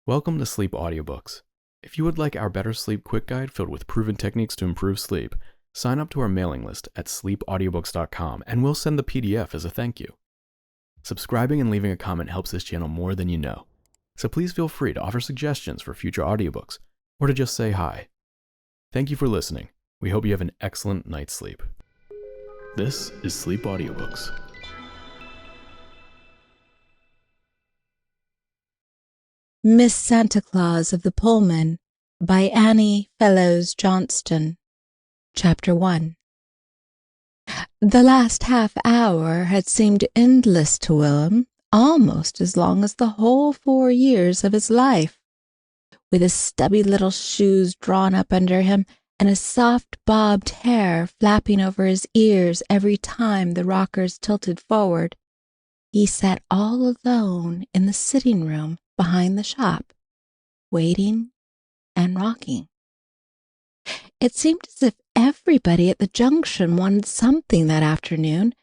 Welcome to Sleep Audiobooks. If you would like our Better Sleep Quick Guide filled with proven techniques to improve sleep, sign up to our mailing list at sleepaudiobooks.com and we'll send the PDF as a thank you. Subscribing and leaving a comment helps this channel more than you know, so please feel free to offer suggestions for future audiobooks or to just say hi. Thank you for listening. We hope you have an excellent night's sleep. This is Sleep Audiobooks. Miss Santa Claus of the Pullman by Annie Fellows Johnston. Chapter 1. The last half hour had seemed endless to Willem, almost as long as the whole 4 years of his life. With his stubby little shoes drawn up under him and his soft bobbed hair flapping over his ears every time the rockers tilted forward, he sat all alone in the sitting room behind the shop, waiting and rocking. It seemed as if everybody at the junction wanted something that afternoon,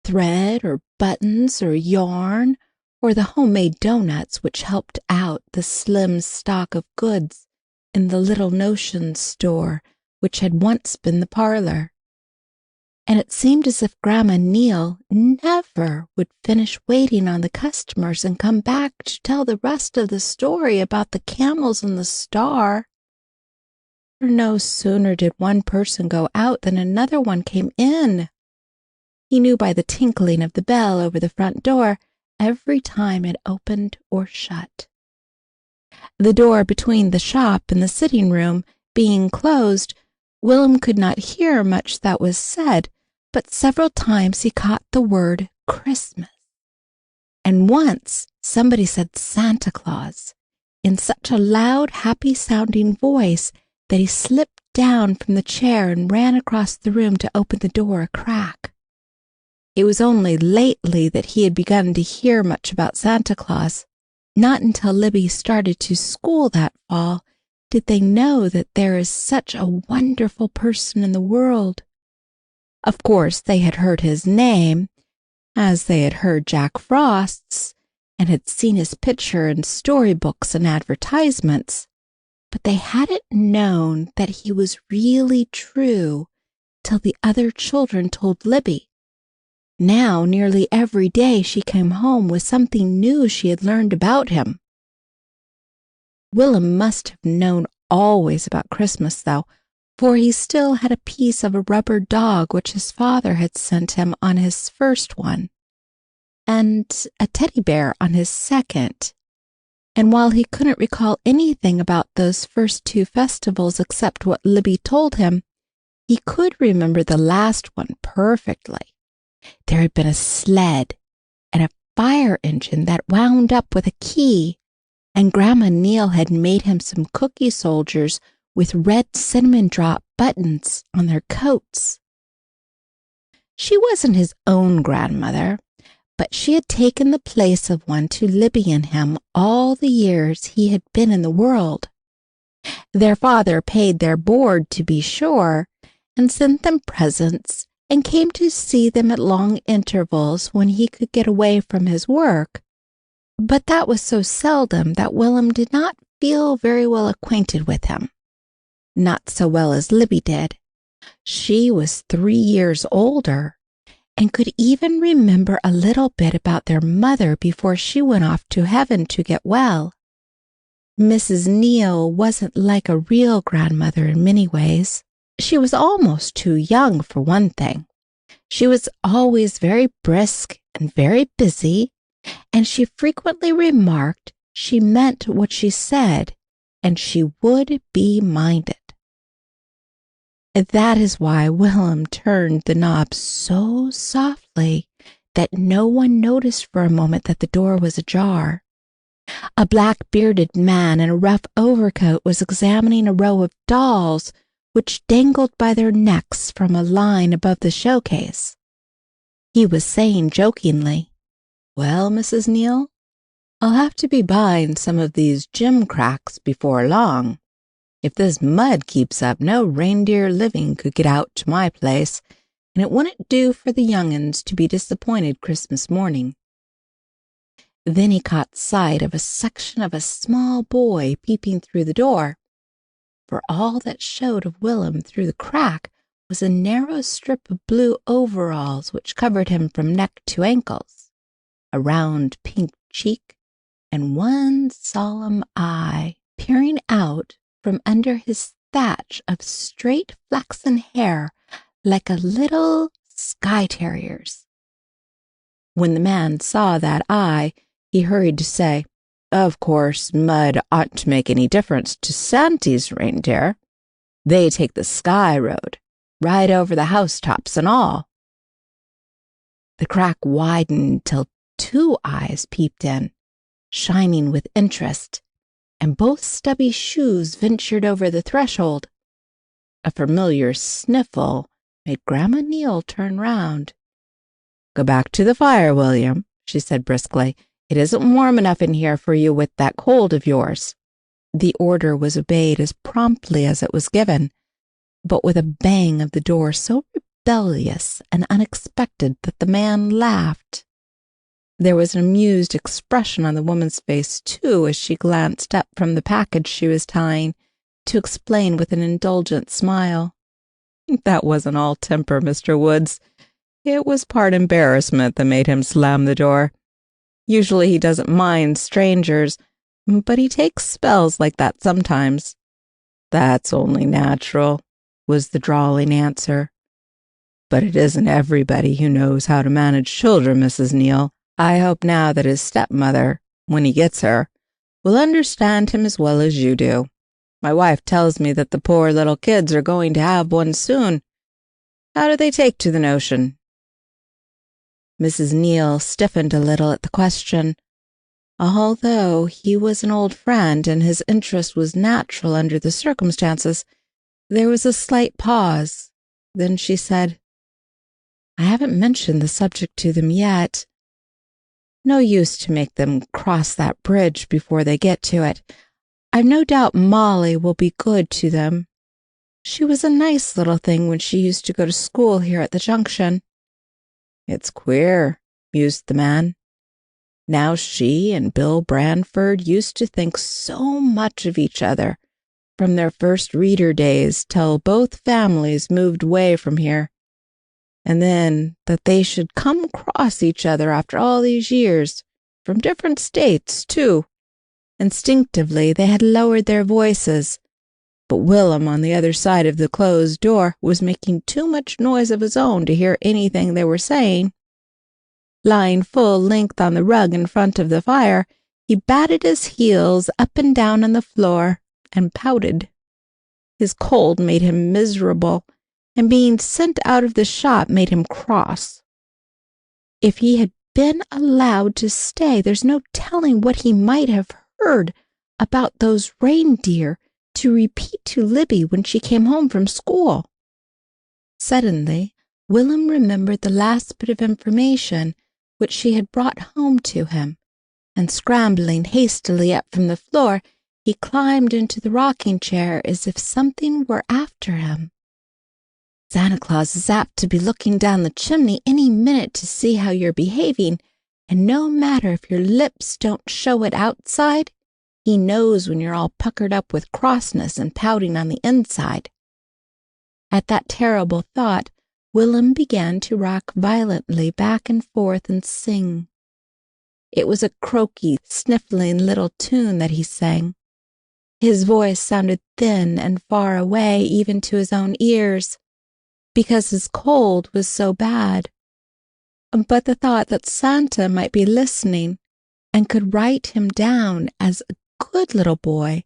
thread or buttons or yarn, or the homemade doughnuts which helped out the slim stock of goods in the little notion store which had once been the parlor. And it seemed as if Grandma Neal never would finish waiting on the customers and come back to tell the rest of the story about the camels and the star. For no sooner did one person go out than another one came in. He knew by the tinkling of the bell over the front door every time it opened or shut. The door between the shop and the sitting room being closed, Willem could not hear much that was said, but several times he caught the word Christmas. And once somebody said Santa Claus in such a loud, happy-sounding voice that he slipped down from the chair and ran across the room to open the door a crack. It was only lately that he had begun to hear much about Santa Claus. Not until Libby started to school that fall did they know that there is such a wonderful person in the world. Of course, they had heard his name, as they had heard Jack Frost's, and had seen his picture in storybooks and advertisements, but they hadn't known that he was really true till the other children told Libby. Now, nearly every day she came home with something new she had learned about him. Willem must have known always about Christmas, though, for he still had a piece of a rubber dog which his father had sent him on his first one, and a teddy bear on his second. And while he couldn't recall anything about those first 2 festivals except what Libby told him, he could remember the last one perfectly. There had been a sled and a fire engine that wound up with a key, and Grandma Neal had made him some cookie soldiers with red cinnamon drop buttons on their coats. She wasn't his own grandmother, but she had taken the place of one to Libby and him all the years he had been in the world. Their father paid their board, to be sure, and sent them presents and came to see them at long intervals when he could get away from his work. But that was so seldom that Willem did not feel very well acquainted with him. Not so well as Libby did. She was 3 years older, and could even remember a little bit about their mother before she went off to heaven to get well. Mrs. Neal wasn't like a real grandmother in many ways. She was almost too young, for one thing. She was always very brisk and very busy, and she frequently remarked she meant what she said, and she would be minded. That is why Willem turned the knob so softly that no one noticed for a moment that the door was ajar. A black-bearded man in a rough overcoat was examining a row of dolls which dangled by their necks from a line above the showcase. He was saying jokingly, "Well, Mrs. Neal, I'll have to be buying some of these gimcracks before long. If this mud keeps up, no reindeer living could get out to my place, and it wouldn't do for the young'uns to be disappointed Christmas morning." Then he caught sight of a section of a small boy peeping through the door, for all that showed of Will'm through the crack was a narrow strip of blue overalls which covered him from neck to ankles, a round pink cheek, and one solemn eye peering out from under his thatch of straight flaxen hair like a little Skye terrier's. When the man saw that eye, he hurried to say, "Of course, mud oughtn't to make any difference to Santy's reindeer. They take the Skye road, right over the housetops and all." The crack widened till two eyes peeped in, shining with interest, and both stubby shoes ventured over the threshold. A familiar sniffle made Grandma Neal turn round. "Go back to the fire, William," she said briskly. "It isn't warm enough in here for you with that cold of yours." The order was obeyed as promptly as it was given, but with a bang of the door so rebellious and unexpected that the man laughed. There was an amused expression on the woman's face, too, as she glanced up from the package she was tying, to explain with an indulgent smile, "That wasn't all temper, Mr. Woods. It was part embarrassment that made him slam the door. Usually he doesn't mind strangers, but he takes spells like that sometimes." "That's only natural," was the drawling answer. "But it isn't everybody who knows how to manage children, Mrs. Neal. I hope now that his stepmother, when he gets her, will understand him as well as you do. My wife tells me that the poor little kids are going to have one soon. How do they take to the notion?" Mrs. Neal stiffened a little at the question. Although he was an old friend and his interest was natural under the circumstances, there was a slight pause. Then she said, "I haven't mentioned the subject to them yet. No use to make them cross that bridge before they get to it. I've no doubt Molly will be good to them. She was a nice little thing when she used to go to school here at the Junction." "It's queer," mused the man. "Now she and Bill Branford used to think so much of each other, from their first reader days till both families moved away from here. And then that they should come across each other after all these years, from different states, too. Instinctively they had lowered their voices, but Will'm on the other side of the closed door was making too much noise of his own to hear anything they were saying. Lying full length on the rug in front of the fire, he batted his heels up and down on the floor and pouted. His cold made him miserable, and being sent out of the shop made him cross. If he had been allowed to stay, there's no telling what he might have heard about those reindeer to repeat to Libby when she came home from school. Suddenly, Will'm remembered the last bit of information which she had brought home to him, and scrambling hastily up from the floor, he climbed into the rocking chair as if something were after him. "Santa Claus is apt to be looking down the chimney any minute to see how you're behaving, and no matter if your lips don't show it outside, he knows when you're all puckered up with crossness and pouting on the inside." At that terrible thought, Will'm began to rock violently back and forth and sing. It was a croaky, sniffling little tune that he sang. His voice sounded thin and far away even to his own ears, because his cold was so bad. But the thought that Santa might be listening and could write him down as a good little boy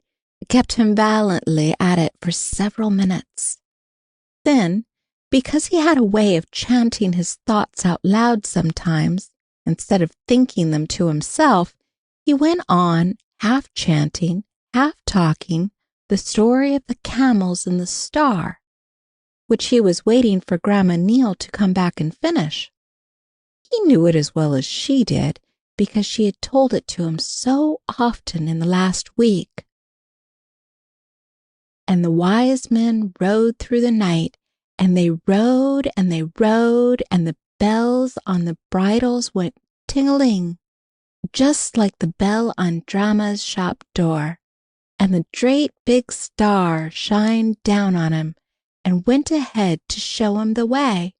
kept him valiantly at it for several minutes. Then, because he had a way of chanting his thoughts out loud sometimes, instead of thinking them to himself, he went on, half chanting, half talking, the story of the camels and the star, which he was waiting for Grandma Neal to come back and finish. He knew it as well as she did, because she had told it to him so often in the last week. And the wise men rode through the night, and they rode and they rode, and the bells on the bridles went ting-a-ling, just like the bell on Drama's shop door, and the great big star shined down on him and went ahead to show him the way,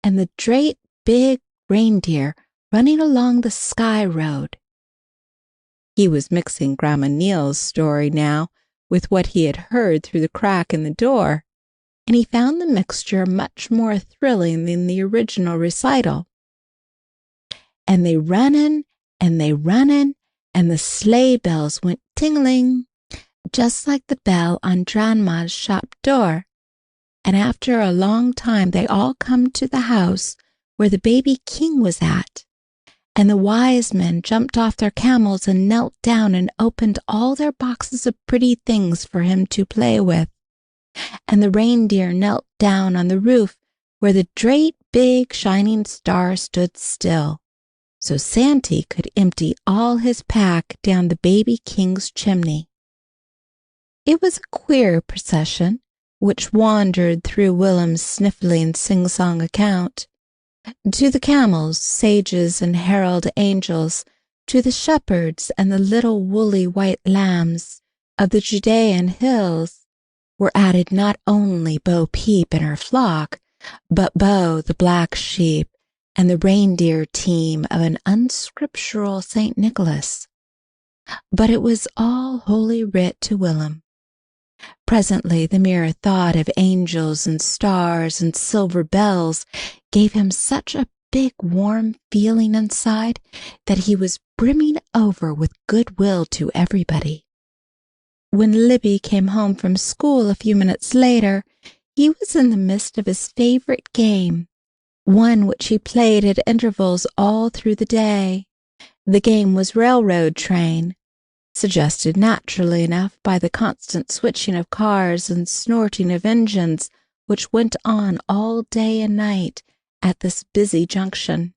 and the great big reindeer running along the sky road. He was mixing Grandma Neal's story now with what he had heard through the crack in the door, and he found the mixture much more thrilling than the original recital. And they runnin', and they runnin', and the sleigh bells went tingling, just like the bell on Grandma's shop door. And after a long time they all come to the house where the baby king was at. And the wise men jumped off their camels and knelt down and opened all their boxes of pretty things for him to play with. And the reindeer knelt down on the roof where the great big shining star stood still, so Santy could empty all his pack down the baby king's chimney. It was a queer procession which wandered through Willem's sniffling sing-song account. To the camels, sages, and herald angels, to the shepherds and the little woolly white lambs of the Judean hills, were added not only Bo Peep and her flock, but Bo the black sheep and the reindeer team of an unscriptural St. Nicholas. But it was all Holy Writ to Willem. Presently the mere thought of angels and stars and silver bells gave him such a big warm feeling inside that he was brimming over with goodwill to everybody. When Libby came home from school a few minutes later, he was in the midst of his favorite game, one which he played at intervals all through the day. The game was railroad train, suggested naturally enough by the constant switching of cars and snorting of engines which went on all day and night at this busy junction.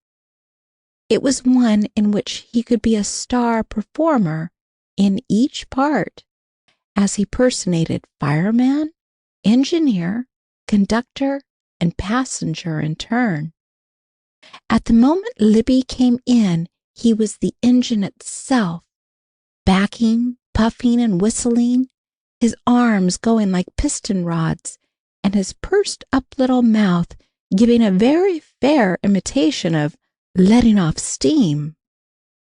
It was one in which he could be a star performer in each part, as he personated fireman, engineer, conductor, and passenger in turn. At the moment Libby came in, he was the engine itself, backing, puffing, and whistling, his arms going like piston rods, and his pursed-up little mouth giving a very fair imitation of letting off steam.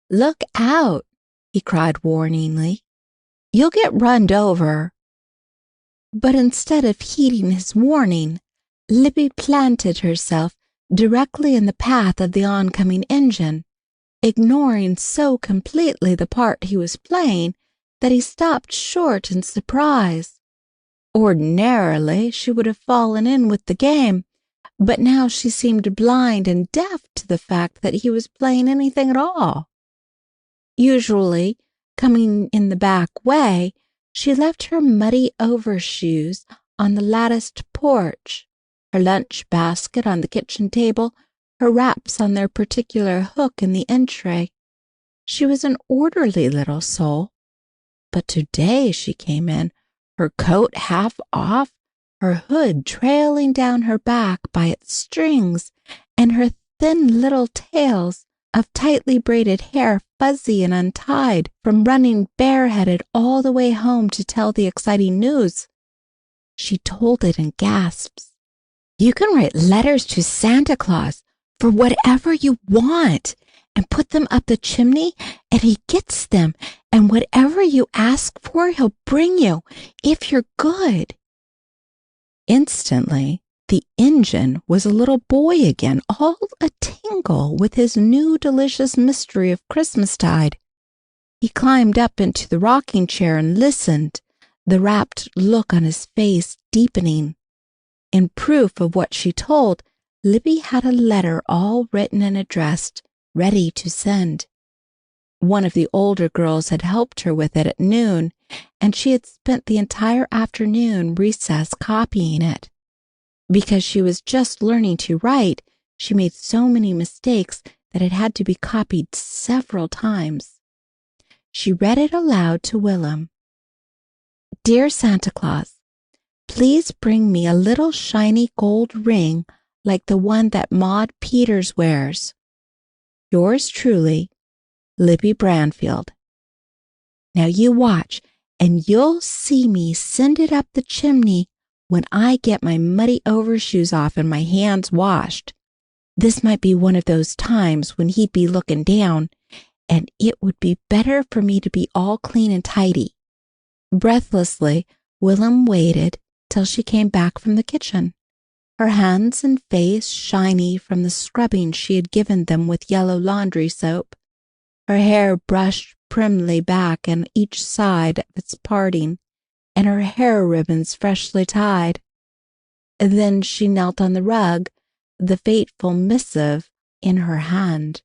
"Look out!" he cried warningly. "You'll get runned over." But instead of heeding his warning, Libby planted herself directly in the path of the oncoming engine, ignoring so completely the part he was playing that he stopped short in surprise. Ordinarily she would have fallen in with the game, but now she seemed blind and deaf to the fact that he was playing anything at all. Usually, coming in the back way, she left her muddy overshoes on the latticed porch, her lunch basket on the kitchen table, her wraps on their particular hook in the entry. She was an orderly little soul, but today she came in, her coat half off, her hood trailing down her back by its strings, and her thin little tails of tightly braided hair fuzzy and untied from running bareheaded all the way home to tell the exciting news. She told it in gasps. "You can write letters to Santa Claus for whatever you want and put them up the chimney, and he gets them, and whatever you ask for he'll bring you if you're good." Instantly the engine was a little boy again, all a-tingle with his new delicious mystery of Christmastide. He climbed up into the rocking chair and listened, the rapt look on his face deepening. In proof of what she told, Libby had a letter all written and addressed, ready to send. One of the older girls had helped her with it at noon, and she had spent the entire afternoon recess copying it. Because she was just learning to write, she made so many mistakes that it had to be copied several times. She read it aloud to Willem. "Dear Santa Claus, please bring me a little shiny gold ring like the one that Maud Peters wears. Yours truly, Libby Branfield. Now you watch, and you'll see me send it up the chimney when I get my muddy overshoes off and my hands washed. This might be one of those times when he'd be looking down, and it would be better for me to be all clean and tidy." Breathlessly, Will'm waited till she came back from the kitchen, her hands and face shiny from the scrubbing she had given them with yellow laundry soap, her hair brushed primly back on each side of its parting, and her hair ribbons freshly tied. Then she knelt on the rug, the fateful missive in her hand.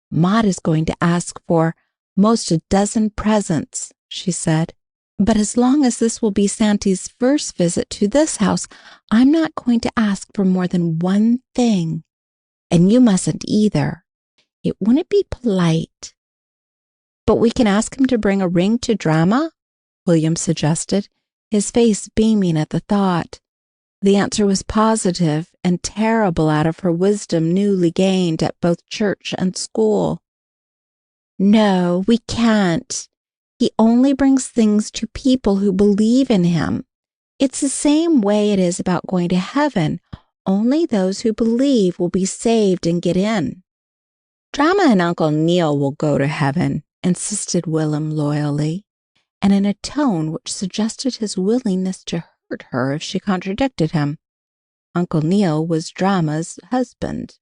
"Maud is going to ask for most a dozen presents," she said. "But as long as this will be Santy's first visit to this house, I'm not going to ask for more than one thing. And you mustn't either. It wouldn't be polite." "But we can ask him to bring a ring to Drama," William suggested, his face beaming at the thought. The answer was positive and terrible out of her wisdom newly gained at both church and school. "No, we can't. He only brings things to people who believe in him. It's the same way it is about going to heaven. Only those who believe will be saved and get in." "Drama and Uncle Neil will go to heaven," insisted Will'm loyally, and in a tone which suggested his willingness to hurt her if she contradicted him. Uncle Neil was Drama's husband.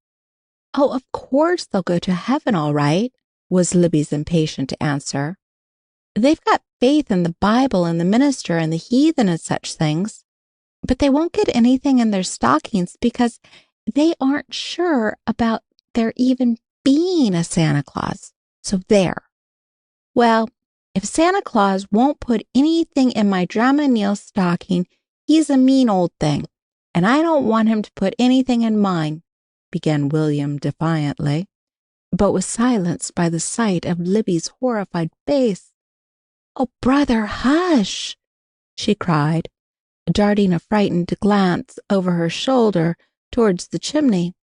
"Oh, of course they'll go to heaven all right," was Libby's impatient answer. "They've got faith in the Bible and the minister and the heathen and such things. But they won't get anything in their stockings because they aren't sure about there even being a Santa Claus. So there. Well, if Santa Claus won't put anything in my Drama Neil's stocking, he's a mean old thing, and I don't want him to put anything in mine," began William defiantly, but was silenced by the sight of Libby's horrified face. "Oh, brother, hush!" she cried, darting a frightened glance over her shoulder towards the chimney.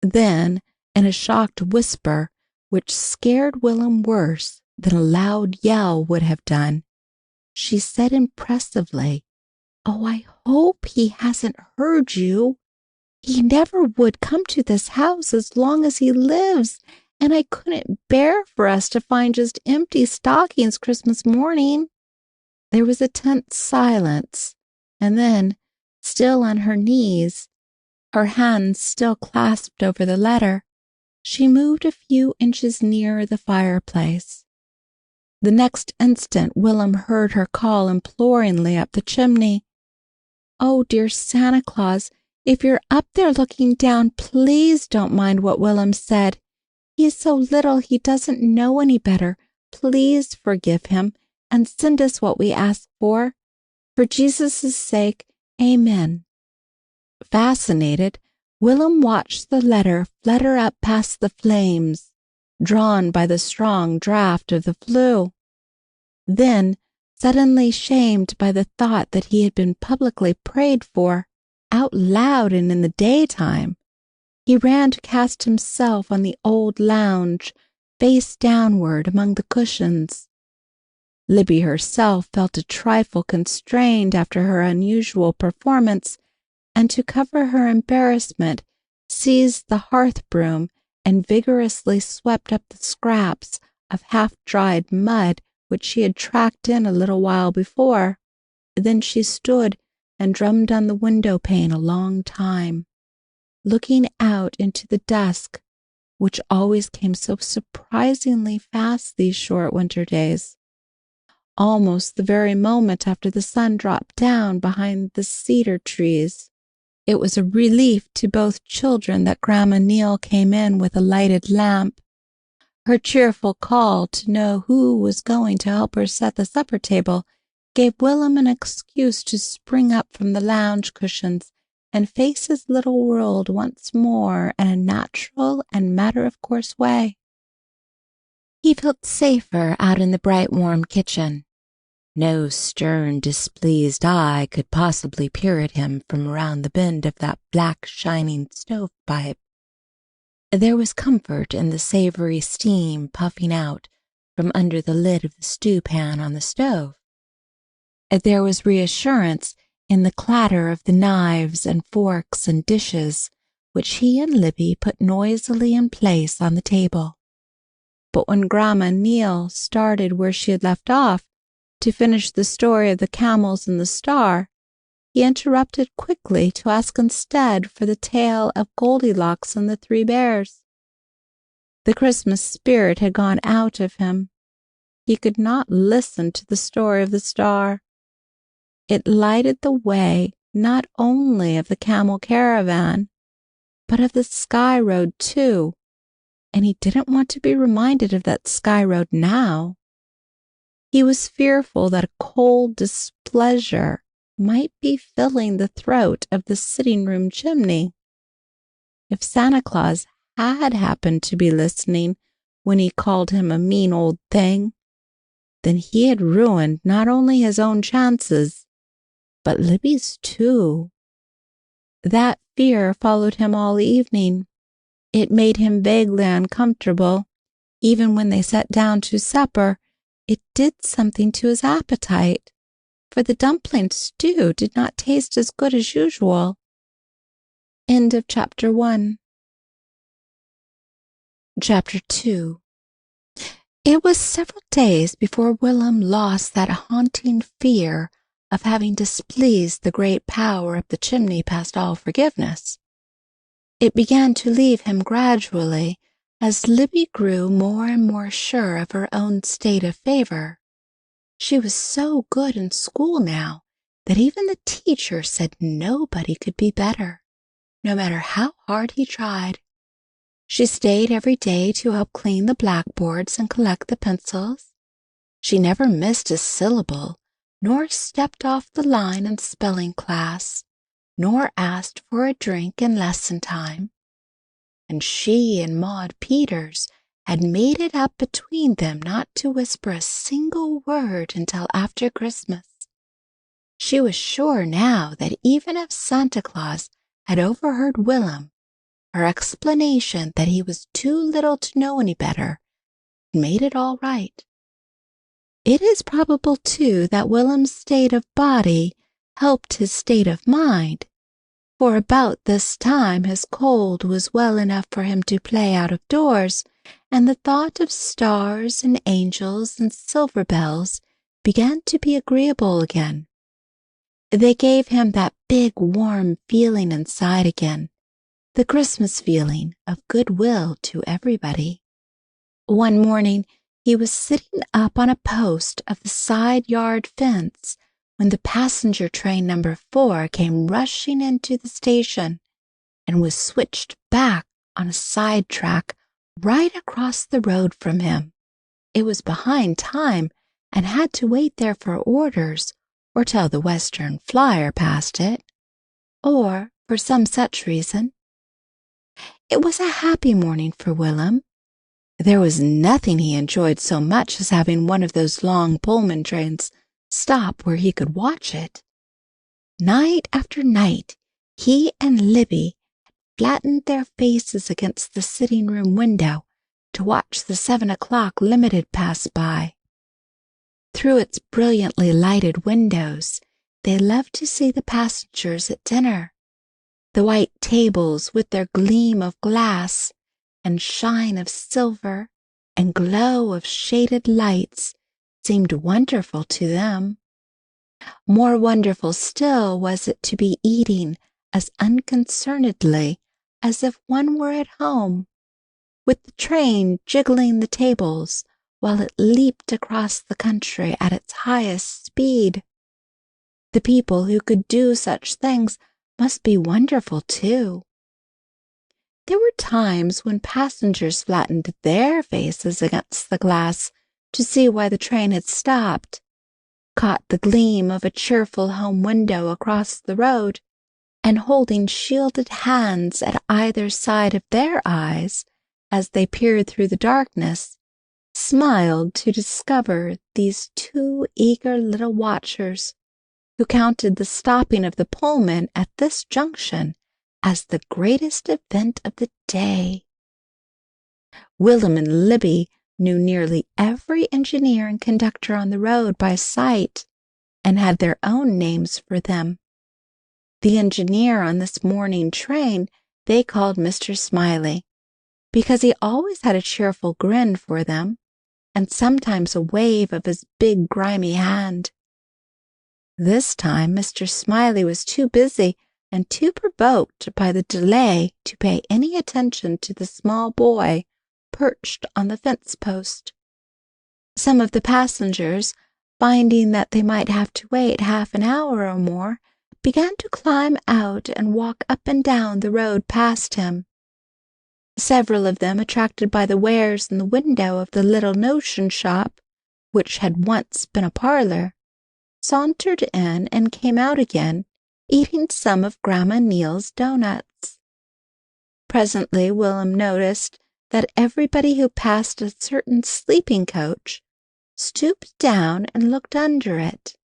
Then, in a shocked whisper, which scared Will'm worse than a loud yell would have done, she said impressively, "Oh, I hope he hasn't heard you. He never would come to this house as long as he lives, and I couldn't bear for us to find just empty stockings Christmas morning." There was a tense silence, and then, still on her knees, her hands still clasped over the letter, she moved a few inches nearer the fireplace. The next instant Will'm heard her call imploringly up the chimney. "Oh, dear Santa Claus, if you're up there looking down, please don't mind what Will'm said. He is so little he doesn't know any better. Please forgive him and send us what we ask for. For Jesus' sake, amen." Fascinated, Will'm watched the letter flutter up past the flames, drawn by the strong draught of the flue. Then, suddenly shamed by the thought that he had been publicly prayed for, out loud and in the daytime, he ran to cast himself on the old lounge, face downward among the cushions. Libby herself felt a trifle constrained after her unusual performance, and to cover her embarrassment, seized the hearth broom and vigorously swept up the scraps of half-dried mud which she had tracked in a little while before. Then she stood and drummed on the window pane a long time, looking out into the dusk, which always came so surprisingly fast these short winter days, almost the very moment after the sun dropped down behind the cedar trees. It was a relief to both children that Grandma Neal came in with a lighted lamp. Her cheerful call to know who was going to help her set the supper table gave Will'm an excuse to spring up from the lounge cushions and face his little world once more in a natural and matter-of-course way. He felt safer out in the bright, warm kitchen. No stern, displeased eye could possibly peer at him from around the bend of that black, shining stovepipe. There was comfort in the savory steam puffing out from under the lid of the stew pan on the stove. There was reassurance in the clatter of the knives and forks and dishes which he and Libby put noisily in place on the table. But when Grandma Neal started where she had left off to finish the story of the camels and the star, he interrupted quickly to ask instead for the tale of Goldilocks and the Three Bears. The Christmas spirit had gone out of him. He could not listen to the story of the star. It lighted the way not only of the camel caravan, but of the sky road too, and he didn't want to be reminded of that sky road now. He was fearful that a cold displeasure might be filling the throat of the sitting-room chimney. If Santa Claus had happened to be listening when he called him a mean old thing, then he had ruined not only his own chances, but Libby's too. That fear followed him all evening. It made him vaguely uncomfortable. Even when they sat down to supper, it did something to his appetite, for the dumpling stew did not taste as good as usual. End of Chapter 1. Chapter 2. It was several days before Willem lost that haunting fear of having displeased the great power of the chimney past all forgiveness. It began to leave him gradually as Libby grew more and more sure of her own state of favor. She was so good in school now that even the teacher said nobody could be better, no matter how hard he tried. She stayed every day to help clean the blackboards and collect the pencils. She never missed a syllable, nor stepped off the line in spelling class, nor asked for a drink in lesson time. And she and Maud Peters had made it up between them not to whisper a single word until after Christmas. She was sure now that even if Santa Claus had overheard Willem, her explanation that he was too little to know any better made it all right. It is probable, too, that Willem's state of body helped his state of mind, for about this time his cold was well enough for him to play out of doors, and the thought of stars and angels and silver bells began to be agreeable again. They gave him that big warm feeling inside again, the Christmas feeling of goodwill to everybody. One morning he was sitting up on a post of the side yard fence when the passenger train number 4 came rushing into the station and was switched back on a side track right across the road from him. It was behind time and had to wait there for orders or till the Western Flyer passed it, or for some such reason. It was a happy morning for Willem. There was nothing he enjoyed so much as having one of those long Pullman trains stop where he could watch it. Night after night, he and Libby had flattened their faces against the sitting-room window to watch the 7 o'clock limited pass by. Through its brilliantly lighted windows, they loved to see the passengers at dinner. The white tables with their gleam of glass and shine of silver and glow of shaded lights seemed wonderful to them. More wonderful still was it to be eating as unconcernedly as if one were at home, with the train jiggling the tables while it leaped across the country at its highest speed. The people who could do such things must be wonderful too. There were times when passengers flattened their faces against the glass to see why the train had stopped, caught the gleam of a cheerful home window across the road, and holding shielded hands at either side of their eyes as they peered through the darkness, smiled to discover these two eager little watchers who counted the stopping of the Pullman at this junction as the greatest event of the day. Willem and Libby knew nearly every engineer and conductor on the road by sight, and had their own names for them. The engineer on this morning train they called Mr. Smiley, because he always had a cheerful grin for them, and sometimes a wave of his big grimy hand. This time Mr. Smiley was too busy and too provoked by the delay to pay any attention to the small boy perched on the fence post. Some of the passengers, finding that they might have to wait half an hour or more, began to climb out and walk up and down the road past him. Several of them, attracted by the wares in the window of the little notion shop, which had once been a parlor, sauntered in and came out again, eating some of Grandma Neal's doughnuts. Presently Willem noticed that everybody who passed a certain sleeping coach stooped down and looked under it.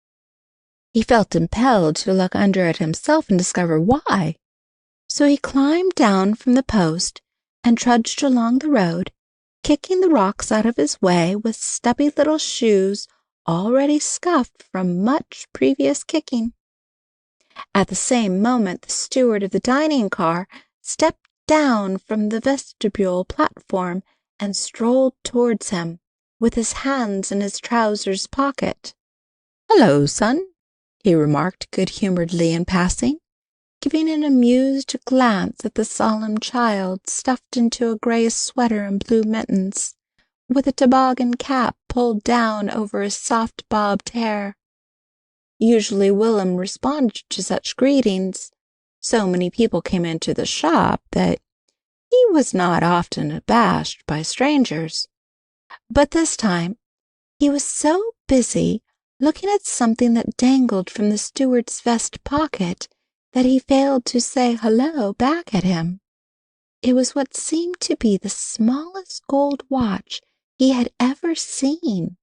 He felt impelled to look under it himself and discover why. So he climbed down from the post and trudged along the road, kicking the rocks out of his way with stubby little shoes already scuffed from much previous kicking. At the same moment the steward of the dining car stepped down from the vestibule platform and strolled towards him, with his hands in his trousers pocket. "Hello, son," he remarked good-humoredly in passing, giving an amused glance at the solemn child stuffed into a gray sweater and blue mittens, with a toboggan cap pulled down over his soft bobbed hair. Usually Willem responded to such greetings. So many people came into the shop that he was not often abashed by strangers. But this time he was so busy looking at something that dangled from the steward's vest pocket that he failed to say hello back at him. It was what seemed to be the smallest gold watch he had ever seen,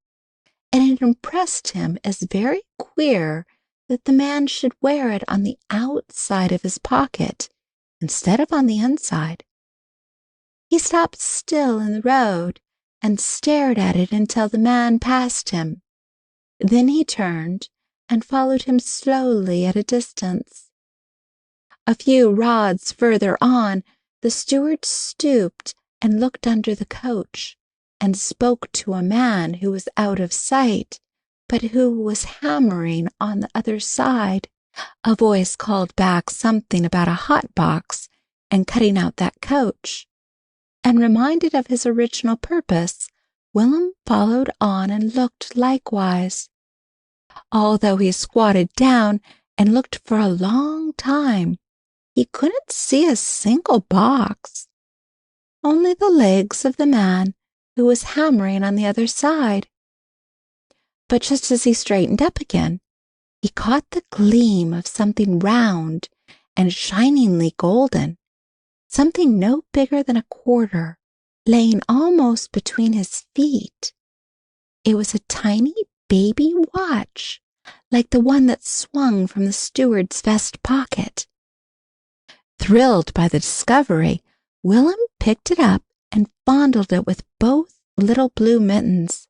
and it impressed him as very queer that the man should wear it on the outside of his pocket instead of on the inside. He stopped still in the road and stared at it until the man passed him. Then he turned and followed him slowly at a distance. A few rods further on, the steward stooped and looked under the coach, and spoke to a man who was out of sight, but who was hammering on the other side. A voice called back something about a hot box and cutting out that coach, and reminded of his original purpose, Willem followed on and looked likewise. Although he squatted down and looked for a long time, he couldn't see a single box, only the legs of the man who was hammering on the other side. But just as he straightened up again, he caught the gleam of something round and shiningly golden, something no bigger than a quarter, laying almost between his feet. It was a tiny baby watch, like the one that swung from the steward's vest pocket. Thrilled by the discovery, Willem picked it up and fondled it with both little blue mittens.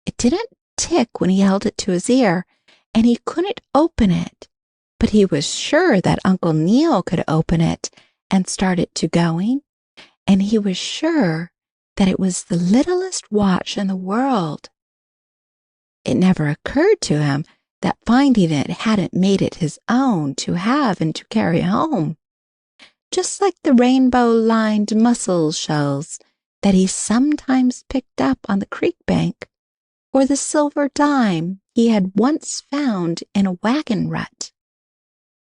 It didn't tick when he held it to his ear, and he couldn't open it, but he was sure that Uncle Neal could open it and start it to going, and he was sure that it was the littlest watch in the world. It never occurred to him that finding it hadn't made it his own to have and to carry home, just like the rainbow-lined mussel shells that he sometimes picked up on the creek bank, or the silver dime he had once found in a wagon rut.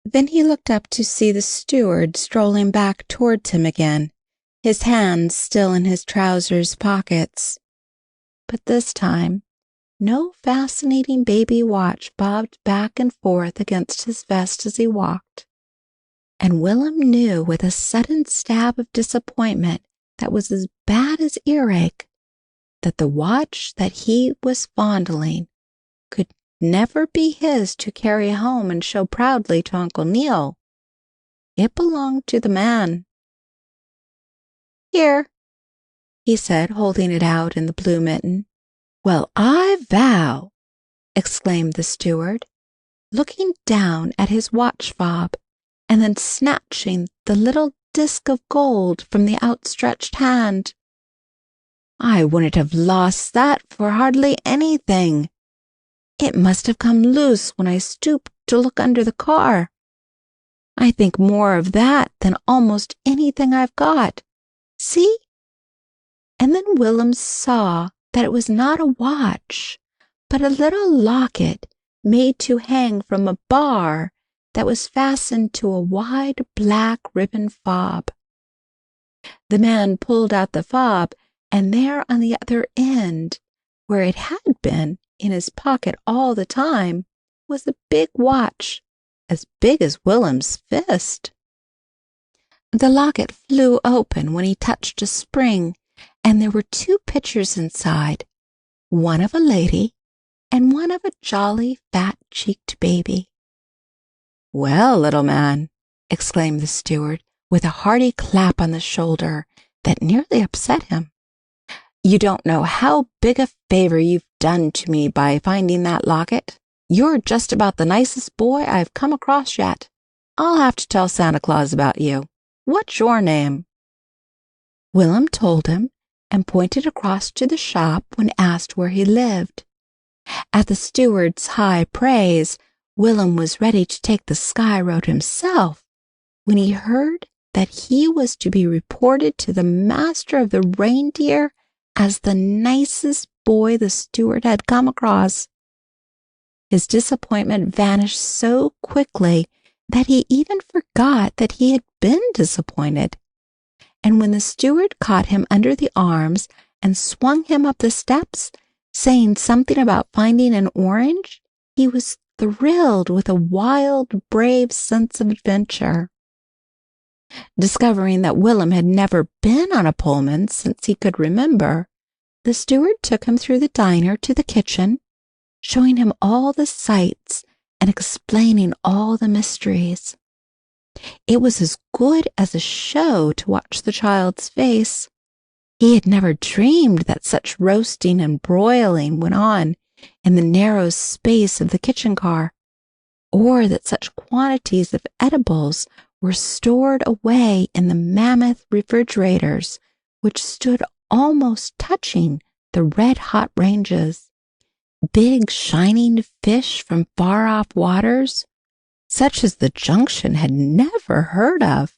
Then he looked up to see the steward strolling back towards him again, his hands still in his trousers pockets. But this time no fascinating baby watch bobbed back and forth against his vest as he walked, and Willem knew with a sudden stab of disappointment that was as bad as earache that the watch that he was fondling could never be his to carry home and show proudly to Uncle Neal. It belonged to the man. "Here," he said, holding it out in the blue mitten. "Well, I vow!" exclaimed the steward, looking down at his watch fob and then snatching the little disk of gold from the outstretched hand. "I wouldn't have lost that for hardly anything. It must have come loose when I stooped to look under the car. I think more of that than almost anything I've got. See?" And then Willem saw that it was not a watch, but a little locket made to hang from a bar that was fastened to a wide black ribbon fob. The man pulled out the fob, and there on the other end, where it had been in his pocket all the time, was a big watch, as big as Willem's fist. The locket flew open when he touched a spring, and there were 2 pictures inside, one of a lady and one of a jolly fat-cheeked baby. "Well, little man," exclaimed the steward, with a hearty clap on the shoulder that nearly upset him, "you don't know how big a favor you've done to me by finding that locket. You're just about the nicest boy I've come across yet. I'll have to tell Santa Claus about you. What's your name?" Willem told him and pointed across to the shop when asked where he lived. At the steward's high praise, Willem was ready to take the sky road himself when he heard that he was to be reported to the master of the reindeer as the nicest boy the steward had come across. His disappointment vanished so quickly that he even forgot that he had been disappointed. And when the steward caught him under the arms and swung him up the steps, saying something about finding an orange, he was thrilled with a wild, brave sense of adventure. Discovering that Willem had never been on a Pullman since he could remember, the steward took him through the diner to the kitchen, showing him all the sights and explaining all the mysteries. It was as good as a show to watch the child's face. He had never dreamed that such roasting and broiling went on in the narrow space of the kitchen car, or that such quantities of edibles were stored away in the mammoth refrigerators which stood almost touching the red-hot ranges. Big shining fish from far-off waters, such as the Junction had never heard of,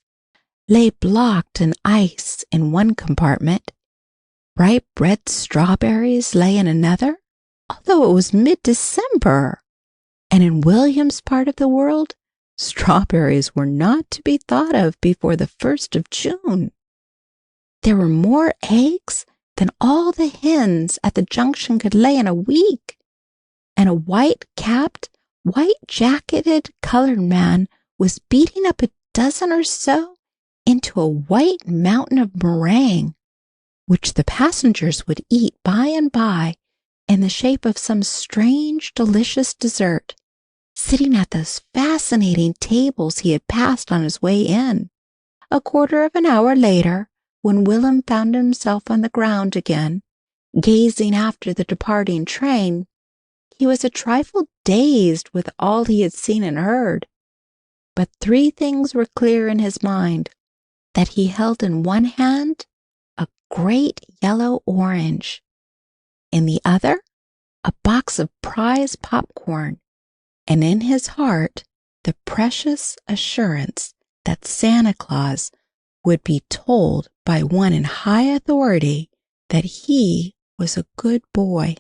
lay blocked in ice in one compartment. Ripe red strawberries lay in another, although it was mid-December, and in William's part of the world, strawberries were not to be thought of before the 1st of June. There were more eggs than all the hens at the Junction could lay in a week, and a white-capped, white-jacketed colored man was beating up a dozen or so into a white mountain of meringue, which the passengers would eat by and by in the shape of some strange, delicious dessert, sitting at those fascinating tables he had passed on his way in. A quarter of an hour later, when Willem found himself on the ground again, gazing after the departing train, he was a trifle dazed with all he had seen and heard. But 3 things were clear in his mind: that he held in one hand a great yellow orange, in the other a box of prize popcorn, and in his heart the precious assurance that Santa Claus would be told by one in high authority that he was a good boy.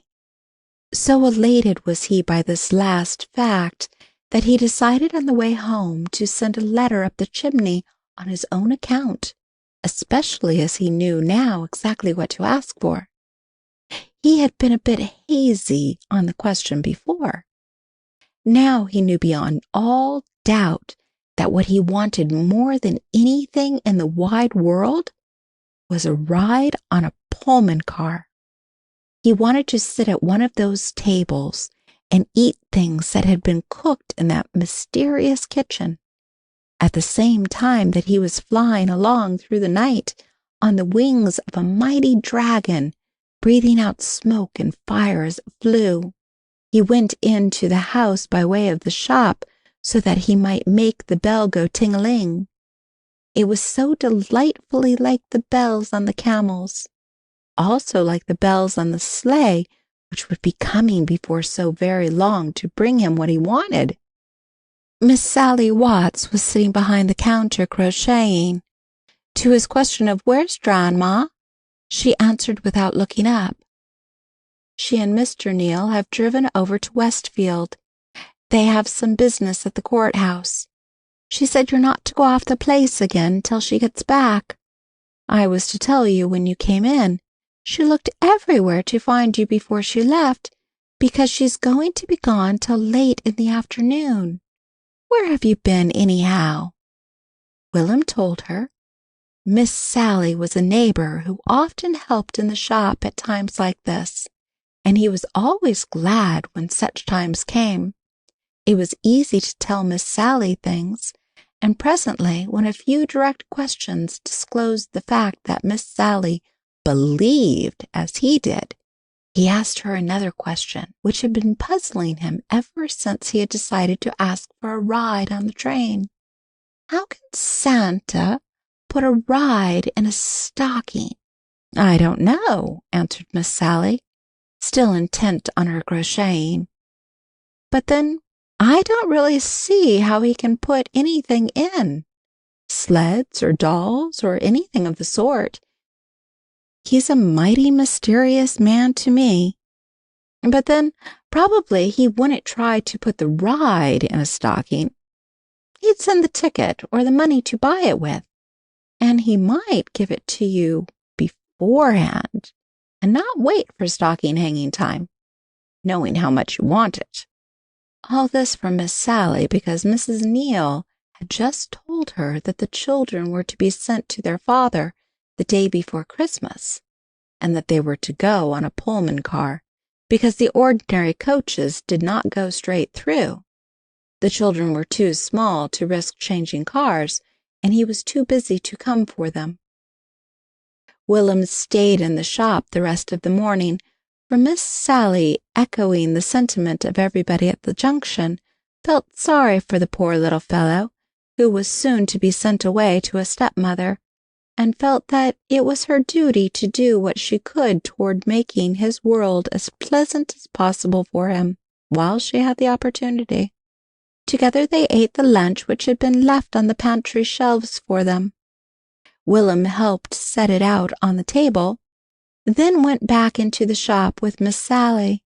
So elated was he by this last fact that he decided on the way home to send a letter up the chimney on his own account, especially as he knew now exactly what to ask for. He had been a bit hazy on the question before. Now he knew beyond all doubt that what he wanted more than anything in the wide world was a ride on a Pullman car. He wanted to sit at one of those tables and eat things that had been cooked in that mysterious kitchen, at the same time that he was flying along through the night on the wings of a mighty dragon, breathing out smoke and fire as it flew. He went into the house by way of the shop so that he might make the bell go ting-a-ling. It was so delightfully like the bells on the camels, also like the bells on the sleigh, which would be coming before so very long to bring him what he wanted. Miss Sally Watts was sitting behind the counter crocheting. To his question of "Where's Grandma?" she answered without looking up. She and Mr. Neal have driven over to Westfield. They have some business at the courthouse. She said you're not to go off the place again till she gets back. I was to tell you when you came in. She looked everywhere to find you before she left, because she's going to be gone till late in the afternoon. Where have you been, anyhow?" Will'm told her. Miss Sally was a neighbor who often helped in the shop at times like this, and he was always glad when such times came. It was easy to tell Miss Sally things, and presently, when a few direct questions disclosed the fact that Miss Sally believed as he did, he asked her another question which had been puzzling him ever since he had decided to ask for a ride on the train. "How can Santa put a ride in a stocking?" "I don't know," answered Miss Sally, still intent on her crocheting. "But then I don't really see how he can put anything in, sleds or dolls or anything of the sort. He's a mighty mysterious man to me. But then probably he wouldn't try to put the ride in a stocking. He'd send the ticket or the money to buy it with, and he might give it to you beforehand and not wait for stocking hanging time, knowing how much you want it." All this from Miss Sally because Mrs. Neal had just told her that the children were to be sent to their father the day before Christmas, and that they were to go on a Pullman car, because the ordinary coaches did not go straight through. The children were too small to risk changing cars, and he was too busy to come for them. Will'm stayed in the shop the rest of the morning, for Miss Sally, echoing the sentiment of everybody at the junction, felt sorry for the poor little fellow, who was soon to be sent away to a stepmother, and felt that it was her duty to do what she could toward making his world as pleasant as possible for him, while she had the opportunity. Together they ate the lunch which had been left on the pantry shelves for them. Will'm helped set it out on the table, then went back into the shop with Miss Sally.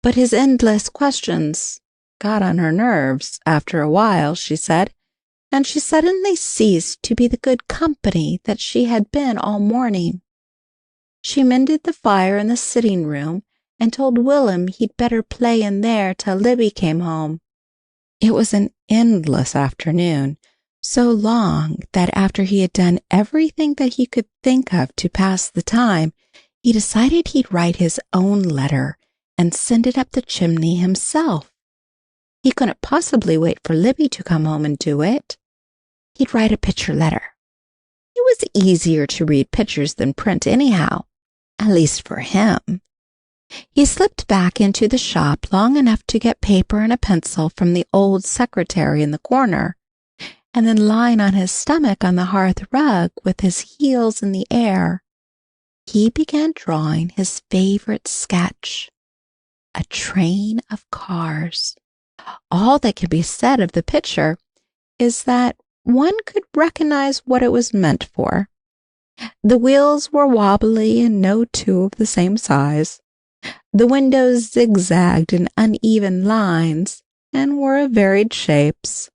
But his endless questions got on her nerves after a while, she said, and she suddenly ceased to be the good company that she had been all morning. She mended the fire in the sitting-room and told Will'm he'd better play in there till Libby came home. It was an endless afternoon, so long that after he had done everything that he could think of to pass the time, he decided he'd write his own letter and send it up the chimney himself. He couldn't possibly wait for Libby to come home and do it. He'd write a picture letter. It was easier to read pictures than print anyhow, at least for him. He slipped back into the shop long enough to get paper and a pencil from the old secretary in the corner, and then lying on his stomach on the hearth rug with his heels in the air, he began drawing his favorite sketch, a train of cars. All that can be said of the picture is that one could recognize what it was meant for. The wheels were wobbly and no two of the same size. The windows zigzagged in uneven lines and were of varied shapes.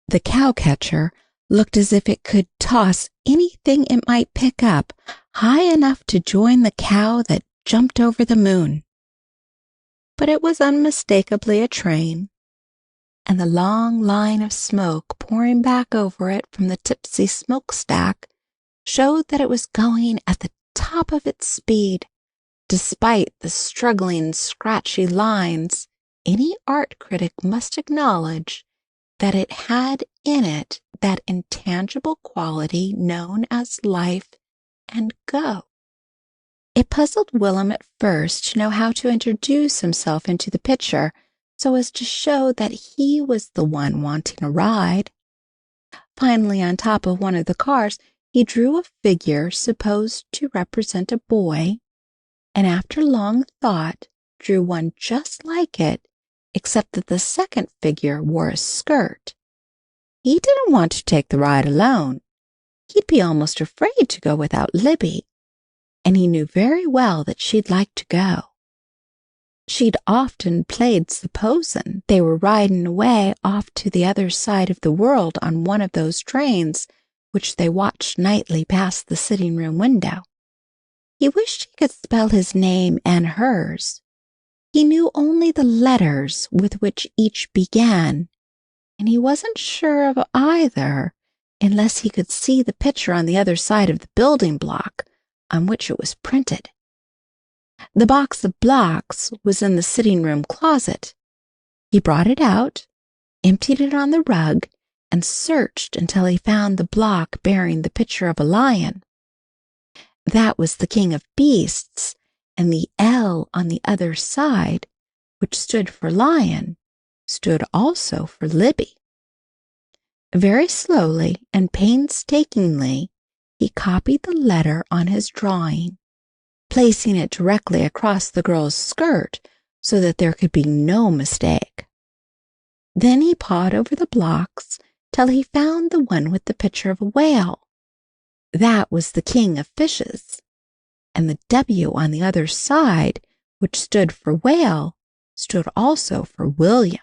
The cowcatcher looked as if it could toss anything it might pick up high enough to join the cow that jumped over the moon. But it was unmistakably a train, and the long line of smoke pouring back over it from the tipsy smokestack showed that it was going at the top of its speed, despite the struggling, scratchy lines. Any art critic must acknowledge that it had in it that intangible quality known as life and go. It puzzled Willem at first to know how to introduce himself into the picture so as to show that he was the one wanting a ride. Finally, on top of one of the cars, he drew a figure supposed to represent a boy, and after long thought, drew one just like it, except that the second figure wore a skirt. He didn't want to take the ride alone. He'd be almost afraid to go without Libby, and he knew very well that she'd like to go. She'd often played supposin' they were riding away off to the other side of the world on one of those trains which they watched nightly past the sitting-room window. He wished he could spell his name and hers. He knew only the letters with which each began, and he wasn't sure of either unless he could see the picture on the other side of the building block on which it was printed. The box of blocks was in the sitting-room closet. He brought it out, emptied it on the rug, and searched until he found the block bearing the picture of a lion. That was the king of beasts, and the L on the other side, which stood for lion, stood also for Libby. Very slowly and painstakingly, he copied the letter on his drawing, placing it directly across the girl's skirt so that there could be no mistake. Then he pawed over the blocks till he found the one with the picture of a whale. That was the king of fishes, and the W on the other side, which stood for whale, stood also for William.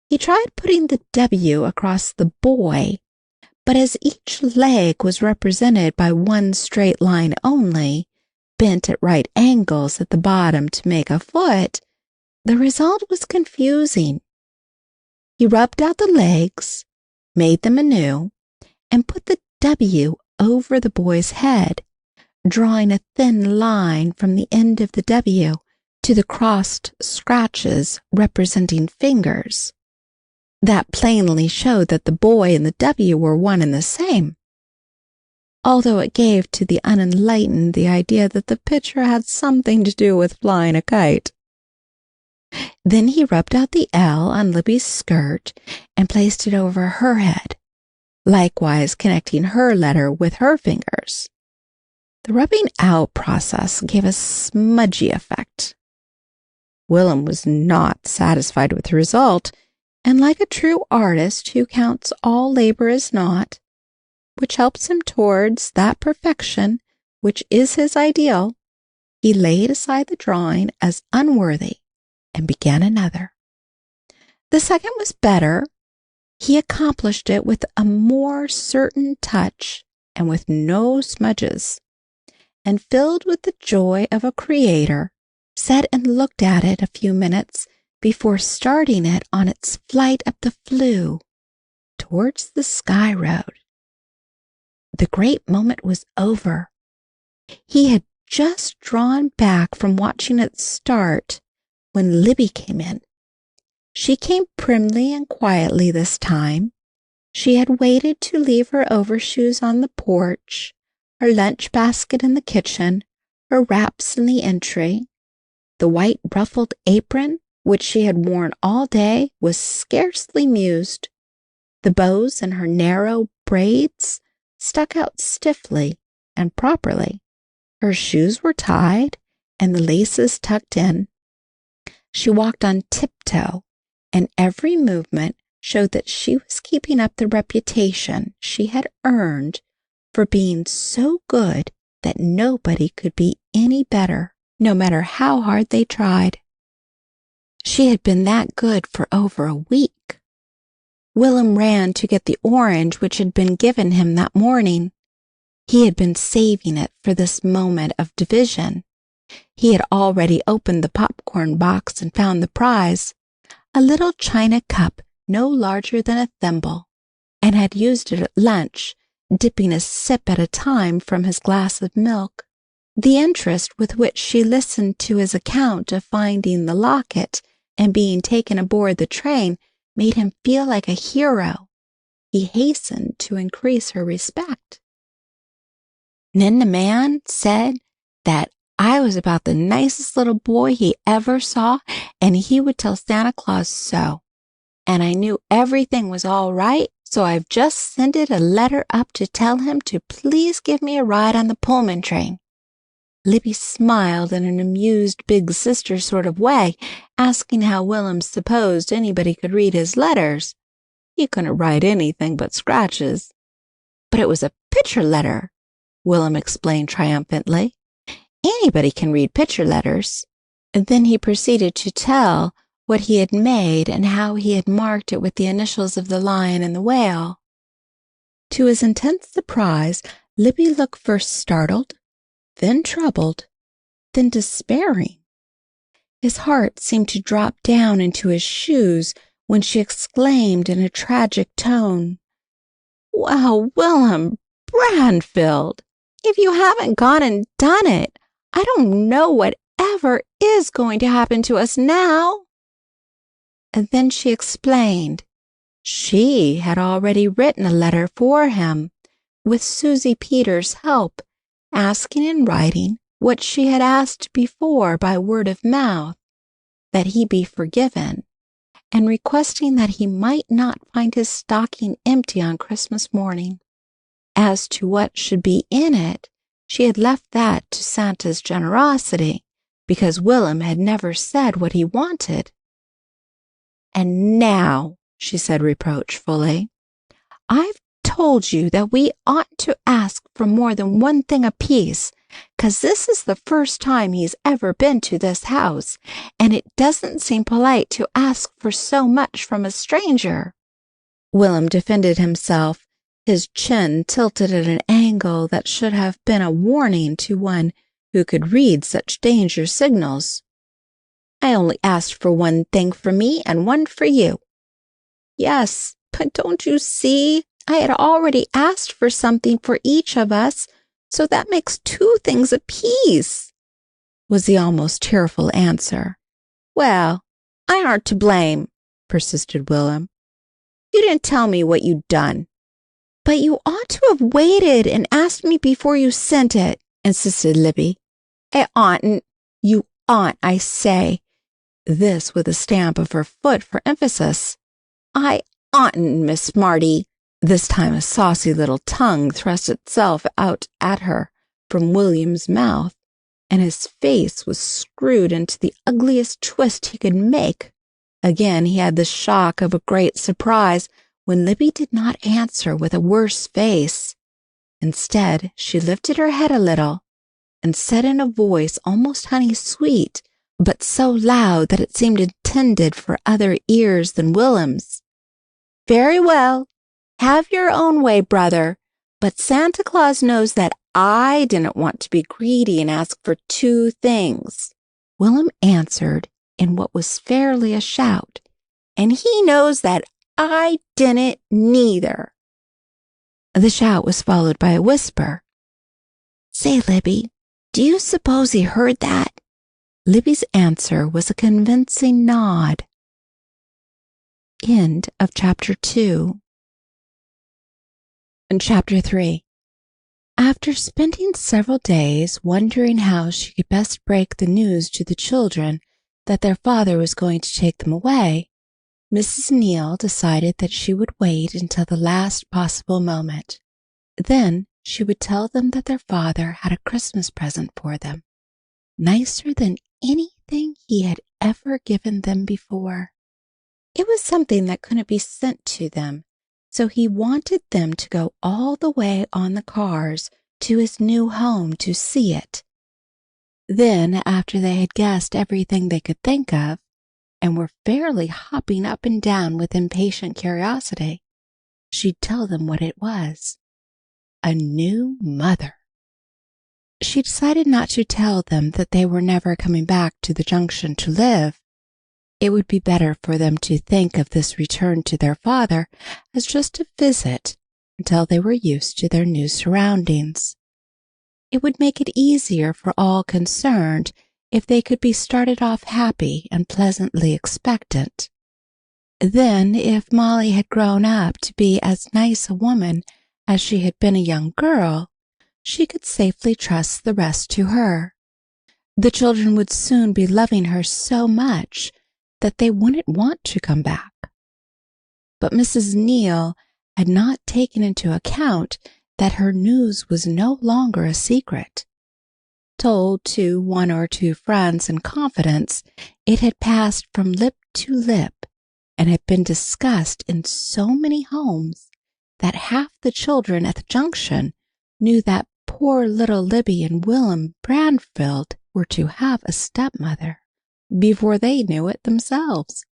He tried putting the W across the boy, but as each leg was represented by one straight line only, bent at right angles at the bottom to make a foot, the result was confusing. He rubbed out the legs, made them anew, and put the W over the boy's head, drawing a thin line from the end of the W to the crossed scratches representing fingers. That plainly showed that the boy and the W were one and the same, although it gave to the unenlightened the idea that the picture had something to do with flying a kite. Then he rubbed out the L on Libby's skirt and placed it over her head, likewise connecting her letter with her fingers. The rubbing out process gave a smudgy effect. Willem was not satisfied with the result, and like a true artist who counts all labor as naught, which helps him towards that perfection which is his ideal, he laid aside the drawing as unworthy and began another. The second was better. He accomplished it with a more certain touch and with no smudges, and filled with the joy of a creator, sat and looked at it a few minutes before starting it on its flight up the flue towards the sky road. The great moment was over. He had just drawn back from watching it start when Libby came in. She came primly and quietly this time. She had waited to leave her overshoes on the porch, her lunch basket in the kitchen, her wraps in the entry. The white ruffled apron, which she had worn all day, was scarcely mused. The bows in her narrow braids stuck out stiffly and properly. Her shoes were tied and the laces tucked in. She walked on tiptoe, and every movement showed that she was keeping up the reputation she had earned for being so good that nobody could be any better, no matter how hard they tried. She had been that good for over a week. Willem ran to get the orange which had been given him that morning. He had been saving it for this moment of division. He had already opened the popcorn box and found the prize, a little china cup no larger than a thimble, and had used it at lunch, dipping a sip at a time from his glass of milk. The interest with which she listened to his account of finding the locket and being taken aboard the train made him feel like a hero. He hastened to increase her respect. Then the man said that I was about the nicest little boy he ever saw, and he would tell Santa Claus so. And I knew everything was all right, so I've just sent a letter up to tell him to please give me a ride on the Pullman train." Libby smiled in an amused big sister sort of way, asking how Willem supposed anybody could read his letters. He couldn't write anything but scratches. "But it was a picture letter," Willem explained triumphantly. "Anybody can read picture letters." And then he proceeded to tell what he had made and how he had marked it with the initials of the lion and the whale. To his intense surprise, Libby looked first startled, then troubled, then despairing. His heart seemed to drop down into his shoes when she exclaimed in a tragic tone, "Well, Willem Branfield, if you haven't gone and done it, I don't know whatever is going to happen to us now." And then she explained. She had already written a letter for him, with Susie Peters' help, asking in writing what she had asked before by word of mouth, that he be forgiven, and requesting that he might not find his stocking empty on Christmas morning. As to what should be in it, she had left that to Santa's generosity, because Willem had never said what he wanted. "And now," she said reproachfully, "I've told you that we ought to ask for more than one thing apiece, 'cause this is the first time he's ever been to this house, and it doesn't seem polite to ask for so much from a stranger." Willem defended himself, his chin tilted at an angle that should have been a warning to one who could read such danger signals. "I only asked for one thing for me and one for you." "Yes, but don't you see? I had already asked for something for each of us, so that makes 2 things apiece," was the almost tearful answer. "Well, I aren't to blame," persisted Willem. "You didn't tell me what you'd done." "But you ought to have waited and asked me before you sent it," insisted Libby. "I oughtn't. You ought, I say," this with a stamp of her foot for emphasis. "I oughtn't, Miss Smarty." This time a saucy little tongue thrust itself out at her from William's mouth, and his face was screwed into the ugliest twist he could make. Again he had the shock of a great surprise when Libby did not answer with a worse face. Instead, she lifted her head a little and said in a voice almost honey-sweet, but so loud that it seemed intended for other ears than Willem's, "Very well. Have your own way, brother, but Santa Claus knows that I didn't want to be greedy and ask for 2 things." Willem answered in what was fairly a shout, "And he knows that I didn't neither." The shout was followed by a whisper. "Say, Libby, do you suppose he heard that?" Libby's answer was a convincing nod. End of Chapter 2. And Chapter 3. After spending several days wondering how she could best break the news to the children that their father was going to take them away, Mrs. Neal decided that she would wait until the last possible moment. Then she would tell them that their father had a Christmas present for them, nicer than anything he had ever given them before. It was something that couldn't be sent to them, so he wanted them to go all the way on the cars to his new home to see it. Then, after they had guessed everything they could think of, and were fairly hopping up and down with impatient curiosity, she'd tell them what it was. A new mother. She decided not to tell them that they were never coming back to the Junction to live. It would be better for them to think of this return to their father as just a visit until they were used to their new surroundings. It would make it easier for all concerned if they could be started off happy and pleasantly expectant. Then, if Molly had grown up to be as nice a woman as she had been a young girl, she could safely trust the rest to her. The children would soon be loving her so much that they wouldn't want to come back. But Mrs. Neal had not taken into account that her news was no longer a secret. Told to one or two friends in confidence, it had passed from lip to lip and had been discussed in so many homes that half the children at the junction knew that poor little Libby and Will'm Branfield were to have a stepmother before they knew it themselves.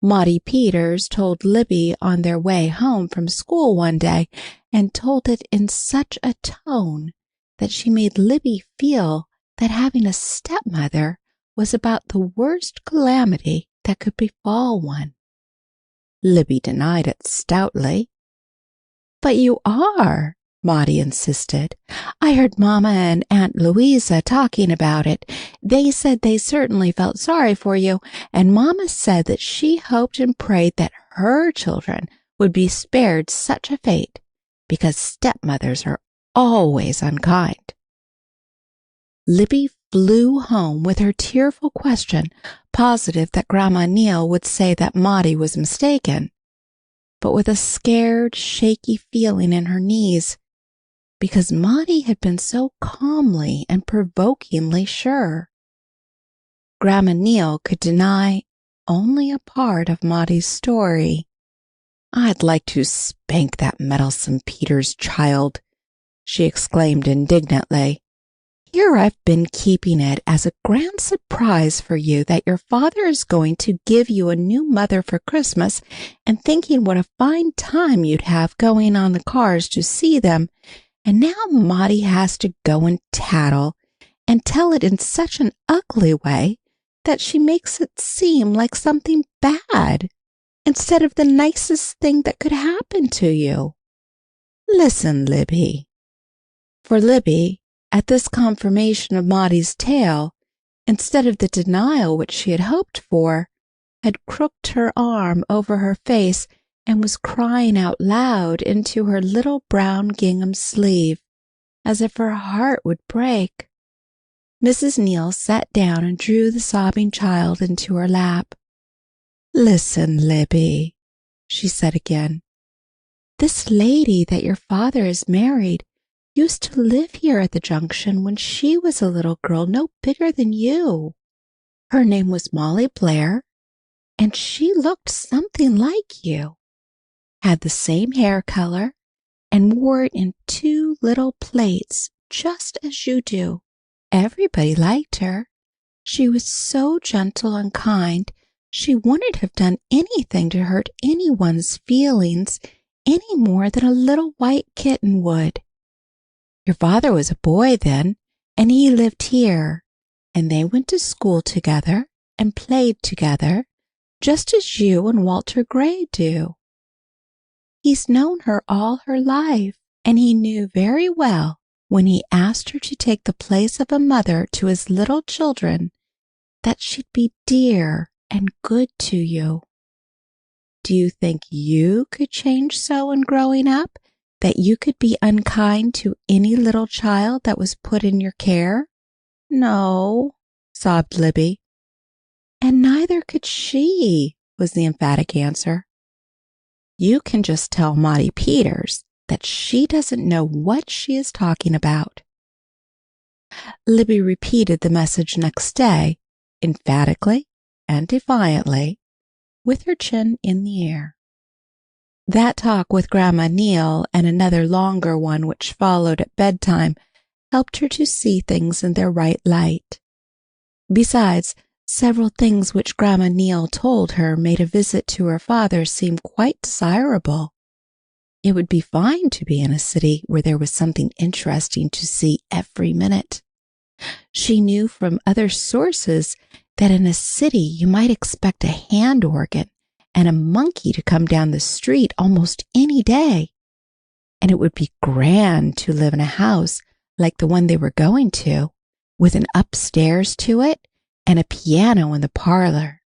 Maudie Peters told Libby on their way home from school one day, and told it in such a tone that she made Libby feel that having a stepmother was about the worst calamity that could befall one. Libby denied it stoutly. "But you are," Maudie insisted. "I heard Mama and Aunt Louisa talking about it. They said they certainly felt sorry for you, and Mama said that she hoped and prayed that her children would be spared such a fate, because stepmothers are always unkind." Libby flew home with her tearful question, positive that Grandma Neal would say that Maudie was mistaken, but with a scared, shaky feeling in her knees, because Maudie had been so calmly and provokingly sure. Grandma Neal could deny only a part of Maudie's story. "I'd like to spank that meddlesome Peters child," she exclaimed indignantly. "Here I've been keeping it as a grand surprise for you that your father is going to give you a new mother for Christmas, and thinking what a fine time you'd have going on the cars to see them, and now Maudie has to go and tattle and tell it in such an ugly way that she makes it seem like something bad instead of the nicest thing that could happen to you. Listen, Libby." For Libby, at this confirmation of Maudie's tale, instead of the denial which she had hoped for, had crooked her arm over her face and was crying out loud into her little brown gingham sleeve, as if her heart would break. Mrs. Neal sat down and drew the sobbing child into her lap. "Listen, Libby," she said again. "This lady that your father has married used to live here at the junction when she was a little girl no bigger than you. Her name was Molly Blair, and she looked something like you, had the same hair color, and wore it in 2 little plaits just as you do. Everybody liked her. She was so gentle and kind, she wouldn't have done anything to hurt anyone's feelings any more than a little white kitten would. Your father was a boy then, and he lived here, and they went to school together and played together, just as you and Walter Gray do. He's known her all her life, and he knew very well when he asked her to take the place of a mother to his little children that she'd be dear and good to you. Do you think you could change so in growing up that you could be unkind to any little child that was put in your care? No," sobbed Libby. "And neither could she," was the emphatic answer. "You can just tell Maudie Peters that she doesn't know what she is talking about." Libby repeated the message next day, emphatically and defiantly, with her chin in the air. That talk with Grandma Neal and another longer one which followed at bedtime helped her to see things in their right light. Besides, several things which Grandma Neal told her made a visit to her father seem quite desirable. It would be fine to be in a city where there was something interesting to see every minute. She knew from other sources that in a city you might expect a hand organ and a monkey to come down the street almost any day, and it would be grand to live in a house like the one they were going to, with an upstairs to it and a piano in the parlor.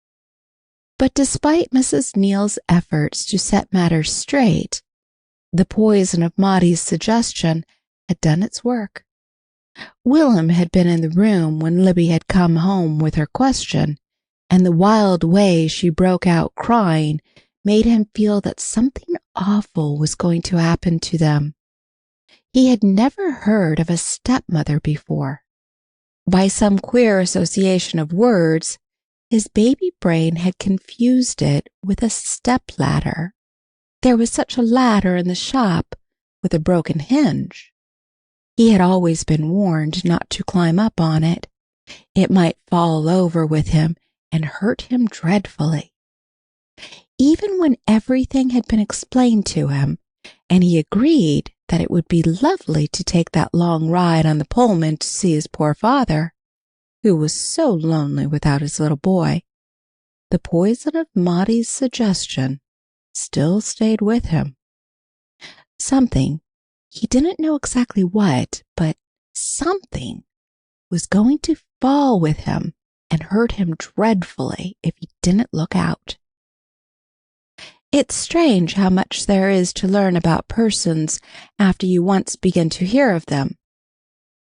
But despite Mrs. Neal's efforts to set matters straight, the poison of Maudie's suggestion had done its work. Willem had been in the room when Libby had come home with her question, and the wild way she broke out crying made him feel that something awful was going to happen to them. He had never heard of a stepmother before. By some queer association of words, his baby brain had confused it with a stepladder. There was such a ladder in the shop with a broken hinge. He had always been warned not to climb up on it. It might fall over with him and hurt him dreadfully. Even when everything had been explained to him, and he agreed that it would be lovely to take that long ride on the Pullman to see his poor father, who was so lonely without his little boy, the poison of Maudie's suggestion still stayed with him. Something, he didn't know exactly what, but something was going to fall with him and hurt him dreadfully if he didn't look out. It's strange how much there is to learn about persons after you once begin to hear of them.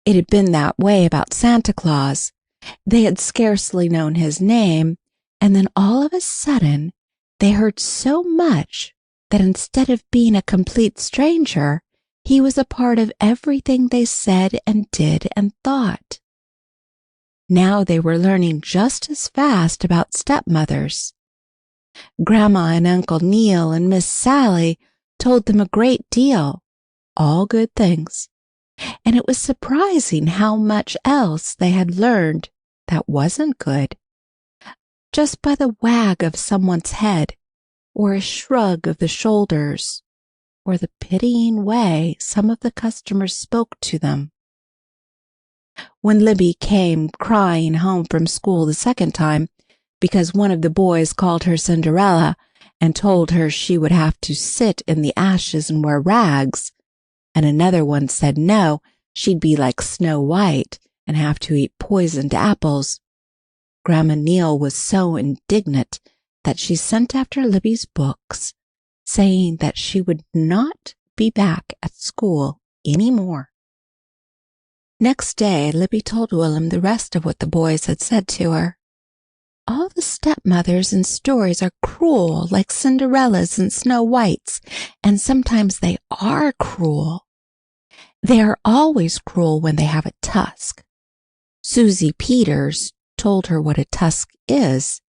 It had been that way about Santa Claus. They had scarcely known his name, and then all of a sudden they heard so much that instead of being a complete stranger, he was a part of everything they said and did and thought. Now they were learning just as fast about stepmothers. Grandma and Uncle Neil and Miss Sally told them a great deal, all good things, and it was surprising how much else they had learned that wasn't good. Just by the wag of someone's head, or a shrug of the shoulders, or the pitying way some of the customers spoke to them. When Libby came crying home from school the second time, because one of the boys called her Cinderella and told her she would have to sit in the ashes and wear rags, and another one said no, she'd be like Snow White and have to eat poisoned apples, Grandma Neal was so indignant that she sent after Libby's books, saying that she would not be back at school any more. Next day, Libby told Willem the rest of what the boys had said to her. All the stepmothers in stories are cruel like Cinderella's and Snow White's, and sometimes they are cruel. They are always cruel when they have a tusk. Susie Peters told her what a tusk is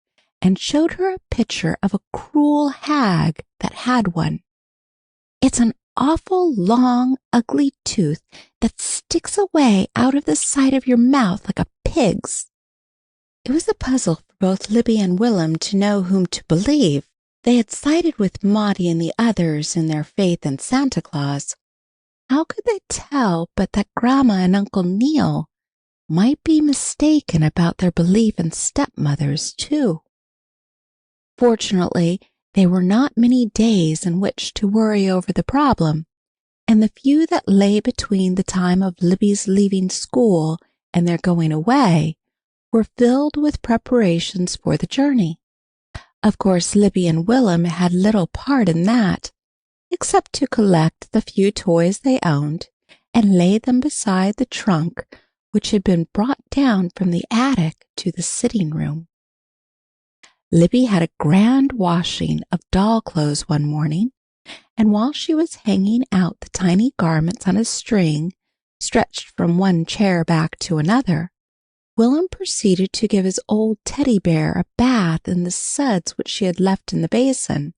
and showed her a picture of a cruel hag that had one. It's an awful long, ugly tooth that sticks away out of the side of your mouth like a pig's. It was a puzzle for both Libby and Willem to know whom to believe. They had sided with Maudie and the others in their faith in Santa Claus. How could they tell but that Grandma and Uncle Neil might be mistaken about their belief in stepmothers, too? Fortunately, there were not many days in which to worry over the problem, and the few that lay between the time of Libby's leaving school and their going away were filled with preparations for the journey. Of course, Libby and Willem had little part in that, except to collect the few toys they owned and lay them beside the trunk which had been brought down from the attic to the sitting room. Libby had a grand washing of doll clothes one morning, and while she was hanging out the tiny garments on a string stretched from one chair back to another, Willem proceeded to give his old teddy bear a bath in the suds which she had left in the basin.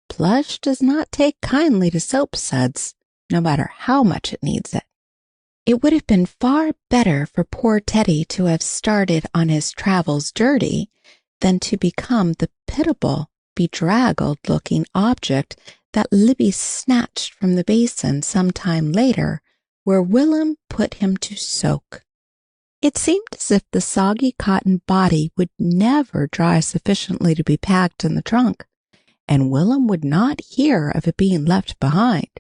Plush does not take kindly to soap suds, no matter how much it needs it. It would have been far better for poor Teddy to have started on his travels dirty than to become the pitiable, bedraggled-looking object that Libby snatched from the basin some time later, where Willem put him to soak. It seemed as if the soggy cotton body would never dry sufficiently to be packed in the trunk, and Willem would not hear of it being left behind,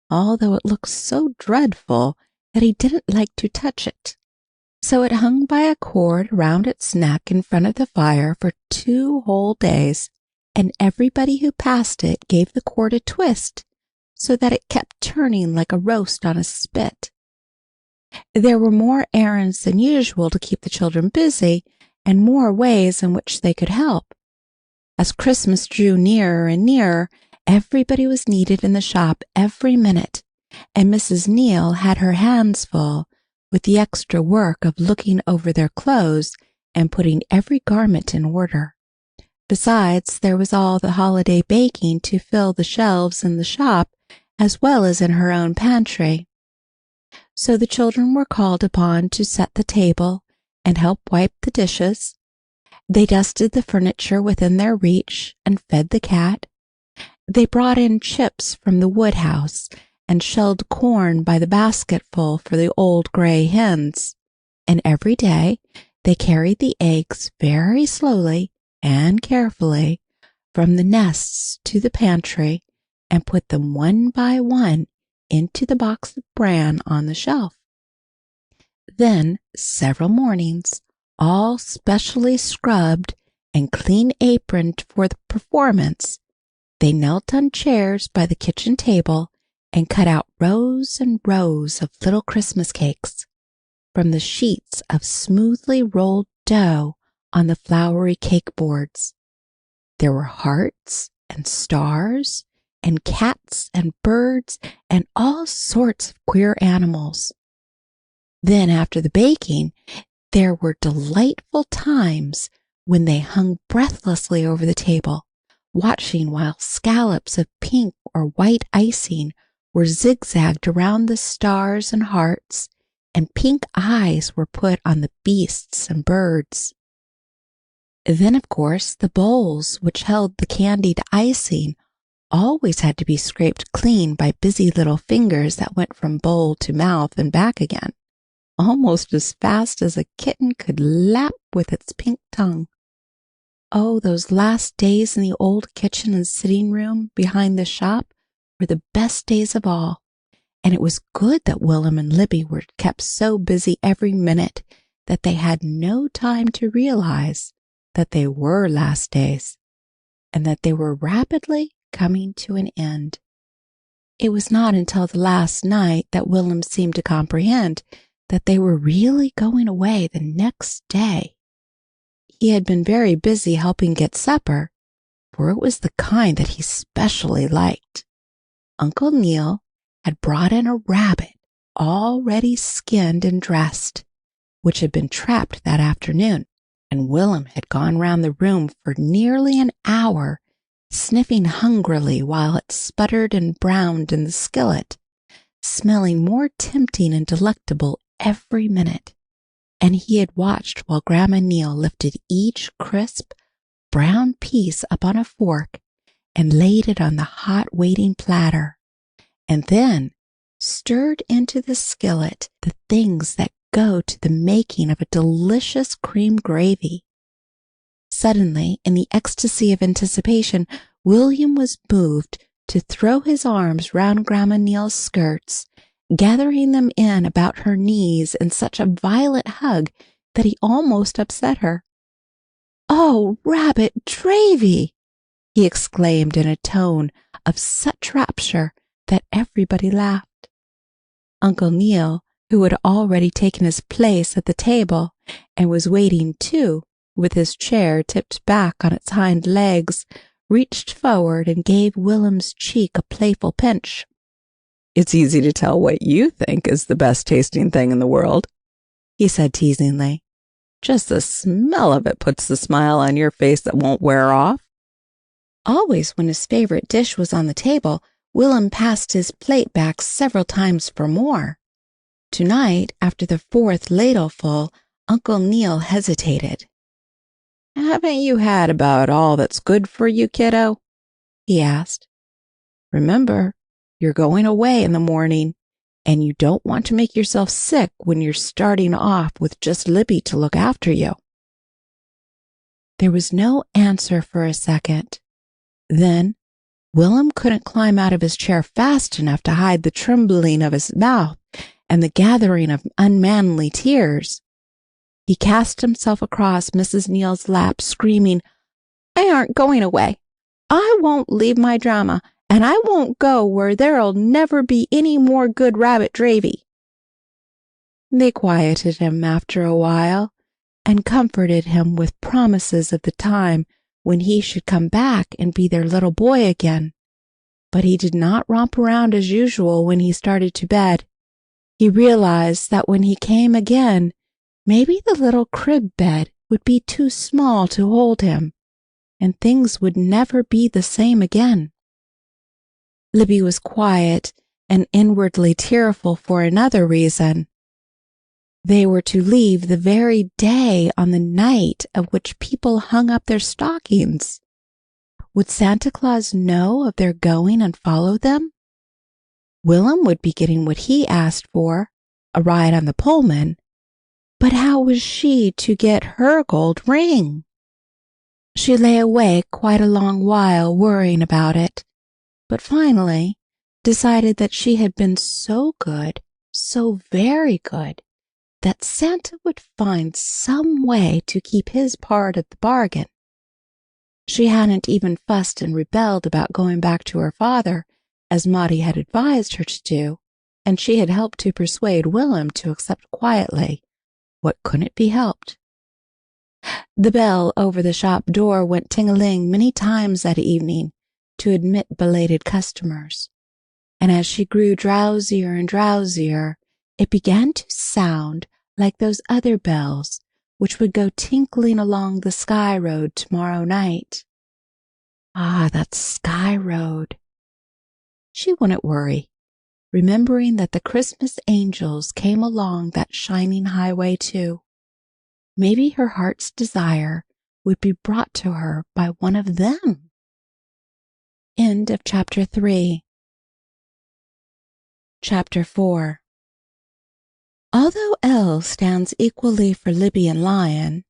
although it looked so dreadful that he didn't like to touch it. So it hung by a cord round its neck in front of the fire for 2 whole days, and everybody who passed it gave the cord a twist so that it kept turning like a roast on a spit. There were more errands than usual to keep the children busy, and more ways in which they could help. As Christmas drew nearer and nearer, everybody was needed in the shop every minute, and Mrs. Neal had her hands full with the extra work of looking over their clothes and putting every garment in order. Besides, there was all the holiday baking to fill the shelves in the shop as well as in her own pantry. So the children were called upon to set the table and help wipe the dishes. They dusted the furniture within their reach and fed the cat. They brought in chips from the woodhouse and shelled corn by the basketful for the old gray hens. And every day they carried the eggs very slowly and carefully from the nests to the pantry and put them one by one into the box of bran on the shelf. Then, several mornings, all specially scrubbed and clean aproned for the performance, they knelt on chairs by the kitchen table and cut out rows and rows of little Christmas cakes from the sheets of smoothly rolled dough on the floury cake boards. There were hearts and stars and cats and birds and all sorts of queer animals. Then, after the baking, there were delightful times when they hung breathlessly over the table, watching while scallops of pink or white icing were zigzagged around the stars and hearts, and pink eyes were put on the beasts and birds. Then, of course, the bowls which held the candied icing always had to be scraped clean by busy little fingers that went from bowl to mouth and back again, almost as fast as a kitten could lap with its pink tongue. Oh, those last days in the old kitchen and sitting room behind the shop were the best days of all, and it was good that Willem and Libby were kept so busy every minute that they had no time to realize that they were last days, and that they were rapidly coming to an end. It was not until the last night that Willem seemed to comprehend that they were really going away the next day. He had been very busy helping get supper, for it was the kind that he specially liked. Uncle Neil had brought in a rabbit already skinned and dressed, which had been trapped that afternoon, and Willem had gone round the room for nearly an hour, sniffing hungrily while it sputtered and browned in the skillet, smelling more tempting and delectable every minute. And he had watched while Grandma Neal lifted each crisp, brown piece up on a fork and laid it on the hot waiting platter, and then stirred into the skillet the things that go to the making of a delicious cream gravy. Suddenly, in the ecstasy of anticipation, William was moved to throw his arms round Grandma Neal's skirts, gathering them in about her knees in such a violent hug that he almost upset her. "Oh, Rabbit Dravy!" he exclaimed in a tone of such rapture that everybody laughed. Uncle Neil, who had already taken his place at the table and was waiting too, with his chair tipped back on its hind legs, reached forward and gave Willem's cheek a playful pinch. "It's easy to tell what you think is the best tasting thing in the world," he said teasingly. "Just the smell of it puts the smile on your face that won't wear off." Always when his favorite dish was on the table, Willem passed his plate back several times for more. Tonight, after the fourth ladleful, Uncle Neil hesitated. "Haven't you had about all that's good for you, kiddo?" he asked. "Remember, you're going away in the morning, and you don't want to make yourself sick when you're starting off with just Libby to look after you." There was no answer for a second. Then Willem couldn't climb out of his chair fast enough to hide the trembling of his mouth and the gathering of unmanly tears. He cast himself across Mrs. Neal's lap, screaming, "I aren't going away. I won't leave my drama, and I won't go where there'll never be any more good rabbit dravy." They quieted him after a while and comforted him with promises of the time when he should come back and be their little boy again. But he did not romp around as usual when he started to bed. He realized that when he came again, maybe the little crib bed would be too small to hold him, and things would never be the same again. Libby was quiet and inwardly tearful for another reason. They were to leave the very day on the night of which people hung up their stockings. Would Santa Claus know of their going and follow them? Willem would be getting what he asked for, a ride on the Pullman, but how was she to get her gold ring? She lay awake quite a long while worrying about it, but finally decided that she had been so good, so very good, that Santa would find some way to keep his part of the bargain. She hadn't even fussed and rebelled about going back to her father, as Maudie had advised her to do, and she had helped to persuade Willem to accept quietly. What couldn't be helped? The bell over the shop door went ting-a-ling many times that evening to admit belated customers, and as she grew drowsier and drowsier, it began to sound like those other bells which would go tinkling along the Sky Road tomorrow night. Ah, that Sky Road! She wouldn't worry, remembering that the Christmas angels came along that shining highway too. Maybe her heart's desire would be brought to her by one of them. End of Chapter 3. Chapter 4. Although L stands equally for Libby and Lion,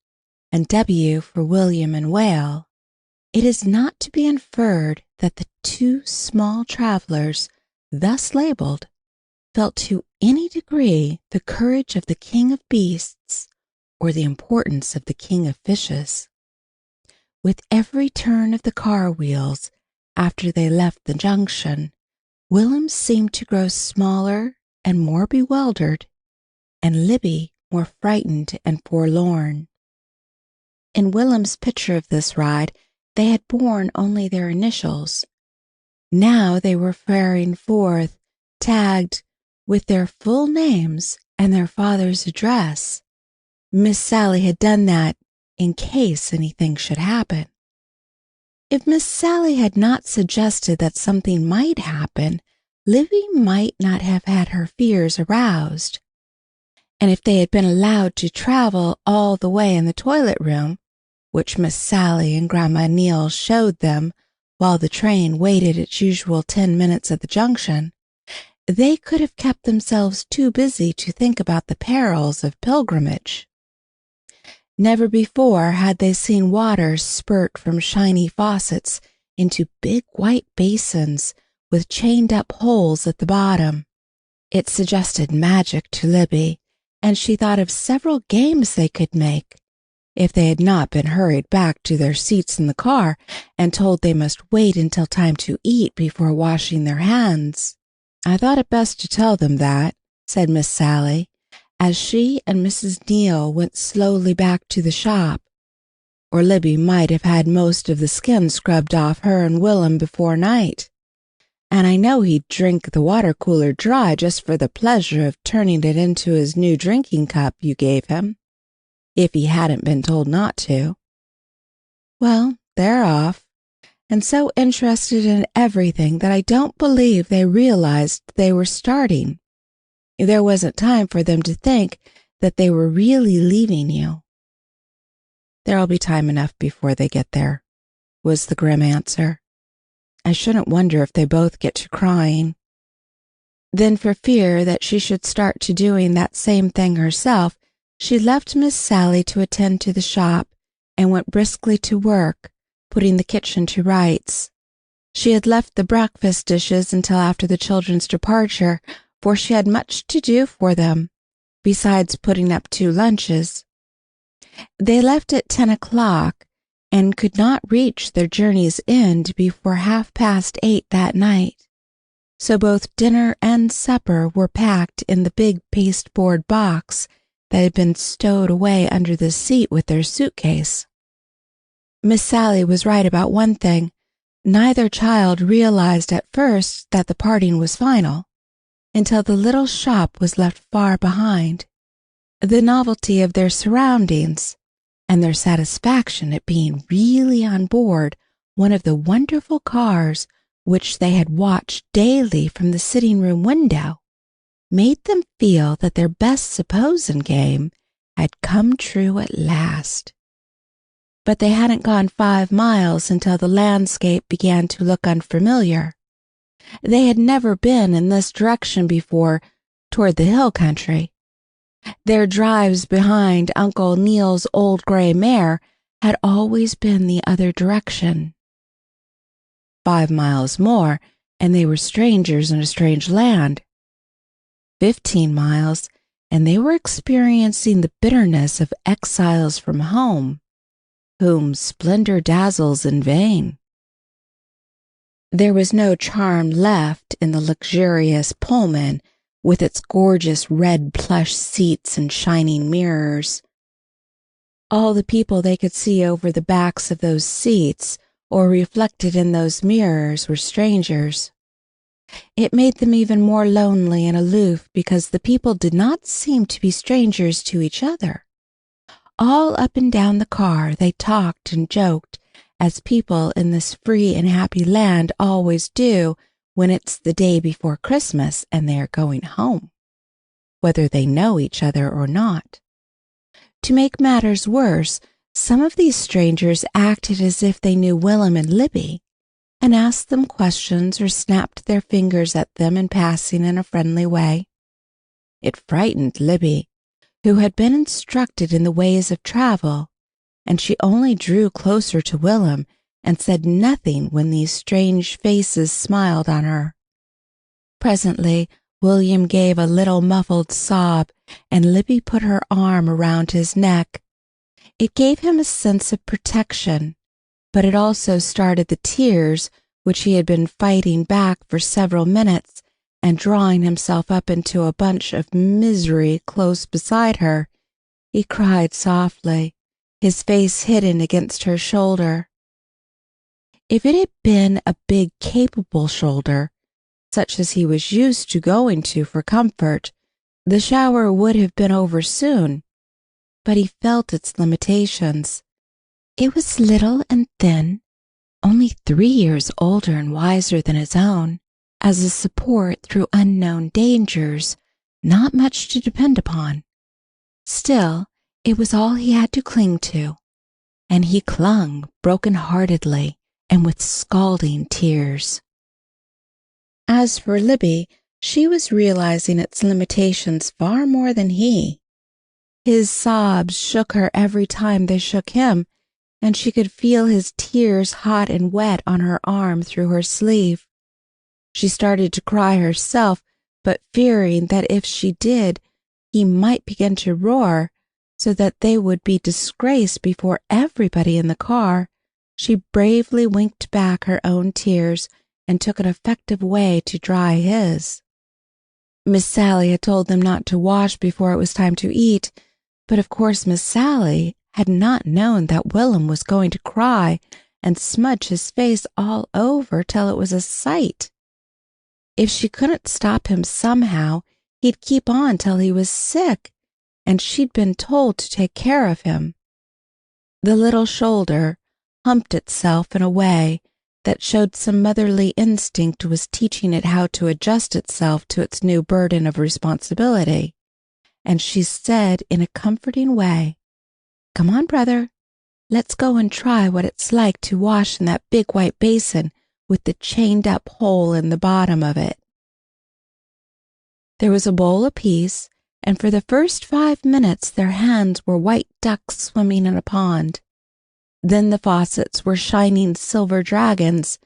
and W for William and Whale, it is not to be inferred that the two small travelers, thus labeled, felt to any degree the courage of the king of beasts or the importance of the king of fishes. With every turn of the car wheels after they left the junction, Willem seemed to grow smaller and more bewildered, and Libby more frightened and forlorn. In Willem's picture of this ride, they had borne only their initials. Now they were faring forth, tagged with their full names and their father's address. Miss Sally had done that in case anything should happen. If Miss Sally had not suggested that something might happen, Libby might not have had her fears aroused. And if they had been allowed to travel all the way in the toilet room, which Miss Sally and Grandma Neal showed them while the train waited its usual 10 minutes at the junction, they could have kept themselves too busy to think about the perils of pilgrimage. Never before had they seen water spurt from shiny faucets into big white basins with chained-up holes at the bottom. It suggested magic to Libby, and she thought of several games they could make, if they had not been hurried back to their seats in the car and told they must wait until time to eat before washing their hands. "I thought it best to tell them that," said Miss Sally, as she and Mrs. Neal went slowly back to the shop, or Libby might have had most of the skin scrubbed off her and Willem before night. "And I know he'd drink the water cooler dry just for the pleasure of turning it into his new drinking cup you gave him, if he hadn't been told not to. Well, they're off, and so interested in everything that I don't believe they realized they were starting. There wasn't time for them to think that they were really leaving you." "There'll be time enough before they get there," was the grim answer. "I shouldn't wonder if they both get to crying." Then, for fear that she should start to doing that same thing herself, she left Miss Sally to attend to the shop and went briskly to work, putting the kitchen to rights. She had left the breakfast dishes until after the children's departure, for she had much to do for them, besides putting up 2 lunches. They left at 10 o'clock, and could not reach their journey's end before 8:30 that night. So both dinner and supper were packed in the big pasteboard box that had been stowed away under the seat with their suitcase. Miss Sally was right about one thing. Neither child realized at first that the parting was final, until the little shop was left far behind. The novelty of their surroundings, and their satisfaction at being really on board one of the wonderful cars which they had watched daily from the sitting-room window, made them feel that their best supposing game had come true at last. But they hadn't gone 5 miles until the landscape began to look unfamiliar. They had never been in this direction before, toward the hill country. Their drives behind Uncle Neil's old gray mare had always been the other direction. 5 miles more, and they were strangers in a strange land. 15 miles, and they were experiencing the bitterness of exiles from home, whom splendor dazzles in vain. There was no charm left in the luxurious Pullman with its gorgeous red plush seats and shining mirrors. All the people they could see over the backs of those seats or reflected in those mirrors were strangers. It made them even more lonely and aloof because the people did not seem to be strangers to each other. All up and down the car they talked and joked, as people in this free and happy land always do when it's the day before Christmas and they are going home, whether they know each other or not. To make matters worse, some of these strangers acted as if they knew Willem and Libby, and asked them questions or snapped their fingers at them in passing in a friendly way. It frightened Libby, who had been instructed in the ways of travel, and she only drew closer to Willem and said nothing when these strange faces smiled on her. Presently, William gave a little muffled sob, and Libby put her arm around his neck. It gave him a sense of protection, but it also started the tears which he had been fighting back for several minutes, and drawing himself up into a bunch of misery close beside her, he cried softly, his face hidden against her shoulder. If it had been a big, capable shoulder, such as he was used to going to for comfort, the shower would have been over soon, but he felt its limitations. It was little and thin, only 3 years older and wiser than his own, as a support through unknown dangers, not much to depend upon. Still, it was all he had to cling to, and he clung broken-heartedly and with scalding tears. As for Libby, she was realizing its limitations far more than he. His sobs shook her every time they shook him, and she could feel his tears hot and wet on her arm through her sleeve. She started to cry herself, but fearing that if she did, he might begin to roar, so that they would be disgraced before everybody in the car, she bravely winked back her own tears and took an effective way to dry his. Miss Sally had told them not to wash before it was time to eat, but of course Miss Sally had not known that Willem was going to cry and smudge his face all over till it was a sight. If she couldn't stop him somehow, he'd keep on till he was sick, and she'd been told to take care of him. The little shoulder humped itself in a way that showed some motherly instinct was teaching it how to adjust itself to its new burden of responsibility, and she said in a comforting way, "Come on, brother, let's go and try what it's like to wash in that big white basin with the chained-up hole in the bottom of it." There was a bowl apiece, and for the first 5 minutes their hands were white ducks swimming in a pond. Then the faucets were shining silver dragons,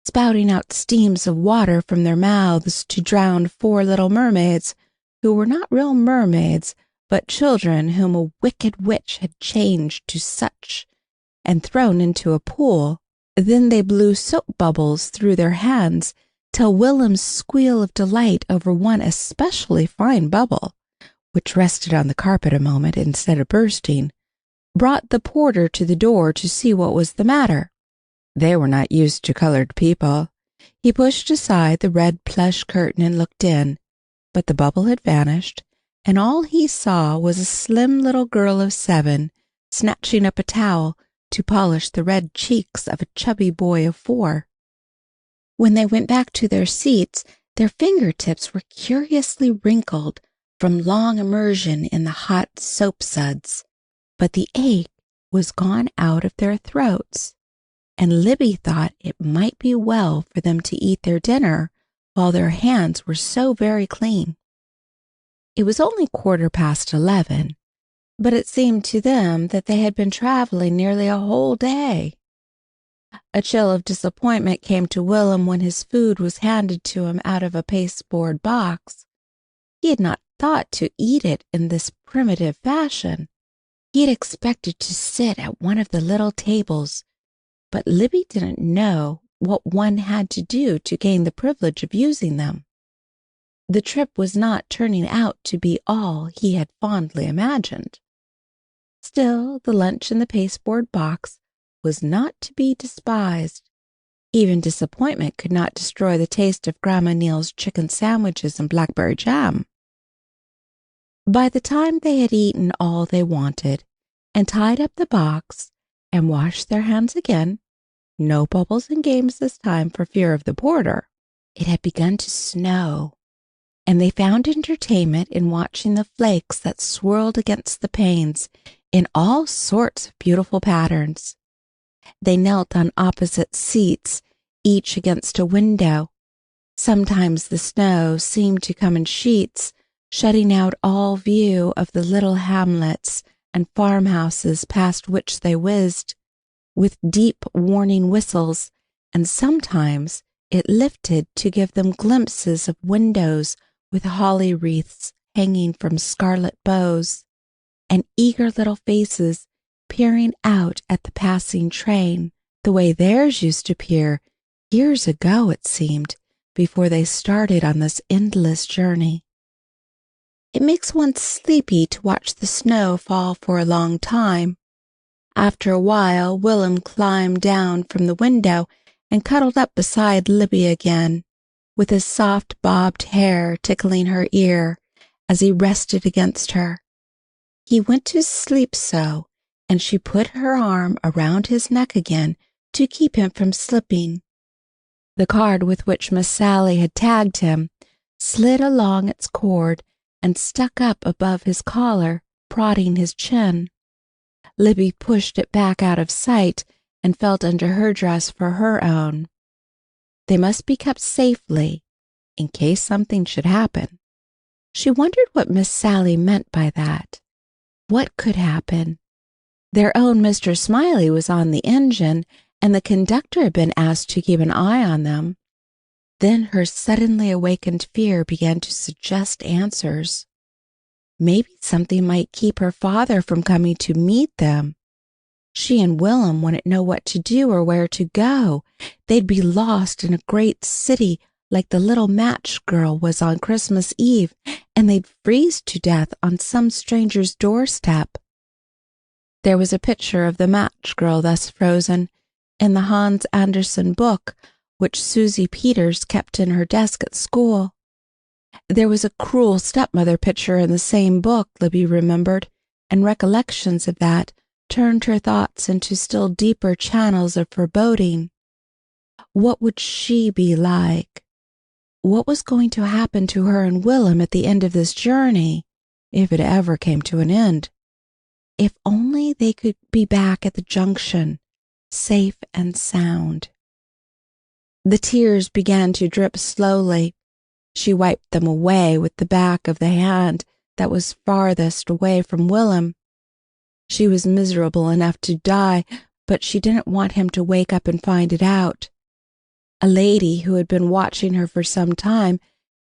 spouting out steams of water from their mouths to drown 4 little mermaids, who were not real mermaids, but children whom a wicked witch had changed to such, and thrown into a pool. Then they blew soap bubbles through their hands till Willem's squeal of delight over one especially fine bubble, which rested on the carpet a moment instead of bursting, brought the porter to the door to see what was the matter. They were not used to colored people. He pushed aside the red plush curtain and looked in, but the bubble had vanished, and all he saw was a slim little girl of 7 snatching up a towel to polish the red cheeks of a chubby boy of 4. When they went back to their seats, their fingertips were curiously wrinkled from long immersion in the hot soap suds, but the ache was gone out of their throats, and Libby thought it might be well for them to eat their dinner while their hands were so very clean. It was only 11:15, but it seemed to them that they had been traveling nearly a whole day. A chill of disappointment came to Willem when his food was handed to him out of a pasteboard box. He had not thought to eat it in this primitive fashion. He had expected to sit at one of the little tables, but Libby didn't know what one had to do to gain the privilege of using them. The trip was not turning out to be all he had fondly imagined. Still, the lunch in the pasteboard box was not to be despised. Even disappointment could not destroy the taste of Grandma Neal's chicken sandwiches and blackberry jam. By the time they had eaten all they wanted, and tied up the box, and washed their hands again, no bubbles and games this time for fear of the porter, it had begun to snow, and they found entertainment in watching the flakes that swirled against the panes in all sorts of beautiful patterns. They knelt on opposite seats, each against a window. Sometimes the snow seemed to come in sheets, shutting out all view of the little hamlets and farmhouses past which they whizzed, with deep warning whistles, and sometimes it lifted to give them glimpses of windows with holly wreaths hanging from scarlet bows, and eager little faces peering out at the passing train, the way theirs used to peer years ago, it seemed, before they started on this endless journey. It makes one sleepy to watch the snow fall for a long time. After a while, Willem climbed down from the window and cuddled up beside Libby again, with his soft bobbed hair tickling her ear as he rested against her. He went to sleep so, and she put her arm around his neck again to keep him from slipping. The card with which Miss Sally had tagged him slid along its cord and stuck up above his collar, prodding his chin. Libby pushed it back out of sight and felt under her dress for her own. They must be kept safely, in case something should happen. She wondered what Miss Sally meant by that. What could happen? Their own Mr. Smiley was on the engine, and the conductor had been asked to keep an eye on them. Then her suddenly awakened fear began to suggest answers. Maybe something might keep her father from coming to meet them. She and Willem wouldn't know what to do or where to go. They'd be lost in a great city like the little match girl was on Christmas Eve, and they'd freeze to death on some stranger's doorstep. There was a picture of the match girl thus frozen in the Hans Andersen book which Susie Peters kept in her desk at school. There was a cruel stepmother picture in the same book, Libby remembered, and recollections of that turned her thoughts into still deeper channels of foreboding. What would she be like? What was going to happen to her and Willem at the end of this journey, if it ever came to an end? If only they could be back at the junction, safe and sound. The tears began to drip slowly. She wiped them away with the back of the hand that was farthest away from Willem. She was miserable enough to die, but she didn't want him to wake up and find it out. A lady who had been watching her for some time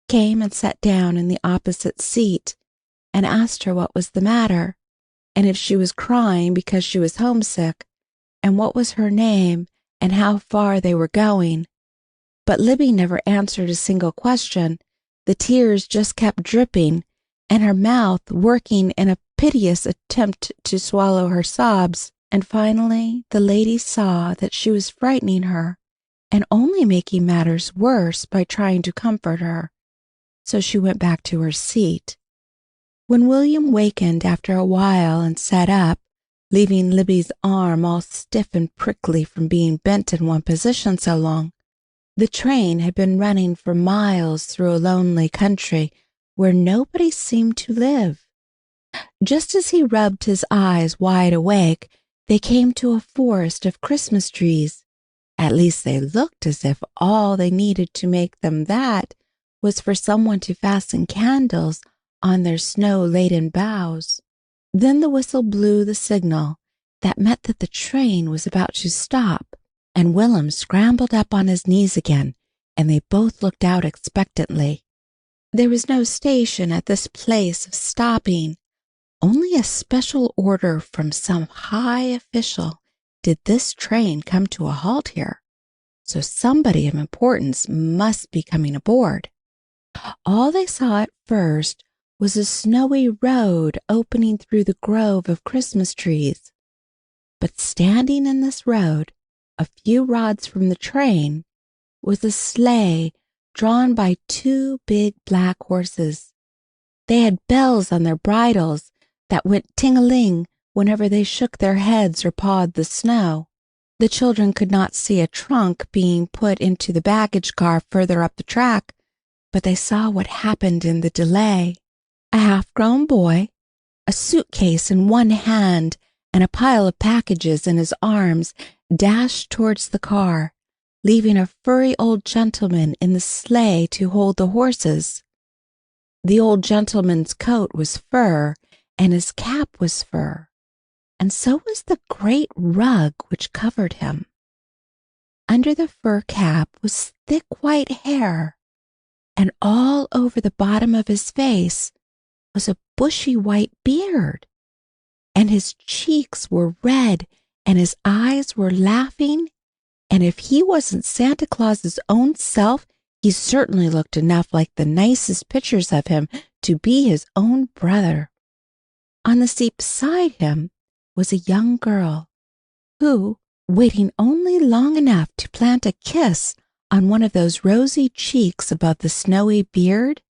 came and sat down in the opposite seat and asked her what was the matter, and if she was crying because she was homesick, and what was her name and how far they were going. But Libby never answered a single question. The tears just kept dripping, and her mouth working in a piteous attempt to swallow her sobs. And finally the lady saw that she was frightening her and only making matters worse by trying to comfort her. So she went back to her seat. When William wakened after a while and sat up, leaving Libby's arm all stiff and prickly from being bent in one position so long, the train had been running for miles through a lonely country where nobody seemed to live. Just as he rubbed his eyes wide awake, they came to a forest of Christmas trees. At least they looked as if all they needed to make them that was for someone to fasten candles on their snow-laden boughs. Then the whistle blew the signal that meant that the train was about to stop, and Willem scrambled up on his knees again, and they both looked out expectantly. There was no station at this place of stopping. Only a special order from some high official did this train come to a halt here, so somebody of importance must be coming aboard. All they saw at first was a snowy road opening through the grove of Christmas trees. But standing in this road, a few rods from the train, was a sleigh drawn by two big black horses. They had bells on their bridles that went ting-a-ling whenever they shook their heads or pawed the snow. The children could not see a trunk being put into the baggage car further up the track, but they saw what happened in the delay. A half-grown boy, a suitcase in one hand and a pile of packages in his arms, dashed towards the car, leaving a furry old gentleman in the sleigh to hold the horses. The old gentleman's coat was fur, and his cap was fur, and so was the great rug which covered him. Under the fur cap was thick white hair, and all over the bottom of his face was a bushy white beard, and his cheeks were red, and his eyes were laughing, and if he wasn't Santa Claus's own self, he certainly looked enough like the nicest pictures of him to be his own brother. On the seat beside him was a young girl, who, waiting only long enough to plant a kiss on one of those rosy cheeks above the snowy beard,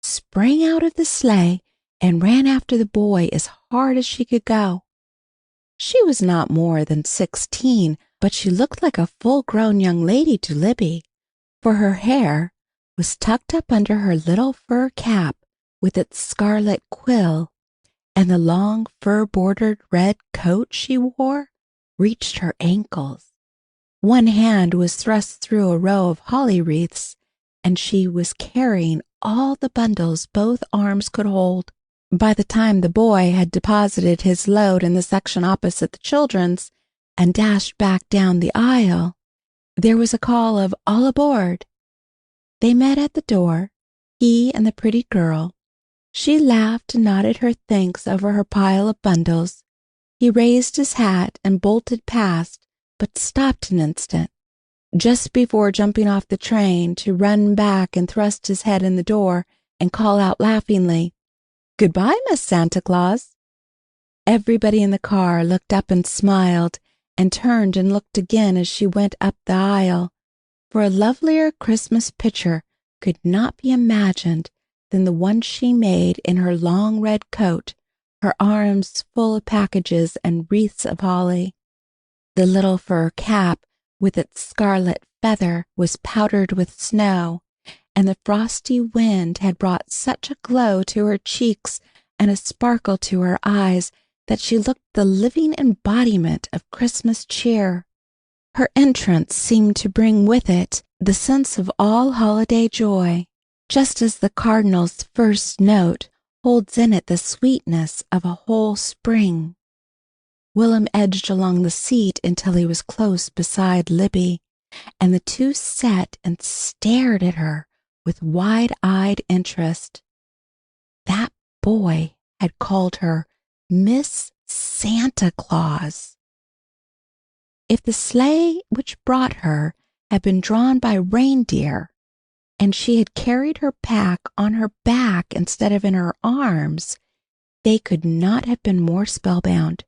sprang out of the sleigh and ran after the boy as hard as she could go. She was not more than 16, but she looked like a full-grown young lady to Libby, for her hair was tucked up under her little fur cap with its scarlet quill, and the long fur-bordered red coat she wore reached her ankles. One hand was thrust through a row of holly wreaths, and she was carrying all the bundles both arms could hold. By the time the boy had deposited his load in the section opposite the children's and dashed back down the aisle, there was a call of "All aboard!" They met at the door, he and the pretty girl. She laughed and nodded her thanks over her pile of bundles. He raised his hat and bolted past, but stopped an instant, just before jumping off the train, to run back and thrust his head in the door and call out laughingly, "Goodbye, Miss Santa Claus." Everybody in the car looked up and smiled, and turned and looked again as she went up the aisle, for a lovelier Christmas picture could not be imagined than the one she made in her long red coat, her arms full of packages and wreaths of holly. The little fur cap with its scarlet feather was powdered with snow, and the frosty wind had brought such a glow to her cheeks and a sparkle to her eyes that she looked the living embodiment of Christmas cheer. Her entrance seemed to bring with it the sense of all holiday joy, just as the cardinal's first note holds in it the sweetness of a whole spring. Willem edged along the seat until he was close beside Libby, and the two sat and stared at her with wide-eyed interest. That boy had called her Miss Santa Claus. if the sleigh which brought her had been drawn by reindeer, and she had carried her pack on her back instead of in her arms, they could not have been more spellbound.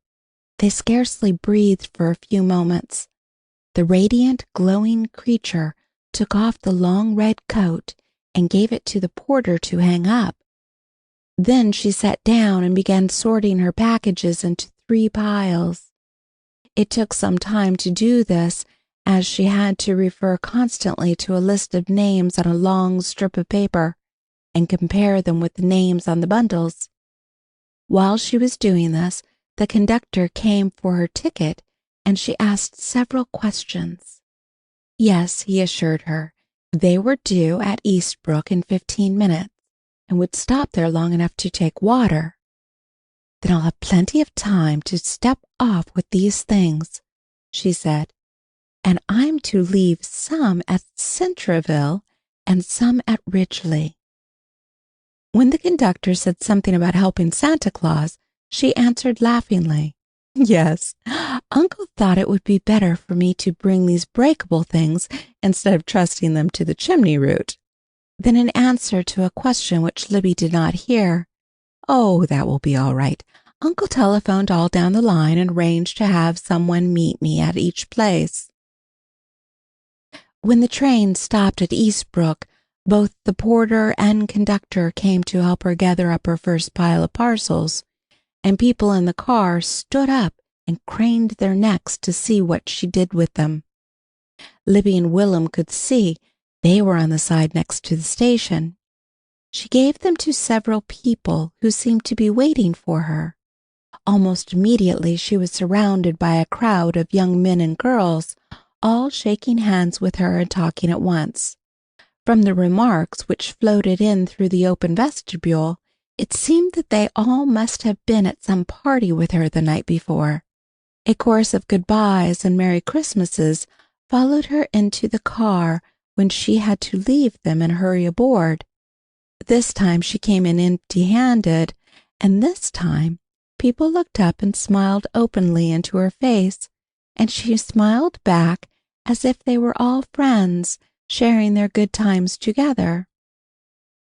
They scarcely breathed for a few moments. The radiant, glowing creature took off the long red coat and gave it to the porter to hang up. Then she sat down and began sorting her packages into 3 piles. It took some time to do this, as she had to refer constantly to a list of names on a long strip of paper and compare them with the names on the bundles. While she was doing this, the conductor came for her ticket, and she asked several questions. Yes, he assured her, they were due at Eastbrook in 15 minutes, and would stop there long enough to take water. Then I'll have plenty of time to step off with these things, she said, and I'm to leave some at Centreville and some at Ridgely. When the conductor said something about helping Santa Claus, she answered laughingly, "Yes, Uncle thought it would be better for me to bring these breakable things instead of trusting them to the chimney route." Then in answer to a question which Libby did not hear, "Oh, that will be all right. Uncle telephoned all down the line and arranged to have someone meet me at each place." When the train stopped at Eastbrook, both the porter and conductor came to help her gather up her first pile of parcels, and people in the car stood up and craned their necks to see what she did with them. Libby and Willem could see they were on the side next to the station. She gave them to several people who seemed to be waiting for her. Almost immediately she was surrounded by a crowd of young men and girls, all shaking hands with her and talking at once. From the remarks which floated in through the open vestibule, it seemed that they all must have been at some party with her the night before. A chorus of goodbyes and Merry Christmases followed her into the car when she had to leave them and hurry aboard. This time she came in empty-handed, and this time people looked up and smiled openly into her face, and she smiled back as if they were all friends, sharing their good times together.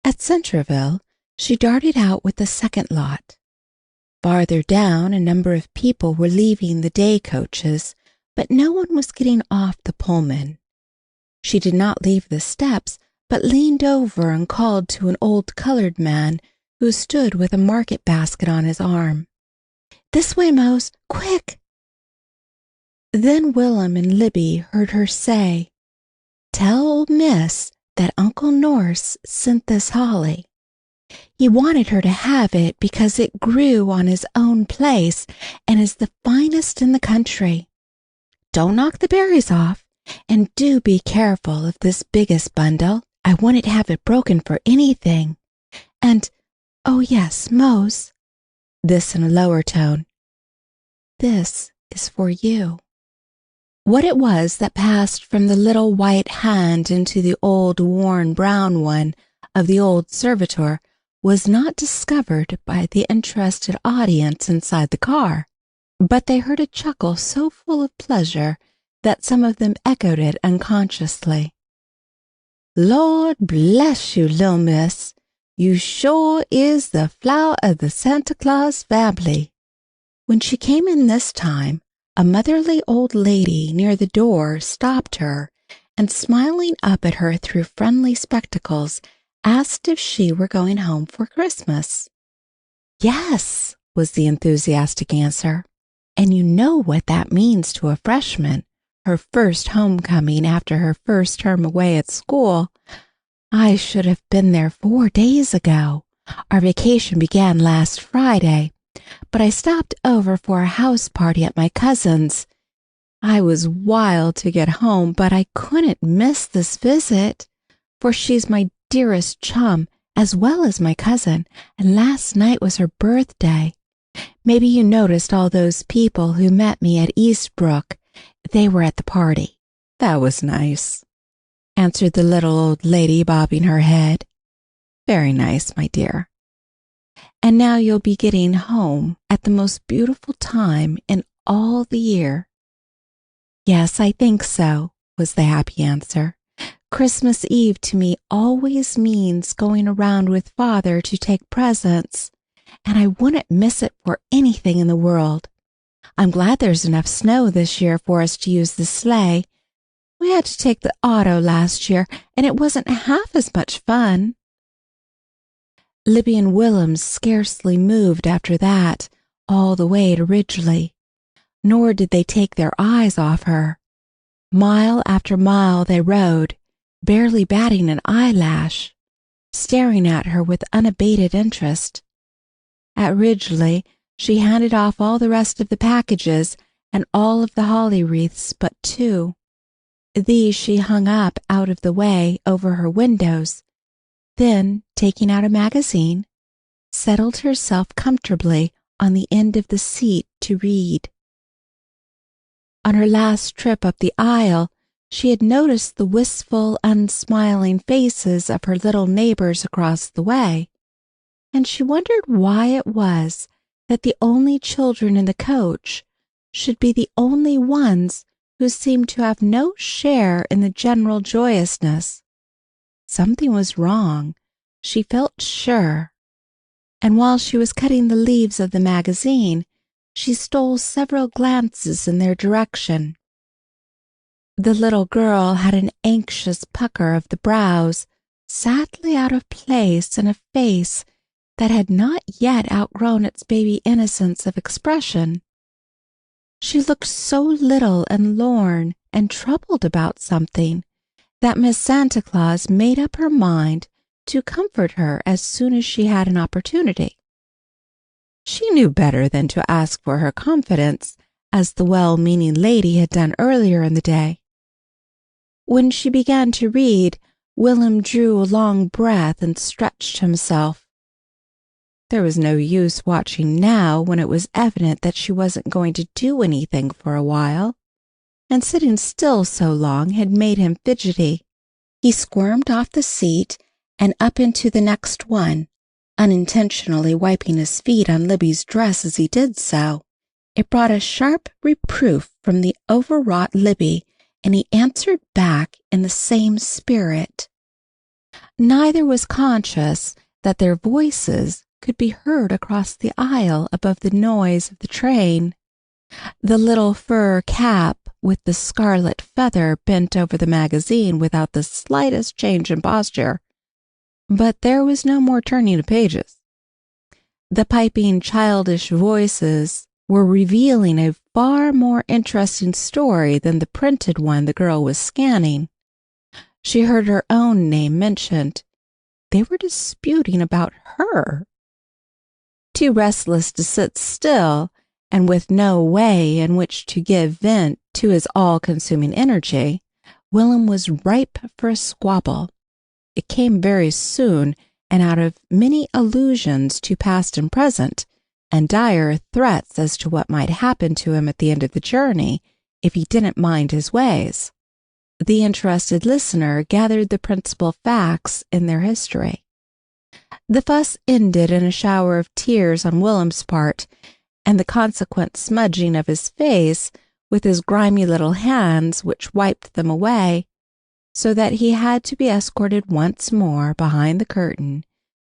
At Centreville, she darted out with the second lot. Farther down, a number of people were leaving the day coaches, but no one was getting off the Pullman. She did not leave the steps, but leaned over and called to an old colored man who stood with a market basket on his arm. "This way, Mose, quick!" Then Willem and Libby heard her say, "Tell old Miss that Uncle Norse sent this holly. He wanted her to have it because it grew on his own place and is the finest in the country. Don't knock the berries off, and do be careful of this biggest bundle. I wouldn't have it broken for anything. And, oh yes, Mose," this in a lower tone, "this is for you." What it was that passed from the little white hand into the old worn brown one of the old servitor was not discovered by the interested audience inside the car, but they heard a chuckle so full of pleasure that some of them echoed it unconsciously. "Lord bless you, lil' miss, you sure is the flower of the Santa Claus family." When she came in this time, a motherly old lady near the door stopped her, and smiling up at her through friendly spectacles, asked if she were going home for Christmas. "Yes," was the enthusiastic answer, "and you know what that means to a freshman, her first homecoming after her first term away at school. I should have been there 4 days ago. Our vacation began last Friday, but I stopped over for a house party at my cousin's. I was wild to get home, but I couldn't miss this visit, for she's my dearest chum as well as my cousin, and last night was her birthday. Maybe you noticed all those people who met me at Eastbrook. They were at the party." "That was nice," answered the little old lady, bobbing her head. "Very nice, my dear. And now you'll be getting home at the most beautiful time in all the year." "Yes, I think so," was the happy answer. "Christmas Eve to me always means going around with Father to take presents, and I wouldn't miss it for anything in the world. I'm glad there's enough snow this year for us to use the sleigh. We had to take the auto last year, and it wasn't half as much fun." Libby and Willem scarcely moved after that, all the way to Ridgely, nor did they take their eyes off her. Mile after mile they rode, barely batting an eyelash, staring at her with unabated interest. At Ridgely, she handed off all the rest of the packages and all of the holly wreaths but 2. These she hung up out of the way over her windows, then, taking out a magazine, settled herself comfortably on the end of the seat to read. On her last trip up the aisle, she had noticed the wistful, unsmiling faces of her little neighbors across the way, and she wondered why it was that the only children in the coach should be the only ones who seemed to have no share in the general joyousness. Something was wrong, she felt sure, and while she was cutting the leaves of the magazine, she stole several glances in their direction. The little girl had an anxious pucker of the brows, sadly out of place in a face that had not yet outgrown its baby innocence of expression. She looked so little and lorn and troubled about something that Miss Santa Claus made up her mind to comfort her as soon as she had an opportunity. She knew better than to ask for her confidence, as the well-meaning lady had done earlier in the day. When she began to read, Willem drew a long breath and stretched himself. There was no use watching now when it was evident that she wasn't going to do anything for a while, and sitting still so long had made him fidgety. He squirmed off the seat and up into the next one, unintentionally wiping his feet on Libby's dress as he did so. It brought a sharp reproof from the overwrought Libby, and he answered back in the same spirit. Neither was conscious that their voices could be heard across the aisle above the noise of the train. The little fur cap with the scarlet feather bent over the magazine without the slightest change in posture, but there was no more turning of pages. The piping, childish voices were revealing a far more interesting story than the printed one the girl was scanning. She heard her own name mentioned. They were disputing about her. Too restless to sit still, and with no way in which to give vent to his all-consuming energy, Willem was ripe for a squabble. It came very soon, and out of many allusions to past and present, and dire threats as to what might happen to him at the end of the journey if he didn't mind his ways. The interested listener gathered the principal facts in their history. The fuss ended in a shower of tears on Willem's part, and the consequent smudging of his face with his grimy little hands, which wiped them away, so that he had to be escorted once more behind the curtain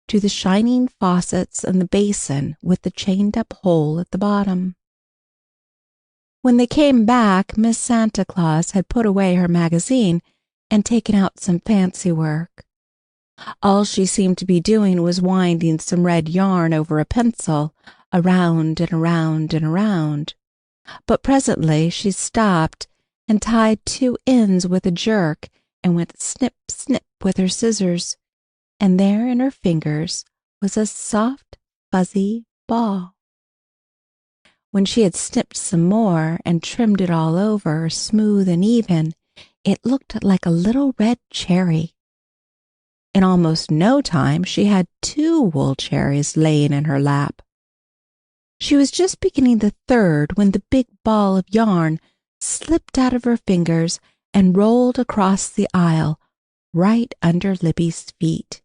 to the shining faucets and the basin with the chained-up hole at the bottom. When they came back, Miss Santa Claus had put away her magazine and taken out some fancy work. All she seemed to be doing was winding some red yarn over a pencil, around and around and around. But presently she stopped and tied 2 ends with a jerk and went snip, snip with her scissors, and there in her fingers was a soft, fuzzy ball. When she had snipped some more and trimmed it all over, smooth and even, it looked like a little red cherry. In almost no time she had 2 wool cherries laying in her lap. She was just beginning the 3rd when the big ball of yarn slipped out of her fingers and rolled across the aisle, right under Libby's feet.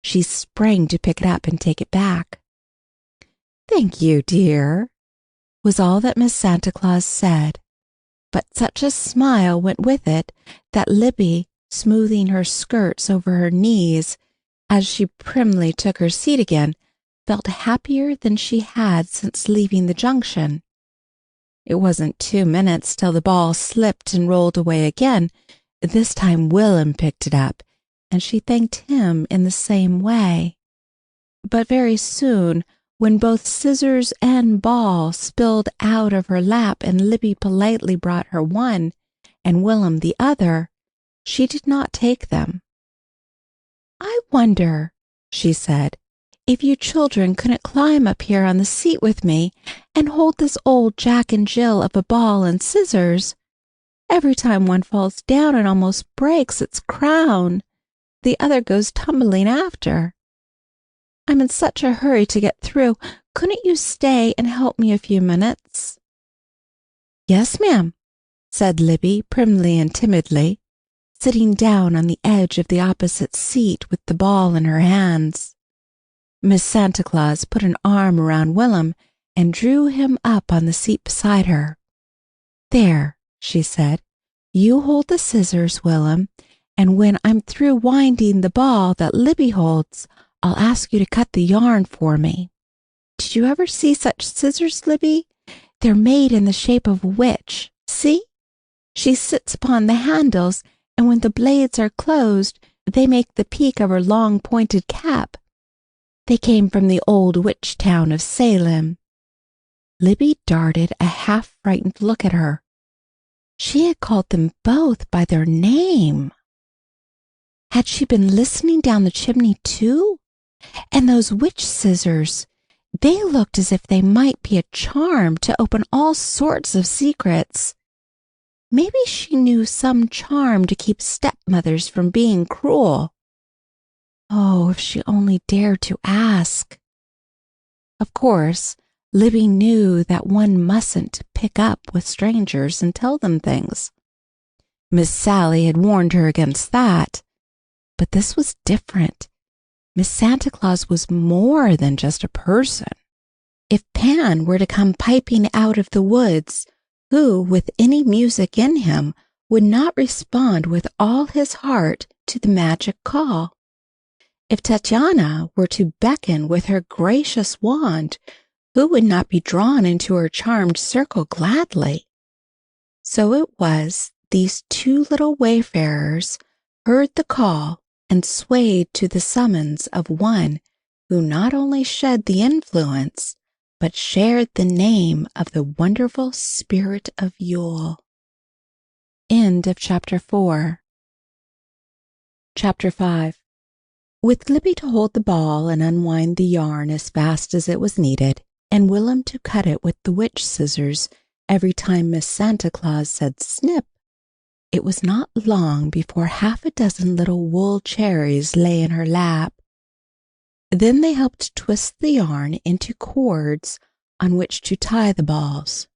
She sprang to pick it up and take it back. "Thank you, dear," was all that Miss Santa Claus said. but such a smile went with it that Libby, smoothing her skirts over her knees as she primly took her seat again, felt happier than she had since leaving the junction. It wasn't 2 minutes till the ball slipped and rolled away again. This time Willem picked it up, and she thanked him in the same way. But very soon, when both scissors and ball spilled out of her lap and Libby politely brought her one and Willem the other, she did not take them. "I wonder," she said, "if you children couldn't climb up here on the seat with me and hold this old Jack and Jill of a ball and scissors. Every time one falls down and almost breaks its crown, the other goes tumbling after. I'm in such a hurry to get through. Couldn't you stay and help me a few minutes?" "Yes, ma'am," said Libby primly and timidly, sitting down on the edge of the opposite seat with the ball in her hands. Miss Santa Claus put an arm around Willem and drew him up on the seat beside her. "There," she said, "you hold the scissors, Willem, and when I'm through winding the ball that Libby holds, I'll ask you to cut the yarn for me. Did you ever see such scissors, Libby? They're made in the shape of a witch. See? She sits upon the handles, and when the blades are closed, they make the peak of her long pointed cap. They came from the old witch town of Salem." Libby darted a half-frightened look at her. She had called them both by their name. Had she been listening down the chimney too? And those witch scissors, they looked as if they might be a charm to open all sorts of secrets. Maybe she knew some charm to keep stepmothers from being cruel. Oh, if she only dared to ask. Of course, Libby knew that one mustn't pick up with strangers and tell them things. Miss Sally had warned her against that. But this was different. Miss Santa Claus was more than just a person. If Pan were to come piping out of the woods, who, with any music in him, would not respond with all his heart to the magic call? If Tatiana were to beckon with her gracious wand, who would not be drawn into her charmed circle gladly? So it was these two little wayfarers heard the call and swayed to the summons of one who not only shed the influence, but shared the name of the wonderful spirit of Yule. End of Chapter 4. Chapter 5. With Libby to hold the ball and unwind the yarn as fast as it was needed, and Willem to cut it with the witch scissors every time Miss Santa Claus said snip, it was not long before half a dozen little wool cherries lay in her lap. Then they helped twist the yarn into cords on which to tie the balls,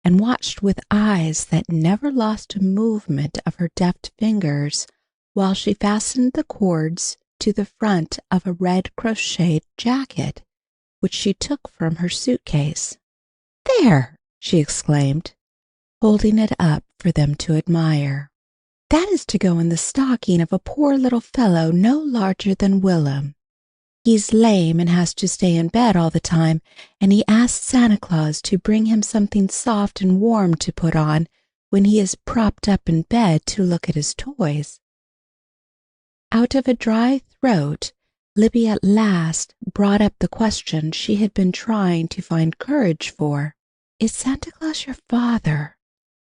and watched with eyes that never lost a movement of her deft fingers while she fastened the cords to the front of a red crocheted jacket which she took from her suitcase. "There!" she exclaimed, holding it up for them to admire. "That is to go in the stocking of a poor little fellow no larger than Willem. He's lame and has to stay in bed all the time, and he asked Santa Claus to bring him something soft and warm to put on when he is propped up in bed to look at his toys." Out of a dry throat, Libby at last brought up the question she had been trying to find courage for. "Is Santa Claus your father?"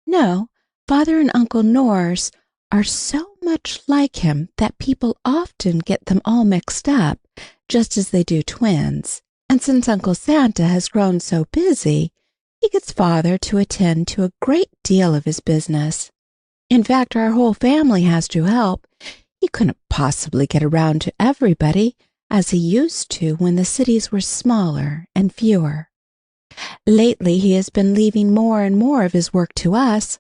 "No, Father and Uncle Norse are so much like him that people often get them all mixed up, just as they do twins. And since Uncle Santa has grown so busy, he gets Father to attend to a great deal of his business. In fact, our whole family has to help. He couldn't possibly get around to everybody as he used to when the cities were smaller and fewer. Lately he has been leaving more and more of his work to us.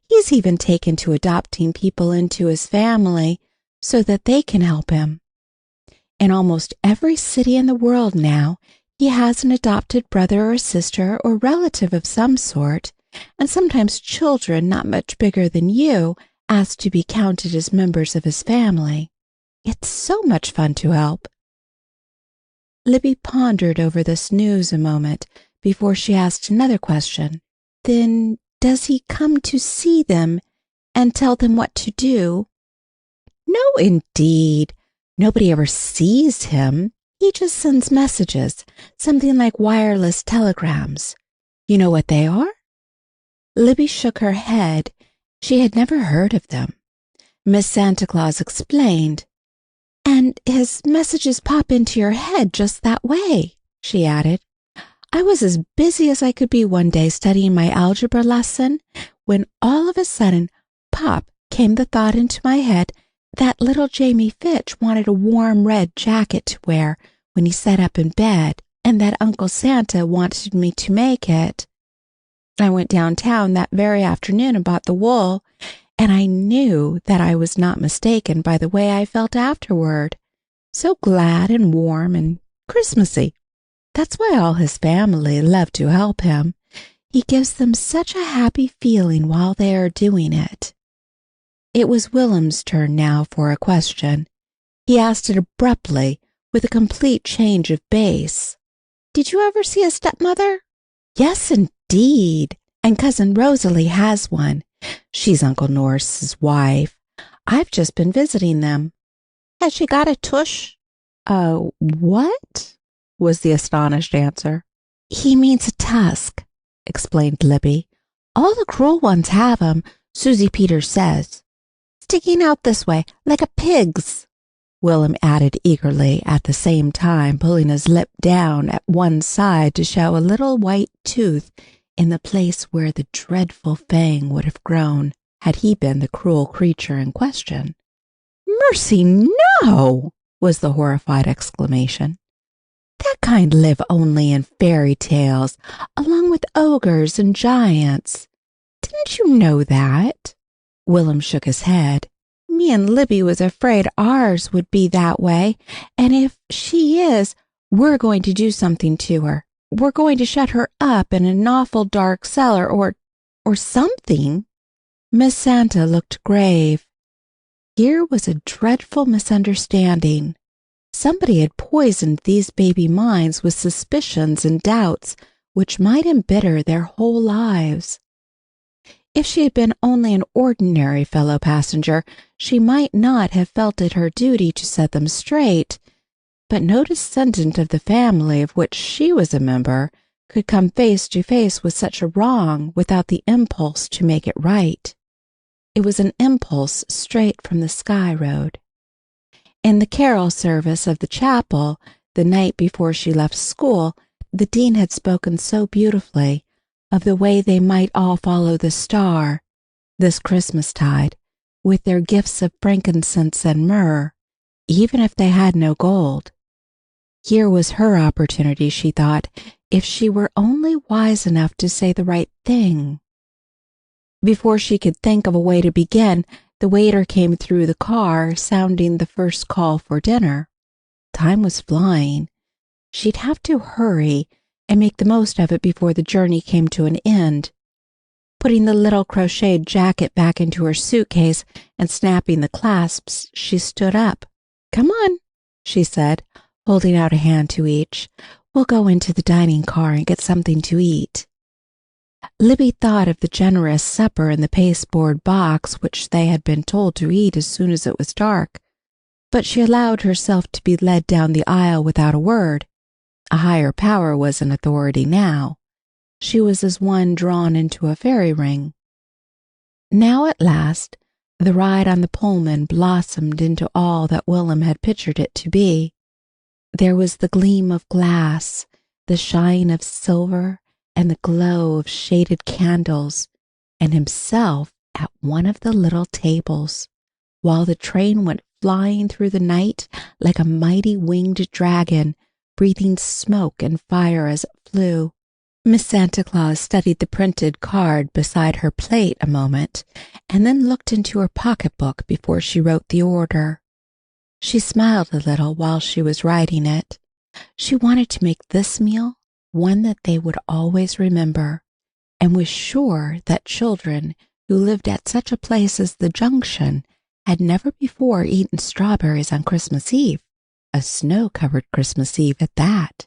He's even taken to adopting people into his family so that they can help him. In almost every city in the world now, he has an adopted brother or sister or relative of some sort, and sometimes children not much bigger than you ask to be counted as members of his family. It's so much fun to help." Libby pondered over this news a moment before she asked another question. "Then does he come to see them and tell them what to do?" "No, indeed. Nobody ever sees him. He just sends messages, something like wireless telegrams. You know what they are?" Libby shook her head. She had never heard of them. Miss Santa Claus explained. "And his messages pop into your head just that way," she added. "I was as busy as I could be one day studying my algebra lesson when all of a sudden, pop, came the thought into my head that little Jamie Fitch wanted a warm red jacket to wear when he sat up in bed, and that Uncle Santa wanted me to make it. I went downtown that very afternoon and bought the wool, and I knew that I was not mistaken by the way I felt afterward. So glad and warm and Christmassy. That's why all his family love to help him. He gives them such a happy feeling while they are doing it." It was Willem's turn now for a question. He asked it abruptly, with a complete change of base. "Did you ever see a stepmother?" "Yes, indeed, and Cousin Rosalie has one. She's Uncle Norris's wife. I've just been visiting them." "Has she got a tush?" What?" was the astonished answer. "He means a tusk," explained Libby. "All the cruel ones have 'em, Susie Peters says. Sticking out this way, like a pig's," Willem added eagerly, at the same time pulling his lip down at one side to show a little white tooth in the place where the dreadful fang would have grown had he been the cruel creature in question. "Mercy, no!" was the horrified exclamation. "That kind live only in fairy tales, along with ogres and giants. Didn't you know that?" Willem shook his head. "Me and Libby was afraid ours would be that way, and if she is, we're going to do something to her. We're going to shut her up in an awful dark cellar or something." Miss Santa looked grave. Here was a dreadful misunderstanding. Somebody had poisoned these baby minds with suspicions and doubts which might embitter their whole lives. If she had been only an ordinary fellow passenger, she might not have felt it her duty to set them straight, but no descendant of the family of which she was a member could come face to face with such a wrong without the impulse to make it right. It was an impulse straight from the Sky Road. In the carol service of the chapel, the night before she left school, the dean had spoken so beautifully of the way they might all follow the star, this Christmastide, with their gifts of frankincense and myrrh, even if they had no gold. Here was her opportunity, she thought, if she were only wise enough to say the right thing. Before she could think of a way to begin, the waiter came through the car, sounding the first call for dinner. Time was flying. She'd have to hurry and make the most of it before the journey came to an end. Putting the little crocheted jacket back into her suitcase and snapping the clasps, she stood up. "Come on," she said, holding out a hand to each. "We'll go into the dining car and get something to eat." Libby thought of the generous supper in the pasteboard box which they had been told to eat as soon as it was dark, but she allowed herself to be led down the aisle without a word. A higher power was in authority now. She was as one drawn into a fairy ring. Now at last, the ride on the Pullman blossomed into all that Willem had pictured it to be. There was the gleam of glass, the shine of silver, and the glow of shaded candles, and himself at one of the little tables, while the train went flying through the night like a mighty winged dragon, breathing smoke and fire as it flew. Miss Santa Claus studied the printed card beside her plate a moment, and then looked into her pocketbook before she wrote the order. She smiled a little while she was writing it. She wanted to make this meal one that they would always remember, and was sure that children who lived at such a place as the Junction had never before eaten strawberries on Christmas Eve, a snow-covered Christmas Eve at that.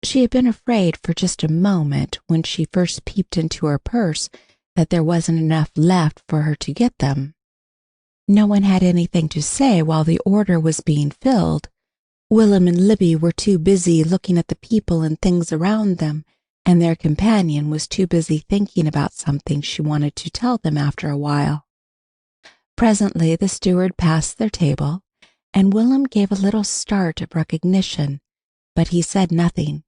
She had been afraid for just a moment when she first peeped into her purse that there wasn't enough left for her to get them. No one had anything to say while the order was being filled. Willem and Libby were too busy looking at the people and things around them, and their companion was too busy thinking about something she wanted to tell them after a while. Presently the steward passed their table, and Willem gave a little start of recognition, but he said nothing.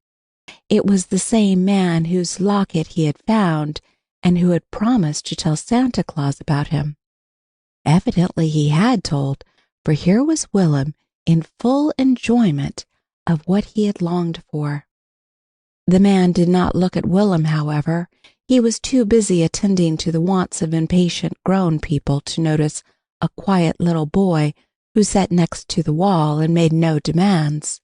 It was the same man whose locket he had found and who had promised to tell Santa Claus about him. Evidently he had told, for here was Willem in full enjoyment of what he had longed for. The man did not look at Willem, however. He was too busy attending to the wants of impatient grown people to notice a quiet little boy who sat next to the wall and made no demands.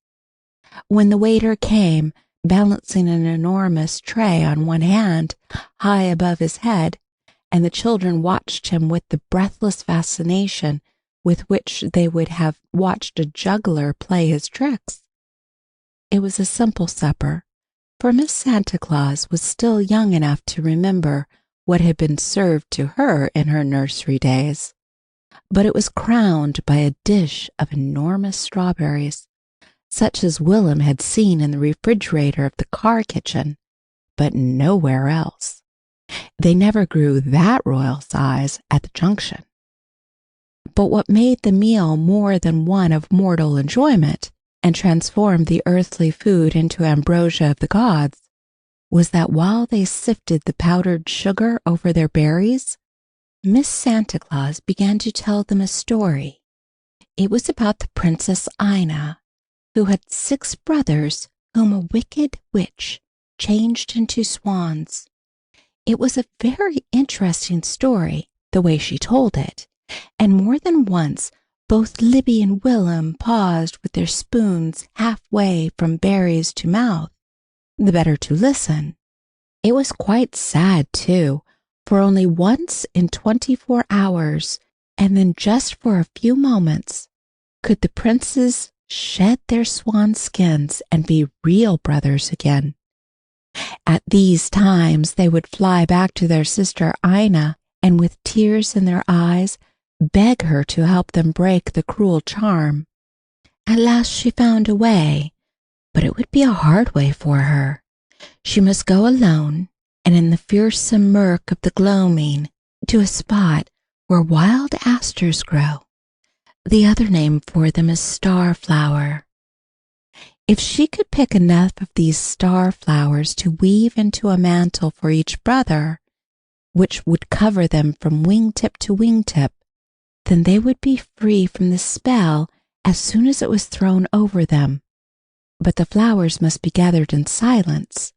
When the waiter came, balancing an enormous tray on one hand, high above his head, and the children watched him with the breathless fascination with which they would have watched a juggler play his tricks. It was a simple supper, for Miss Santa Claus was still young enough to remember what had been served to her in her nursery days, but it was crowned by a dish of enormous strawberries, such as Willem had seen in the refrigerator of the car kitchen, but nowhere else. They never grew that royal size at the Junction. But what made the meal more than one of mortal enjoyment, and transformed the earthly food into ambrosia of the gods, was that while they sifted the powdered sugar over their berries, Miss Santa Claus began to tell them a story. It was about the Princess Ina, who had 6 brothers whom a wicked witch changed into swans. It was a very interesting story, the way she told it, and more than once both Libby and Willem paused with their spoons halfway from berries to mouth, the better to listen. It was quite sad, too, for only once in 24 hours, and then just for a few moments, could the princes shed their swan skins and be real brothers again. At these times they would fly back to their sister Ina, and with tears in their eyes, beg her to help them break the cruel charm. At last she found a way, but it would be a hard way for her. She must go alone, and in the fearsome murk of the gloaming, to a spot where wild asters grow. The other name for them is starflower. If she could pick enough of these starflowers to weave into a mantle for each brother, which would cover them from wingtip to wingtip, then they would be free from the spell as soon as it was thrown over them. But the flowers must be gathered in silence.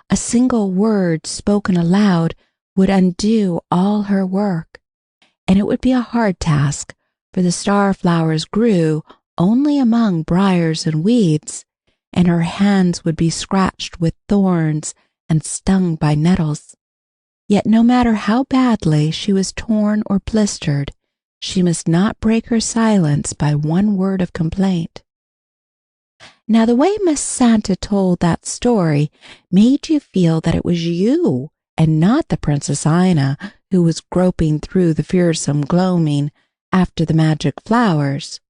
A single word spoken aloud would undo all her work, and it would be a hard task, for the starflowers grew only among briars and weeds, and her hands would be scratched with thorns and stung by nettles. Yet no matter how badly she was torn or blistered, she must not break her silence by one word of complaint. Now the way Miss Santa told that story made you feel that it was you and not the Princess Ina who was groping through the fearsome gloaming after the magic flowers.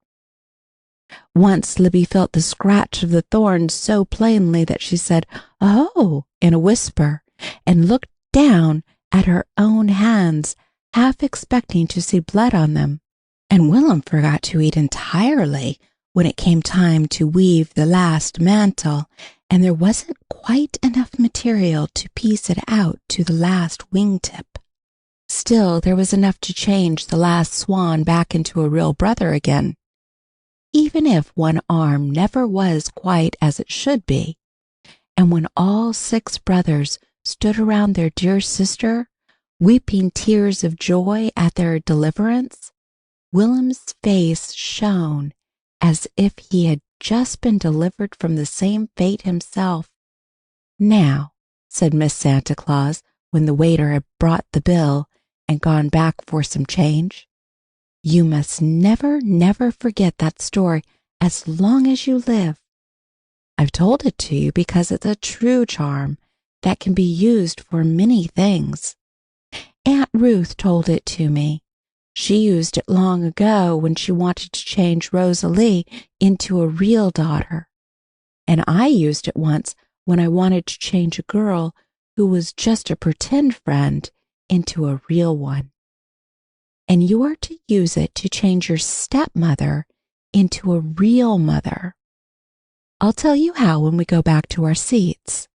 Once Libby felt the scratch of the thorns so plainly that she said, "Oh," in a whisper, and looked down at her own hands, half expecting to see blood on them. And Willem forgot to eat entirely when it came time to weave the last mantle, and there wasn't quite enough material to piece it out to the last wingtip. Still, there was enough to change the last swan back into a real brother again, even if one arm never was quite as it should be. And when all 6 brothers stood around their dear sister, weeping tears of joy at their deliverance, Willem's face shone as if he had just been delivered from the same fate himself. "Now," said Miss Santa Claus, when the waiter had brought the bill and gone back for some change. You must never, never forget that story as long as you live. I've told it to you because it's a true charm that can be used for many things. Aunt Ruth told it to me. She used it long ago when she wanted to change Rosalie into a real daughter. And I used it once when I wanted to change a girl who was just a pretend friend into a real one. And you are to use it to change your stepmother into a real mother. I'll tell you how when we go back to our seats.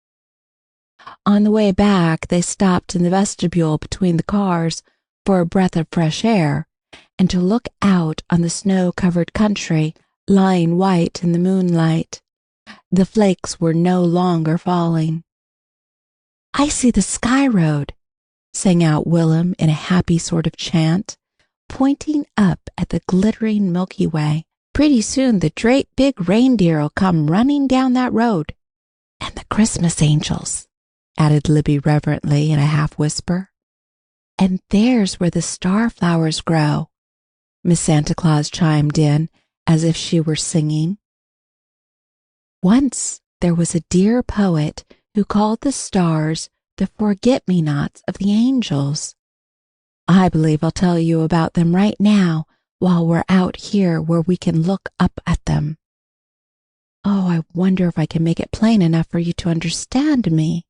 On the way back, they stopped in the vestibule between the cars for a breath of fresh air and to look out on the snow-covered country lying white in the moonlight. The flakes were no longer falling. "I see the Sky Road," sang out Willem in a happy sort of chant, pointing up at the glittering Milky Way. "Pretty soon the great big reindeer'll come running down that road. And the Christmas angels," added Libby reverently in a half-whisper. "And there's where the starflowers grow," Miss Santa Claus chimed in as if she were singing. Once there was a dear poet who called the stars the forget-me-nots of the angels. I believe I'll tell you about them right now while we're out here where we can look up at them. Oh, I wonder if I can make it plain enough for you to understand me.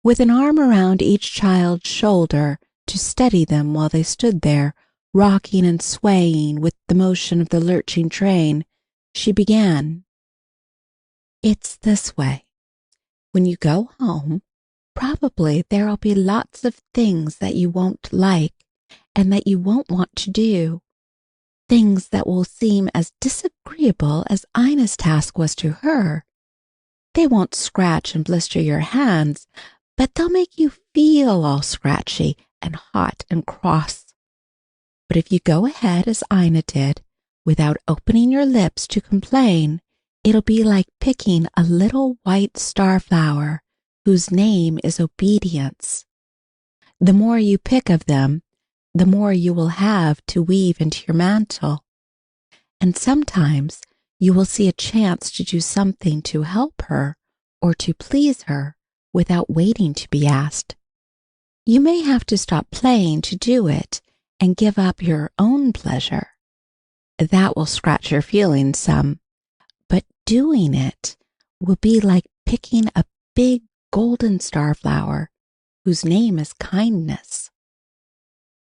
With an arm around each child's shoulder to steady them while they stood there, rocking and swaying with the motion of the lurching train, she began. "It's this way. When you go home, probably there'll be lots of things that you won't like and that you won't want to do. Things that will seem as disagreeable as Ina's task was to her. They won't scratch and blister your hands, but they'll make you feel all scratchy and hot and cross. But if you go ahead as Ina did, without opening your lips to complain, it'll be like picking a little white starflower whose name is Obedience. The more you pick of them, the more you will have to weave into your mantle. And sometimes you will see a chance to do something to help her or to please her without waiting to be asked. You may have to stop playing to do it and give up your own pleasure. That will scratch your feelings some, but doing it will be like picking a big golden starflower whose name is kindness.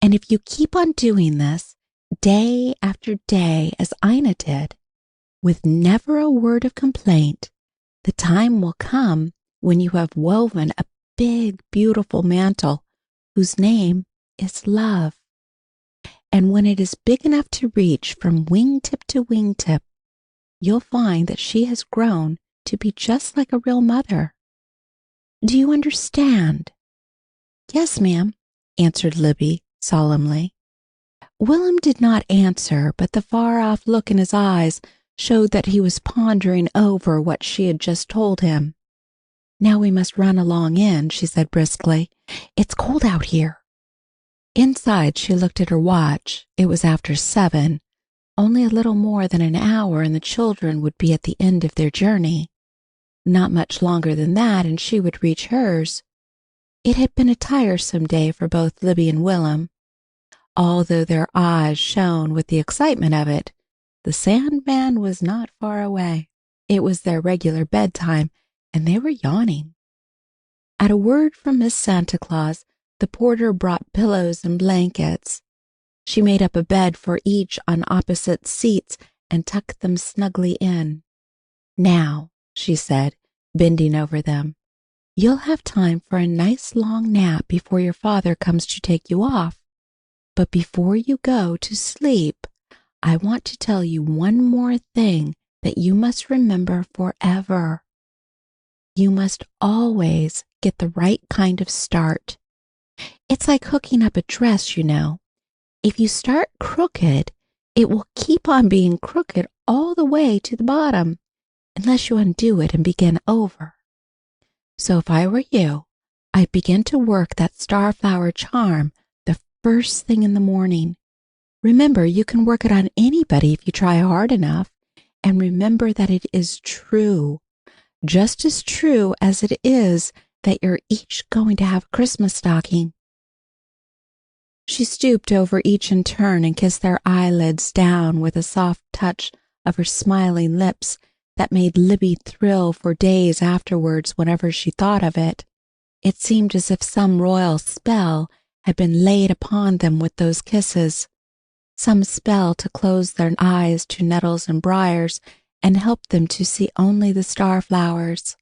And if you keep on doing this day after day as Ina did, with never a word of complaint, the time will come when you have woven a big, beautiful mantle whose name is love. And when it is big enough to reach from wingtip to wingtip, you'll find that she has grown to be just like a real mother. Do you understand?" "Yes, ma'am," answered Libby solemnly. Willem did not answer, but the far-off look in his eyes showed that he was pondering over what she had just told him. "Now we must run along in," she said briskly. "It's cold out here." Inside, she looked at her watch. It was after 7. Only a little more than an hour and the children would be at the end of their journey. Not much longer than that and she would reach hers. It had been a tiresome day for both Libby and Willem. Although their eyes shone with the excitement of it, the Sandman was not far away. It was their regular bedtime, and they were yawning. At a word from Miss Santa Claus, the porter brought pillows and blankets. She made up a bed for each on opposite seats and tucked them snugly in. "Now," she said, bending over them, "you'll have time for a nice long nap before your father comes to take you off. But before you go to sleep, I want to tell you one more thing that you must remember forever. You must always get the right kind of start. It's like hooking up a dress, you know. If you start crooked, it will keep on being crooked all the way to the bottom, unless you undo it and begin over. So if I were you, I'd begin to work that starflower charm the first thing in the morning. Remember, you can work it on anybody if you try hard enough. And remember that it is true, just as true as it is that you're each going to have a Christmas stocking. She stooped over each in turn and kissed their eyelids down with a soft touch of her smiling lips that made Libby thrill for days afterwards whenever she thought of it. It seemed as if some royal spell had been laid upon them with those kisses, some spell to close their eyes to nettles and briars and help them to see only the starflowers.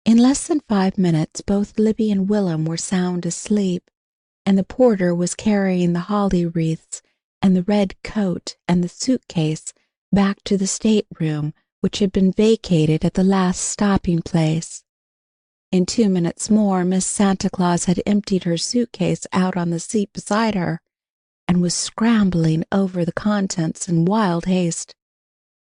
In less than 5 minutes, both Libby and Willem were sound asleep, and the porter was carrying the holly wreaths and the red coat and the suitcase back to the stateroom, which had been vacated at the last stopping place. In 2 minutes more, Miss Santa Claus had emptied her suitcase out on the seat beside her and was scrambling over the contents in wild haste.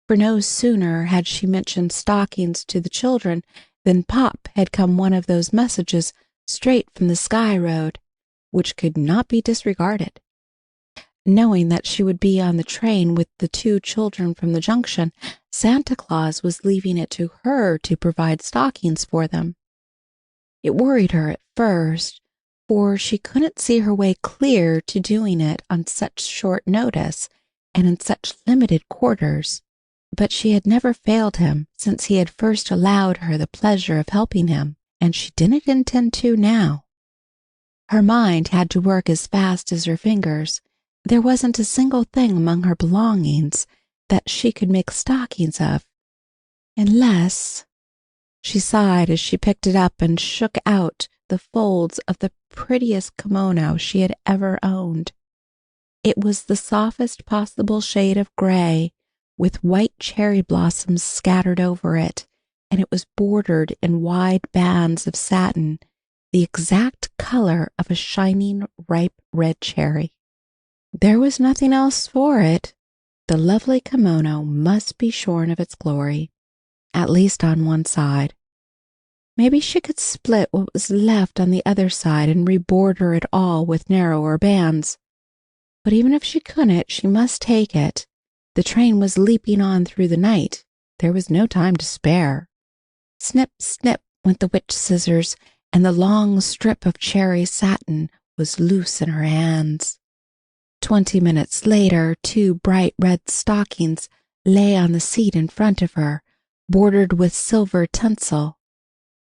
For no sooner had she mentioned stockings to the children than pop had come one of those messages straight from the Sky Road, which could not be disregarded. Knowing that she would be on the train with the 2 children from the junction, Santa Claus was leaving it to her to provide stockings for them. It worried her at first, for she couldn't see her way clear to doing it on such short notice and in such limited quarters. But she had never failed him since he had first allowed her the pleasure of helping him, and she didn't intend to now. Her mind had to work as fast as her fingers. There wasn't a single thing among her belongings that she could make stockings of, unless— She sighed as she picked it up and shook out the folds of the prettiest kimono she had ever owned. It was the softest possible shade of gray, with white cherry blossoms scattered over it, and it was bordered in wide bands of satin, the exact color of a shining, ripe red cherry. There was nothing else for it. The lovely kimono must be shorn of its glory, at least on one side. Maybe she could split what was left on the other side and reborder it all with narrower bands. But even if she couldn't, she must take it. The train was leaping on through the night. There was no time to spare. Snip, snip went the witch scissors, and the long strip of cherry satin was loose in her hands. 20 minutes later, 2 bright red stockings lay on the seat in front of her, bordered with silver tinsel.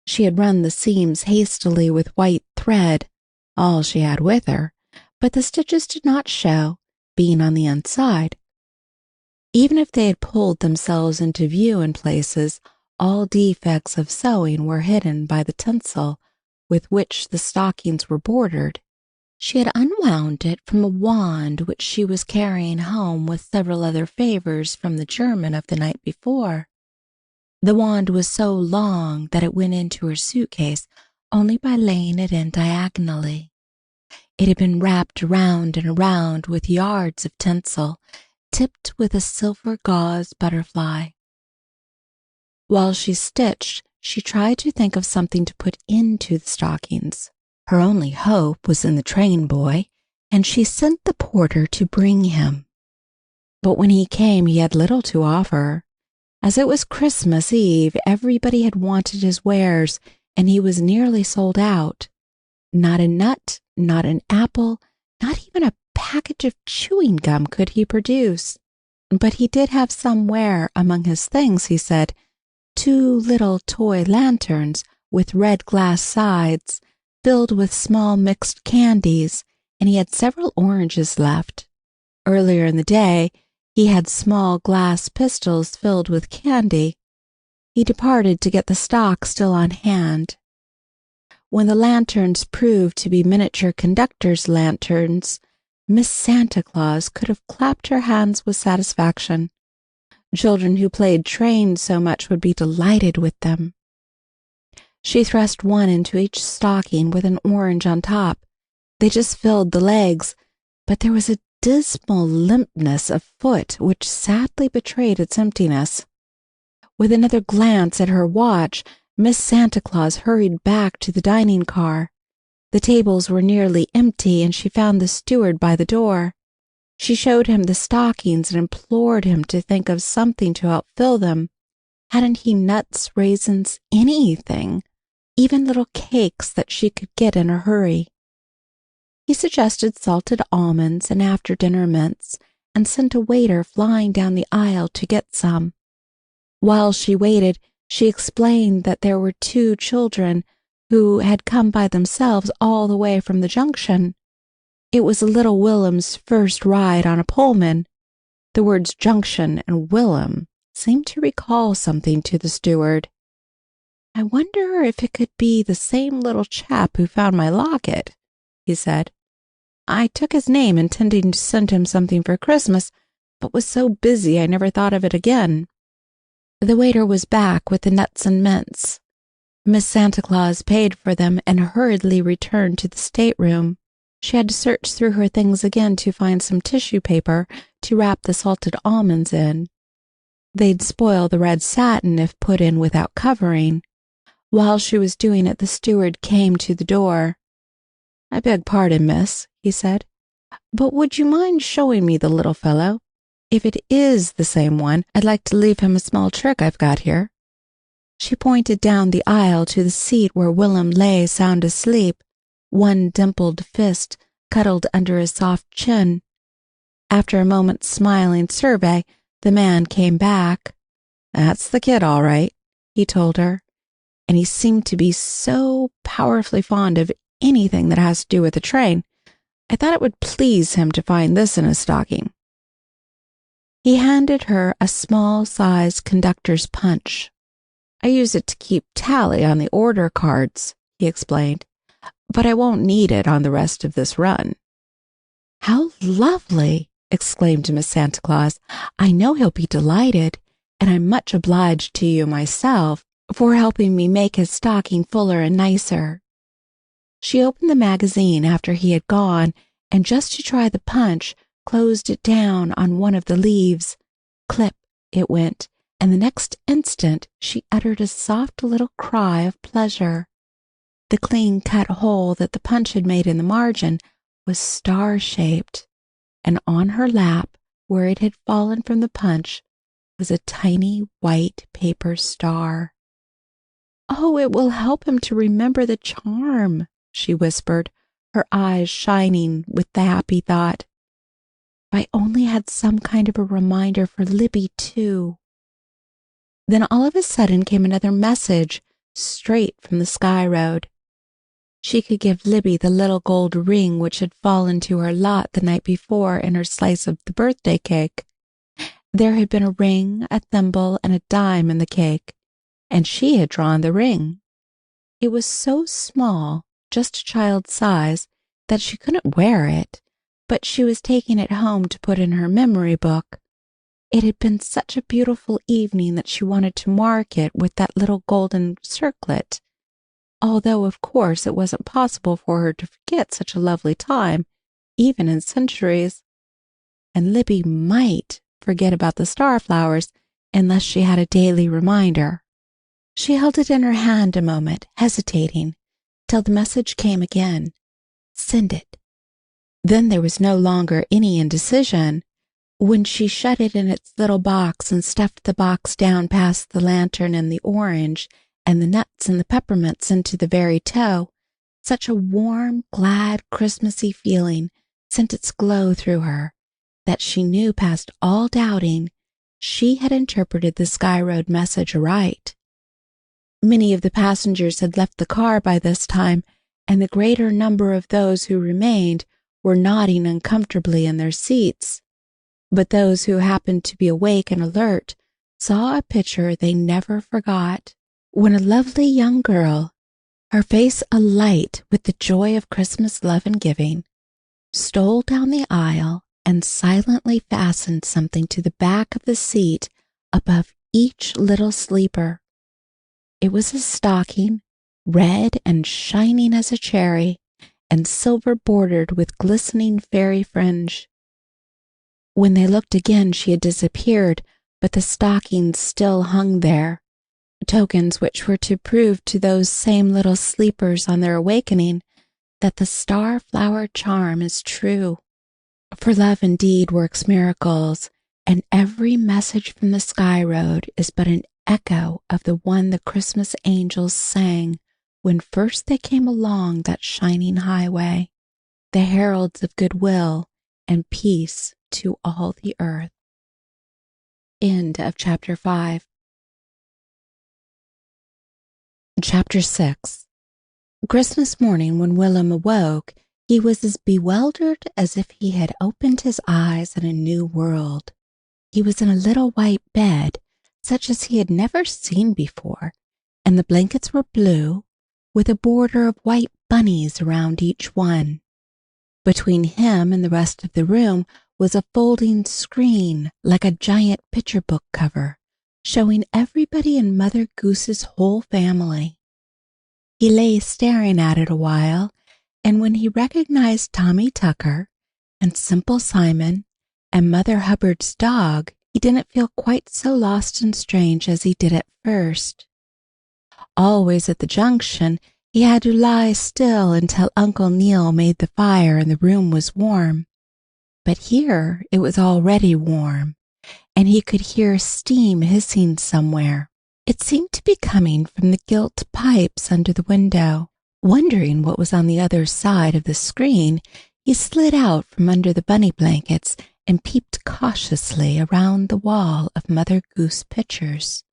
She had run the seams hastily with white thread, all she had with her, but the stitches did not show, being on the inside. Even if they had pulled themselves into view in places, all defects of sewing were hidden by the tinsel with which the stockings were bordered. She had unwound it from a wand which she was carrying home with several other favors from the German of the night before. The wand was so long that it went into her suitcase only by laying it in diagonally. It had been wrapped around and around with yards of tinsel, tipped with a silver gauze butterfly. While she stitched, she tried to think of something to put into the stockings. Her only hope was in the train boy, and she sent the porter to bring him. But when he came, he had little to offer. As it was Christmas Eve, everybody had wanted his wares, and he was nearly sold out. Not a nut, not an apple, not even a package of chewing gum could he produce. But he did have somewhere among his things, he said, 2 little toy lanterns with red glass sides, filled with small mixed candies, and he had several oranges left. Earlier in the day, he had small glass pistols filled with candy. He departed to get the stock still on hand. When the lanterns proved to be miniature conductor's lanterns, Miss Santa Claus could have clapped her hands with satisfaction. Children who played train so much would be delighted with them. She thrust one into each stocking with an orange on top. They just filled the legs, but there was a dismal limpness of foot which sadly betrayed its emptiness. With another glance at her watch, Miss Santa Claus hurried back to the dining car. The tables were nearly empty, and she found the steward by the door. She showed him the stockings and implored him to think of something to help fill them. Hadn't he nuts, raisins, anything, even little cakes that she could get in a hurry? He suggested salted almonds and after-dinner mints, and sent a waiter flying down the aisle to get some. While she waited, she explained that there were 2 children who had come by themselves all the way from the junction. It was little Willem's first ride on a Pullman. The words junction and Willem seemed to recall something to the steward. "I wonder if it could be the same little chap who found my locket," he said. "I took his name intending to send him something for Christmas, but was so busy I never thought of it again." The waiter was back with the nuts and mints. Miss Santa Claus paid for them and hurriedly returned to the stateroom. She had to search through her things again to find some tissue paper to wrap the salted almonds in. They'd spoil the red satin if put in without covering. While she was doing it, the steward came to the door. "I beg pardon, miss," he said, "but would you mind showing me the little fellow? If it is the same one, I'd like to leave him a small trick I've got here." She pointed down the aisle to the seat where Willem lay sound asleep, one dimpled fist cuddled under his soft chin. After a moment's smiling survey, the man came back. "That's the kid, all right," he told her, "and he seemed to be so powerfully fond of anything that has to do with the train. I thought it would please him to find this in his stocking." He handed her a small-sized conductor's punch. "I use it to keep tally on the order cards," he explained, "but I won't need it on the rest of this run." "How lovely!" exclaimed Miss Santa Claus. "I know he'll be delighted, and I'm much obliged to you myself for helping me make his stocking fuller and nicer." She opened the magazine after he had gone, and just to try the punch, closed it down on one of the leaves. Clip it went, and the next instant she uttered a soft little cry of pleasure. The clean-cut hole that the punch had made in the margin was star-shaped, and on her lap, where it had fallen from the punch, was a tiny white paper star. "Oh, it will help him to remember the charm," she whispered, her eyes shining with the happy thought. "If I only had some kind of a reminder for Libby, too." Then all of a sudden came another message straight from the Sky Road. She could give Libby the little gold ring which had fallen to her lot the night before in her slice of the birthday cake. There had been a ring, a thimble, and a dime in the cake, and she had drawn the ring. It was so small, just a child's size, that she couldn't wear it, but she was taking it home to put in her memory book. It had been such a beautiful evening that she wanted to mark it with that little golden circlet, although of course it wasn't possible for her to forget such a lovely time, even in centuries. And Libby might forget about the starflowers unless she had a daily reminder. She held it in her hand a moment, hesitating, till the message came again. Send it. Then there was no longer any indecision. When she shut it in its little box and stuffed the box down past the lantern and the orange and the nuts and the peppermints into the very toe, such a warm, glad, Christmassy feeling sent its glow through her that she knew past all doubting she had interpreted the Sky Road message aright. Many of the passengers had left the car by this time, and the greater number of those who remained were nodding uncomfortably in their seats. But those who happened to be awake and alert saw a picture they never forgot, when a lovely young girl, her face alight with the joy of Christmas love and giving, stole down the aisle and silently fastened something to the back of the seat above each little sleeper. It was a stocking, red and shining as a cherry, and silver bordered with glistening fairy fringe. When they looked again, she had disappeared, but the stocking still hung there. tokens which were to prove to those same little sleepers on their awakening that the starflower charm is true. For love indeed works miracles, and every message from the Sky Road is but an echo of the one the Christmas angels sang when first they came along that shining highway, the heralds of goodwill and peace to all the earth. End of chapter 5. Chapter 6. Christmas morning, when Willem awoke, he was as bewildered as if he had opened his eyes in a new world. He was in a little white bed, such as he had never seen before, and the blankets were blue, with a border of white bunnies around each one. Between him and the rest of the room was a folding screen like a giant picture book cover, showing everybody in Mother Goose's whole family. He lay staring at it a while, and when he recognized Tommy Tucker and Simple Simon and Mother Hubbard's dog, he didn't feel quite so lost and strange as he did at first. Always at the junction, he had to lie still until Uncle Neil made the fire and the room was warm. But here it was already warm, and he could hear steam hissing somewhere. It seemed to be coming from the gilt pipes under the window. Wondering what was on the other side of the screen, he slid out from under the bunny blankets and peeped cautiously around the wall of Mother Goose pictures.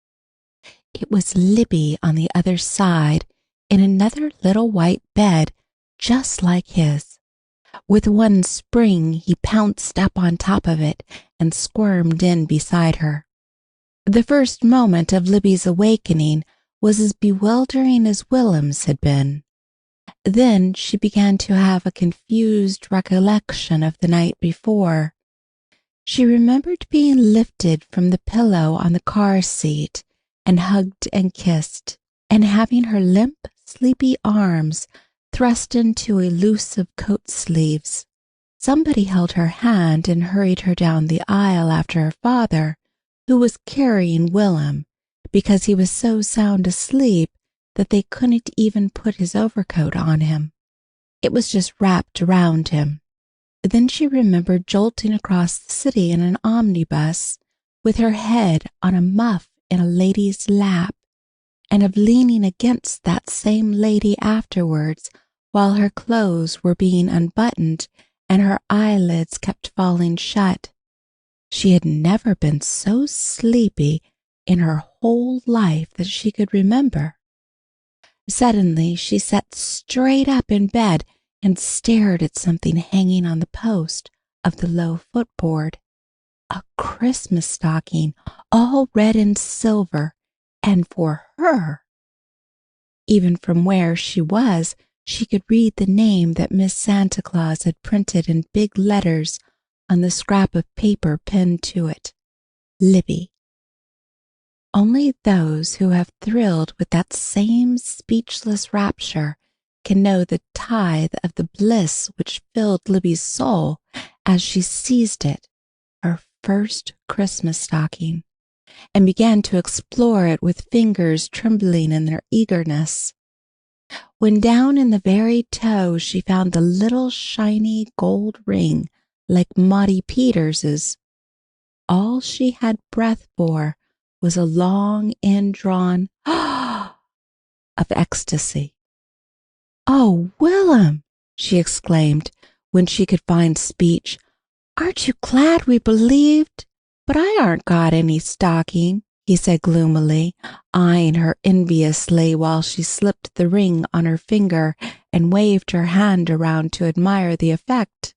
It was Libby on the other side, in another little white bed just like his. With one spring he pounced up on top of it and squirmed in beside her. The first moment of Libby's awakening was as bewildering as Willem's had been. Then she began to have a confused recollection of the night before. She remembered being lifted from the pillow on the car seat and hugged and kissed, and having her limp, sleepy arms thrust into elusive coat sleeves. Somebody held her hand and hurried her down the aisle after her father, who was carrying Willem, because he was so sound asleep that they couldn't even put his overcoat on him. It was just wrapped around him. Then she remembered jolting across the city in an omnibus, with her head on a muff in a lady's lap, and of leaning against that same lady afterwards while her clothes were being unbuttoned and her eyelids kept falling shut. She had never been so sleepy in her whole life that she could remember. Suddenly she sat straight up in bed and stared at something hanging on the post of the low footboard. A Christmas stocking, all red and silver, and for her. Even from where she was, she could read the name that Miss Santa Claus had printed in big letters on the scrap of paper pinned to it. Libby. Only those who have thrilled with that same speechless rapture can know the tithe of the bliss which filled Libby's soul as she seized it, her first Christmas stocking, and began to explore it with fingers trembling in their eagerness. When down in the very toe she found the little shiny gold ring like Maudie Peters's, all she had breath for was a long indrawn of ecstasy. "Oh, Willem," she exclaimed when she could find speech, "aren't you glad we believed? But I aren't got any stocking," he said gloomily, eyeing her enviously while she slipped the ring on her finger and waved her hand around to admire the effect.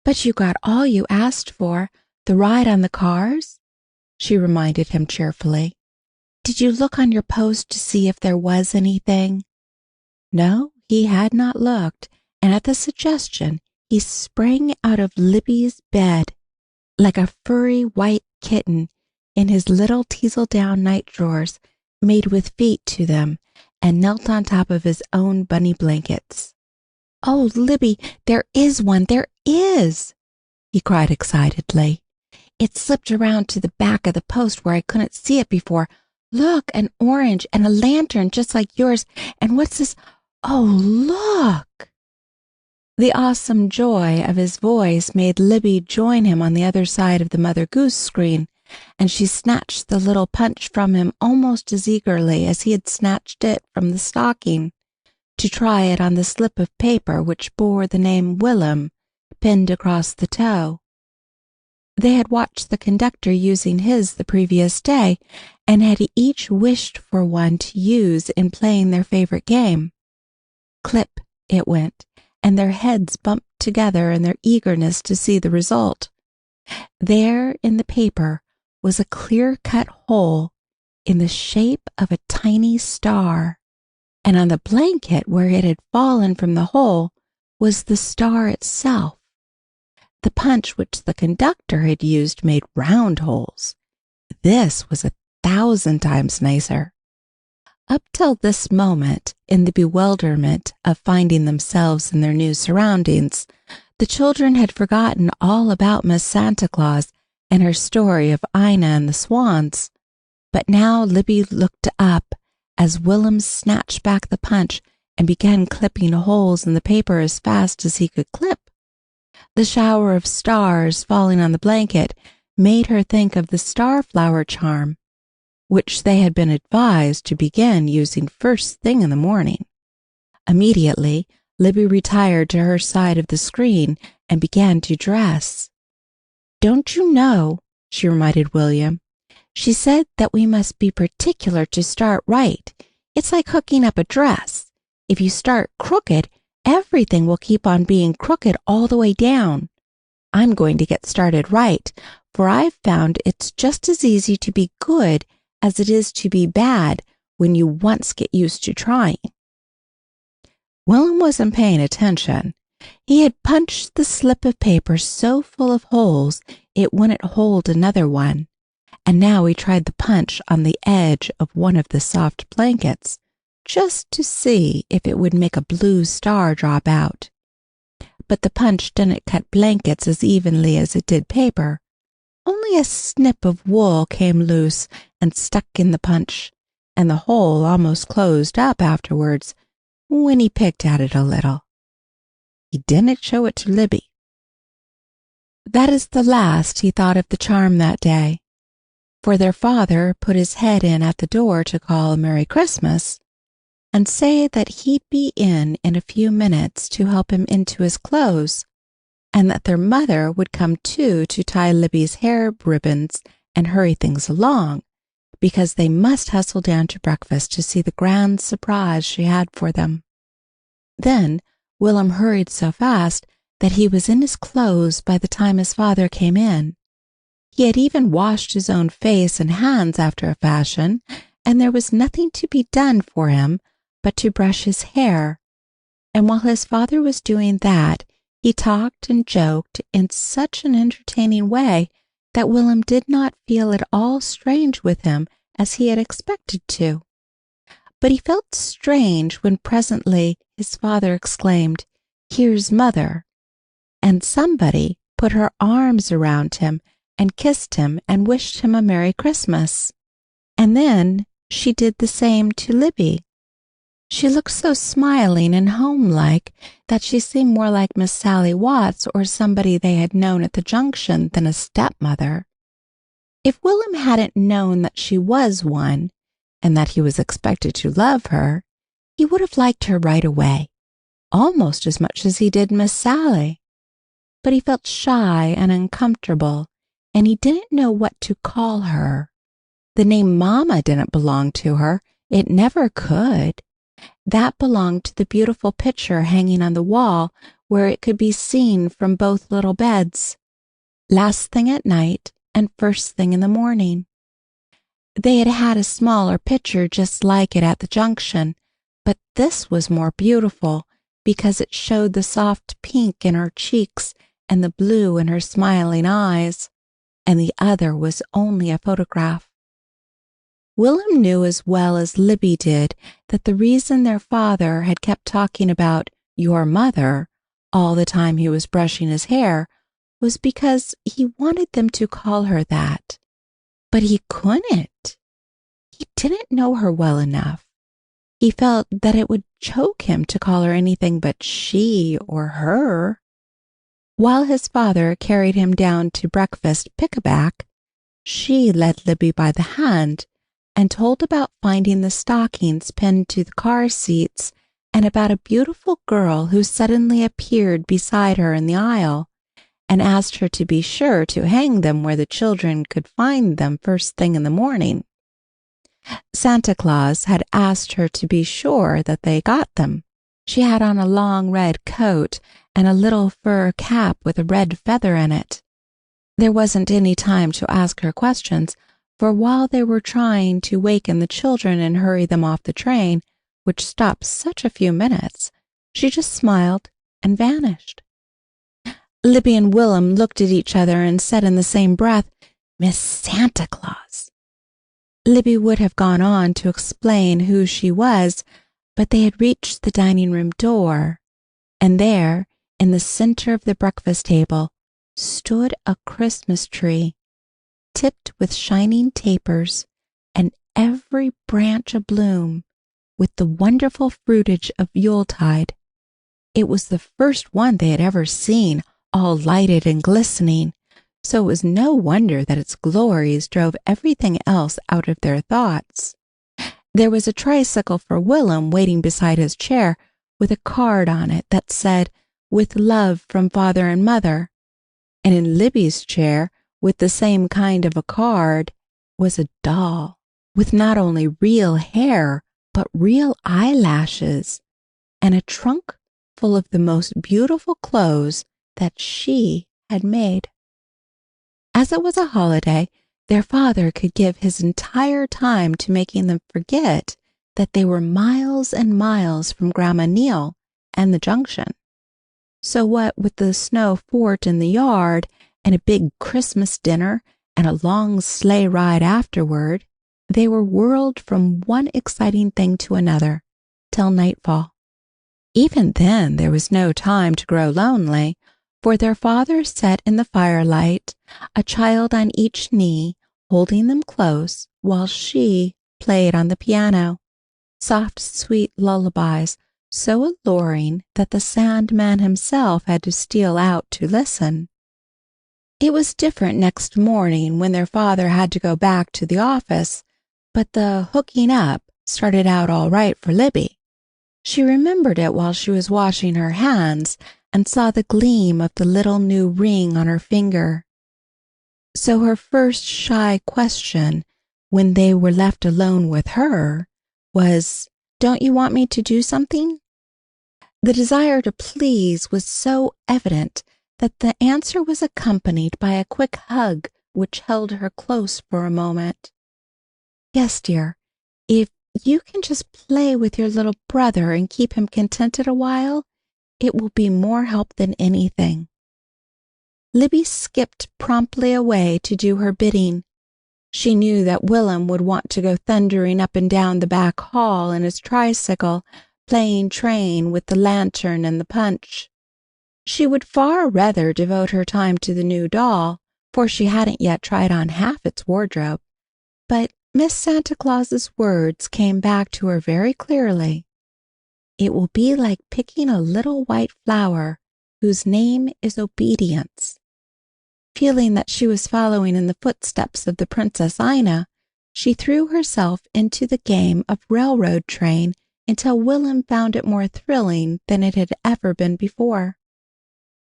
"But you got all you asked for, the ride on the cars," she reminded him cheerfully. "Did you look on your post to see if there was anything?" No, he had not looked, and at the suggestion he sprang out of Libby's bed like a furry white kitten in his little teasel-down night drawers made with feet to them, and knelt on top of his own bunny blankets. "Oh, Libby, there is one, there is!" he cried excitedly. "It slipped around to the back of the post where I couldn't see it before. Look, an orange and a lantern just like yours. And what's this? Oh, look!" The awesome joy of his voice made Libby join him on the other side of the Mother Goose screen, and she snatched the little punch from him almost as eagerly as he had snatched it from the stocking, to try it on the slip of paper which bore the name Willem pinned across the toe. They had watched the conductor using his the previous day, and had each wished for one to use in playing their favorite game. Clip it went, and their heads bumped together in their eagerness to see the result. There in the paper was a clear-cut hole in the shape of a tiny star, and on the blanket where it had fallen from the hole was the star itself. The punch which the conductor had used made round holes. This was 1,000 times nicer. Up till this moment, in the bewilderment of finding themselves in their new surroundings, the children had forgotten all about Miss Santa Claus and her story of Ina and the swans. But now Libby looked up as Willem snatched back the punch and began clipping holes in the paper as fast as he could clip. The shower of stars falling on the blanket made her think of the starflower charm, which they had been advised to begin using first thing in the morning. Immediately, Libby retired to her side of the screen and began to dress. "Don't you know," she reminded William, "she said that we must be particular to start right. It's like hooking up a dress. If you start crooked, everything will keep on being crooked all the way down. I'm going to get started right, for I've found it's just as easy to be good as it is to be bad when you once get used to trying." Willem wasn't paying attention. He had punched the slip of paper so full of holes it wouldn't hold another one, and now he tried the punch on the edge of one of the soft blankets, just to see if it would make a blue star drop out. But the punch didn't cut blankets as evenly as it did paper. Only a snip of wool came loose and stuck in the punch, and the hole almost closed up afterwards when he picked at it a little. He didn't show it to Libby. That is the last he thought of the charm that day, for their father put his head in at the door to call Merry Christmas and say that he'd be in a few minutes to help him into his clothes, and that their mother would come too to tie Libby's hair ribbons and hurry things along, because they must hustle down to breakfast to see the grand surprise she had for them. Then Willem hurried so fast that he was in his clothes by the time his father came in. He had even washed his own face and hands after a fashion, and there was nothing to be done for him but to brush his hair. And while his father was doing that, he talked and joked in such an entertaining way that Willem did not feel at all strange with him as he had expected to. But he felt strange when presently his father exclaimed, "Here's Mother," and somebody put her arms around him and kissed him and wished him a Merry Christmas. And then she did the same to Libby. She looked so smiling and home-like that she seemed more like Miss Sally Watts or somebody they had known at the Junction than a stepmother. If Willem hadn't known that she was one, and that he was expected to love her, he would have liked her right away, almost as much as he did Miss Sally. But he felt shy and uncomfortable, and he didn't know what to call her. The name Mama didn't belong to her. It never could. That belonged to the beautiful picture hanging on the wall where it could be seen from both little beds, last thing at night and first thing in the morning. They had had a smaller picture just like it at the Junction, but this was more beautiful because it showed the soft pink in her cheeks and the blue in her smiling eyes, and the other was only a photograph. Willem knew as well as Libby did that the reason their father had kept talking about "your mother" all the time he was brushing his hair was because he wanted them to call her that. But he couldn't. He didn't know her well enough. He felt that it would choke him to call her anything but she or her. While his father carried him down to breakfast pick-a-back, she led Libby by the hand and told about finding the stockings pinned to the car seats and about a beautiful girl who suddenly appeared beside her in the aisle and asked her to be sure to hang them where the children could find them first thing in the morning. Santa Claus had asked her to be sure that they got them. She had on a long red coat and a little fur cap with a red feather in it. There wasn't any time to ask her questions, for while they were trying to waken the children and hurry them off the train, which stopped such a few minutes, she just smiled and vanished. Libby and Willem looked at each other and said in the same breath, "Miss Santa Claus." Libby would have gone on to explain who she was, but they had reached the dining room door, and there, in the center of the breakfast table, stood a Christmas tree, tipped with shining tapers, and every branch abloom with the wonderful fruitage of Yuletide. It was the first one they had ever seen, all lighted and glistening, so it was no wonder that its glories drove everything else out of their thoughts. There was a tricycle for Willem waiting beside his chair with a card on it that said, "With love from Father and Mother," and in Libby's chair, with the same kind of a card, was a doll with not only real hair but real eyelashes, and a trunk full of the most beautiful clothes that she had made. As it was a holiday, their father could give his entire time to making them forget that they were miles and miles from Grandma Neal and the junction. So what with the snow fort in the yard and a big Christmas dinner and a long sleigh ride afterward, they were whirled from one exciting thing to another till nightfall. Even then there was no time to grow lonely, for their father sat in the firelight, a child on each knee, holding them close, while she played on the piano, soft, sweet lullabies, so alluring that the Sandman himself had to steal out to listen. It was different next morning when their father had to go back to the office, but the hooking up started out all right for Libby. She remembered it while she was washing her hands and saw the gleam of the little new ring on her finger. So her first shy question, when they were left alone with her, was, "Don't you want me to do something?" The desire to please was so evident that the answer was accompanied by a quick hug which held her close for a moment. "Yes, dear, if you can just play with your little brother and keep him contented a while, it will be more help than anything." Libby skipped promptly away to do her bidding. She knew that Willem would want to go thundering up and down the back hall in his tricycle, playing train with the lantern and the punch. She would far rather devote her time to the new doll, for she hadn't yet tried on half its wardrobe. But Miss Santa Claus's words came back to her very clearly. It will be like picking a little white flower whose name is Obedience. Feeling that she was following in the footsteps of the Princess Ina, she threw herself into the game of railroad train until Willem found it more thrilling than it had ever been before.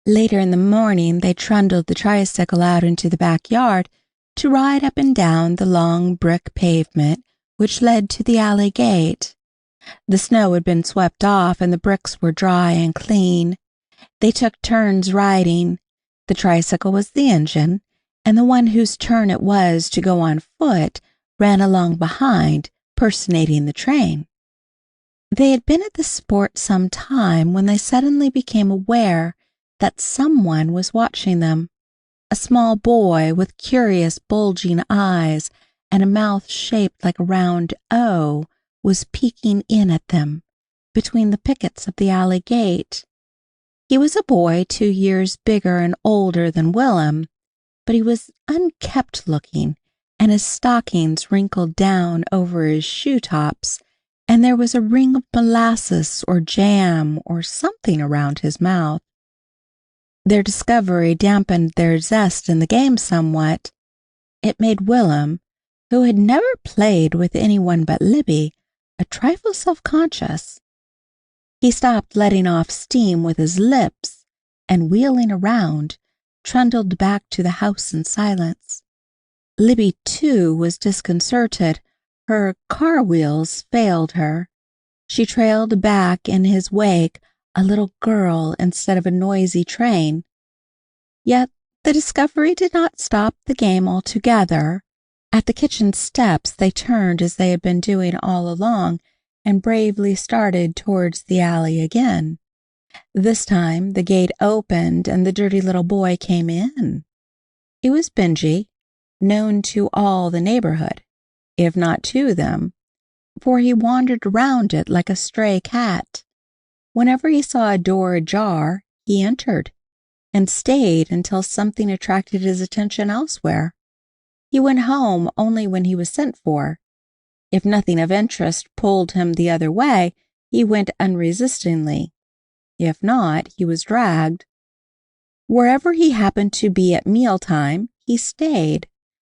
Later in the morning they trundled the tricycle out into the backyard to ride up and down the long brick pavement which led to the alley gate. The snow had been swept off and the bricks were dry and clean. They took turns riding. The tricycle was the engine, and the one whose turn it was to go on foot ran along behind, personating the train. They had been at the sport some time when they suddenly became aware that someone was watching them. A small boy with curious bulging eyes and a mouth shaped like a round O was peeking in at them between the pickets of the alley gate. He was a boy 2 years bigger and older than Willem, but he was unkempt looking and his stockings wrinkled down over his shoe tops, and there was a ring of molasses or jam or something around his mouth. Their discovery dampened their zest in the game somewhat. It made Willem, who had never played with anyone but Libby, a trifle self-conscious. He stopped letting off steam with his lips, and wheeling around, trundled back to the house in silence. Libby, too, was disconcerted. Her car wheels failed her. She trailed back in his wake, a little girl instead of a noisy train. Yet the discovery did not stop the game altogether. At the kitchen steps they turned as they had been doing all along, and bravely started towards the alley again. This time the gate opened and the dirty little boy came in. It was Benji, known to all the neighborhood, if not to them, for he wandered around it like a stray cat. Whenever he saw a door ajar, he entered, and stayed until something attracted his attention elsewhere. He went home only when he was sent for. If nothing of interest pulled him the other way, he went unresistingly. If not, he was dragged. Wherever he happened to be at mealtime, he stayed,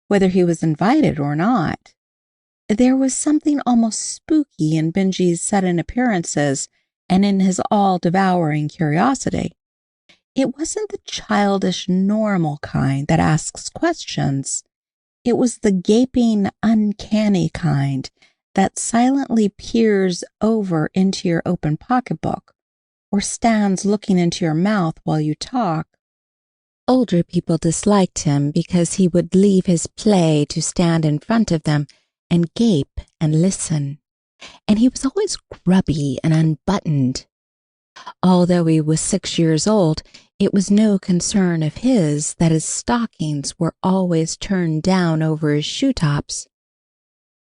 whether he was invited or not. There was something almost spooky in Benji's sudden appearances and in his all-devouring curiosity. It wasn't the childish, normal kind that asks questions. It was the gaping, uncanny kind that silently peers over into your open pocketbook or stands looking into your mouth while you talk. Older people disliked him because he would leave his play to stand in front of them and gape and listen, and he was always grubby and unbuttoned. Although he was 6 years old, it was no concern of his that his stockings were always turned down over his shoe tops.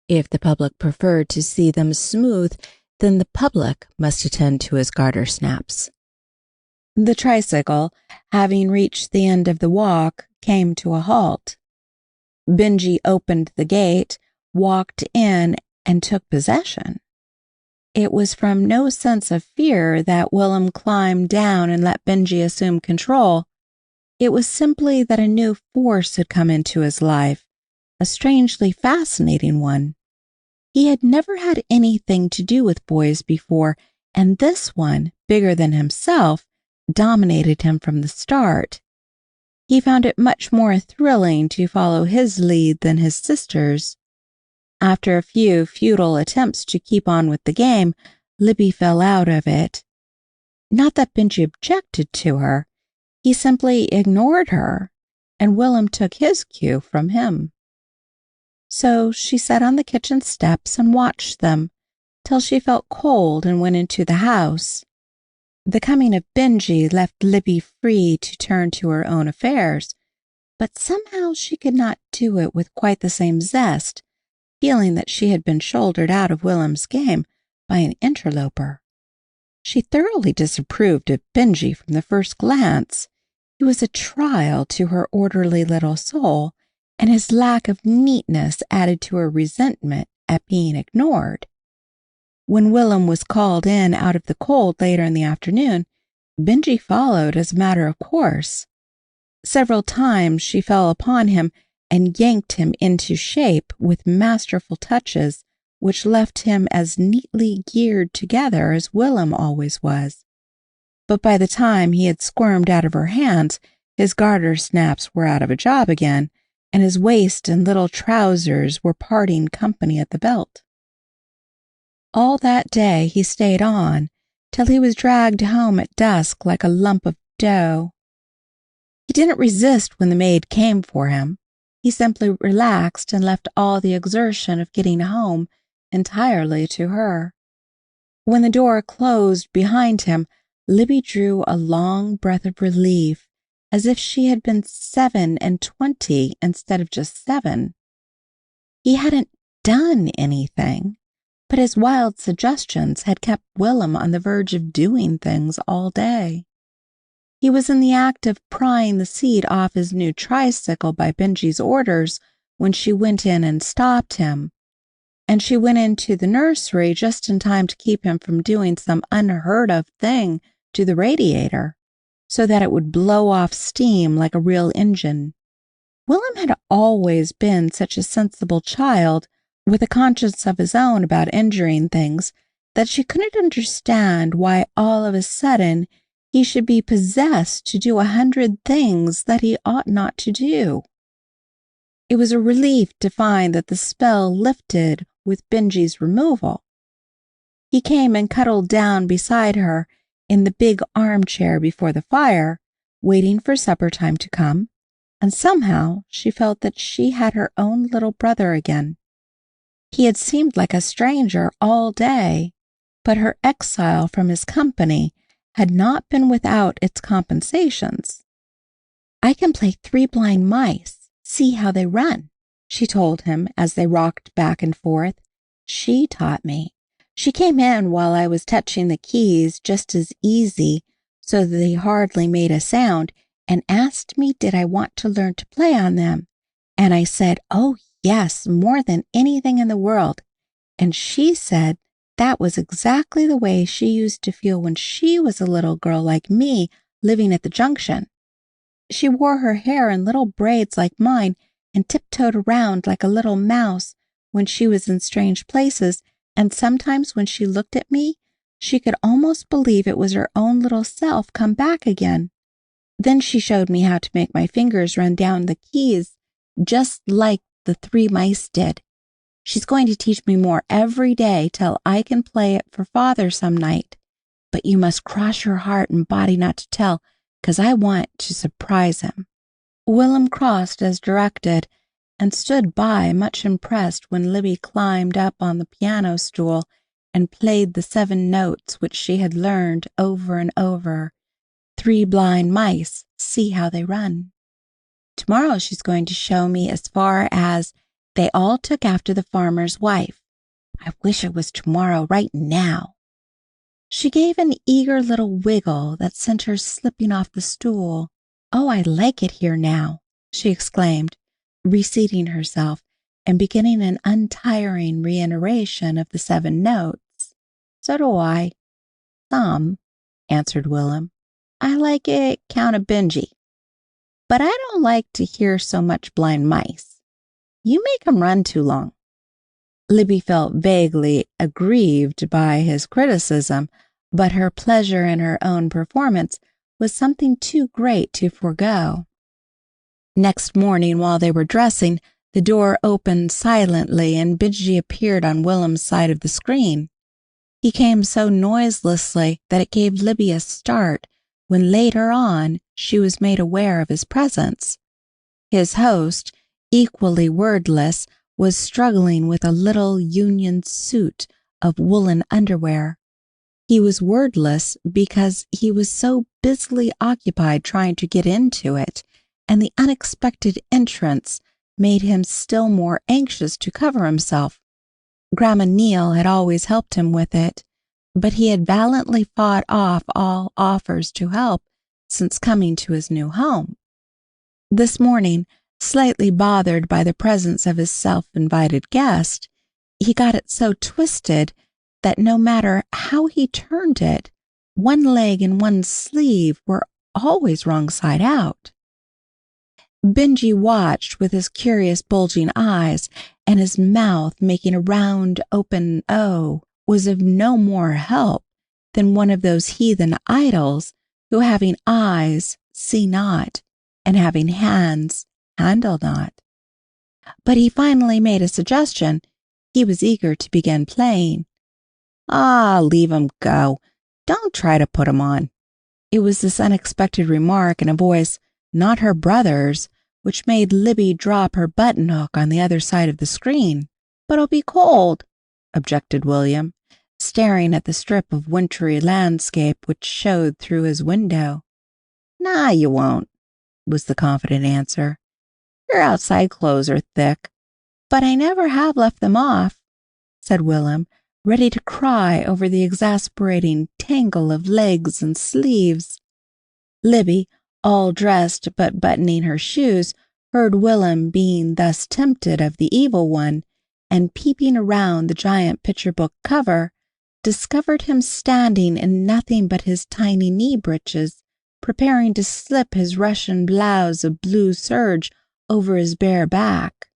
If the public preferred to see them smooth, then the public must attend to his garter snaps. The tricycle, having reached the end of the walk, came to a halt. Benji opened the gate, walked in, and took possession. It was from no sense of fear that Willem climbed down and let Benji assume control. It was simply that a new force had come into his life, a strangely fascinating one. He had never had anything to do with boys before, and this one, bigger than himself, dominated him from the start. He found it much more thrilling to follow his lead than his sister's. After a few futile attempts to keep on with the game, Libby fell out of it. Not that Benji objected to her. He simply ignored her, and Willem took his cue from him. So she sat on the kitchen steps and watched them, till she felt cold and went into the house. The coming of Benji left Libby free to turn to her own affairs, but somehow she could not do it with quite the same zest, feeling that she had been shouldered out of Willem's game by an interloper. She thoroughly disapproved of Benji from the first glance. He was a trial to her orderly little soul, and his lack of neatness added to her resentment at being ignored. When Willem was called in out of the cold later in the afternoon, Benji followed as a matter of course. Several times she fell upon him and yanked him into shape with masterful touches which left him as neatly geared together as Willem always was. But by the time he had squirmed out of her hands, his garter snaps were out of a job again, and his waist and little trousers were parting company at the belt. All that day he stayed on, till he was dragged home at dusk like a lump of dough. He didn't resist when the maid came for him. He simply relaxed and left all the exertion of getting home entirely to her. When the door closed behind him, Libby drew a long breath of relief, as if she had been 27 instead of just 7. He hadn't done anything, but his wild suggestions had kept Willem on the verge of doing things all day. He was in the act of prying the seat off his new tricycle by Benji's orders when she went in and stopped him, and she went into the nursery just in time to keep him from doing some unheard of thing to the radiator, so that it would blow off steam like a real engine. Willem had always been such a sensible child, with a conscience of his own about injuring things, that she couldn't understand why all of a sudden he should be possessed to do 100 things that he ought not to do. It was a relief to find that the spell lifted with Benji's removal. He came and cuddled down beside her in the big armchair before the fire, waiting for supper time to come, and somehow she felt that she had her own little brother again. He had seemed like a stranger all day, but her exile from his company had not been without its compensations. "I can play 3 blind mice. See how they run," she told him as they rocked back and forth. "She taught me. She came in while I was touching the keys just as easy, so that they hardly made a sound, and asked me did I want to learn to play on them. And I said, oh, yes, more than anything in the world. And she said that was exactly the way she used to feel when she was a little girl like me living at the junction. She wore her hair in little braids like mine and tiptoed around like a little mouse when she was in strange places, and sometimes when she looked at me, she could almost believe it was her own little self come back again. Then she showed me how to make my fingers run down the keys just like the 3 mice did. She's going to teach me more every day till I can play it for Father some night. But you must cross your heart and body not to tell, 'cause I want to surprise him." Willem crossed as directed and stood by much impressed when Libby climbed up on the piano stool and played the 7 notes which she had learned over and over. 3 blind mice, see how they run. Tomorrow she's going to show me as far as they all took after the farmer's wife. I wish it was tomorrow right now. She gave an eager little wiggle that sent her slipping off the stool. "Oh, I like it here now," she exclaimed, reseating herself and beginning an untiring reiteration of the 7 notes. "So do I." "Some," answered Willem. "I like it count of Benji. But I don't like to hear so much blind mice. You make 'em run too long." Libby felt vaguely aggrieved by his criticism, but her pleasure in her own performance was something too great to forego. Next morning, while they were dressing, the door opened silently and Benji appeared on Willem's side of the screen. He came so noiselessly that it gave Libby a start when later on she was made aware of his presence. His host, equally wordless, was struggling with a little union suit of woolen underwear. He was wordless because he was so busily occupied trying to get into it, and the unexpected entrance made him still more anxious to cover himself. Grandma Neal had always helped him with it, but he had valiantly fought off all offers to help since coming to his new home. This morning, slightly bothered by the presence of his self-invited guest, he got it so twisted that no matter how he turned it, one leg and one sleeve were always wrong side out. Benji watched with his curious bulging eyes, and his mouth making a round open O was of no more help than one of those heathen idols who, having eyes, see not, and having hands, handle not. But he finally made a suggestion. He was eager to begin playing. "Ah, leave 'em go. Don't try to put 'em on." It was this unexpected remark in a voice not her brother's which made Libby drop her button-hook on the other side of the screen. "But it'll be cold," objected William, staring at the strip of wintry landscape which showed through his window. "Nah, you won't," was the confident answer. "Your outside clothes are thick." "But I never have left them off," said Willem, ready to cry over the exasperating tangle of legs and sleeves. Libby, all dressed but buttoning her shoes, heard Willem being thus tempted of the evil one, and peeping around the giant picture book cover, discovered him standing in nothing but his tiny knee breeches, preparing to slip his Russian blouse of blue serge over his bare back.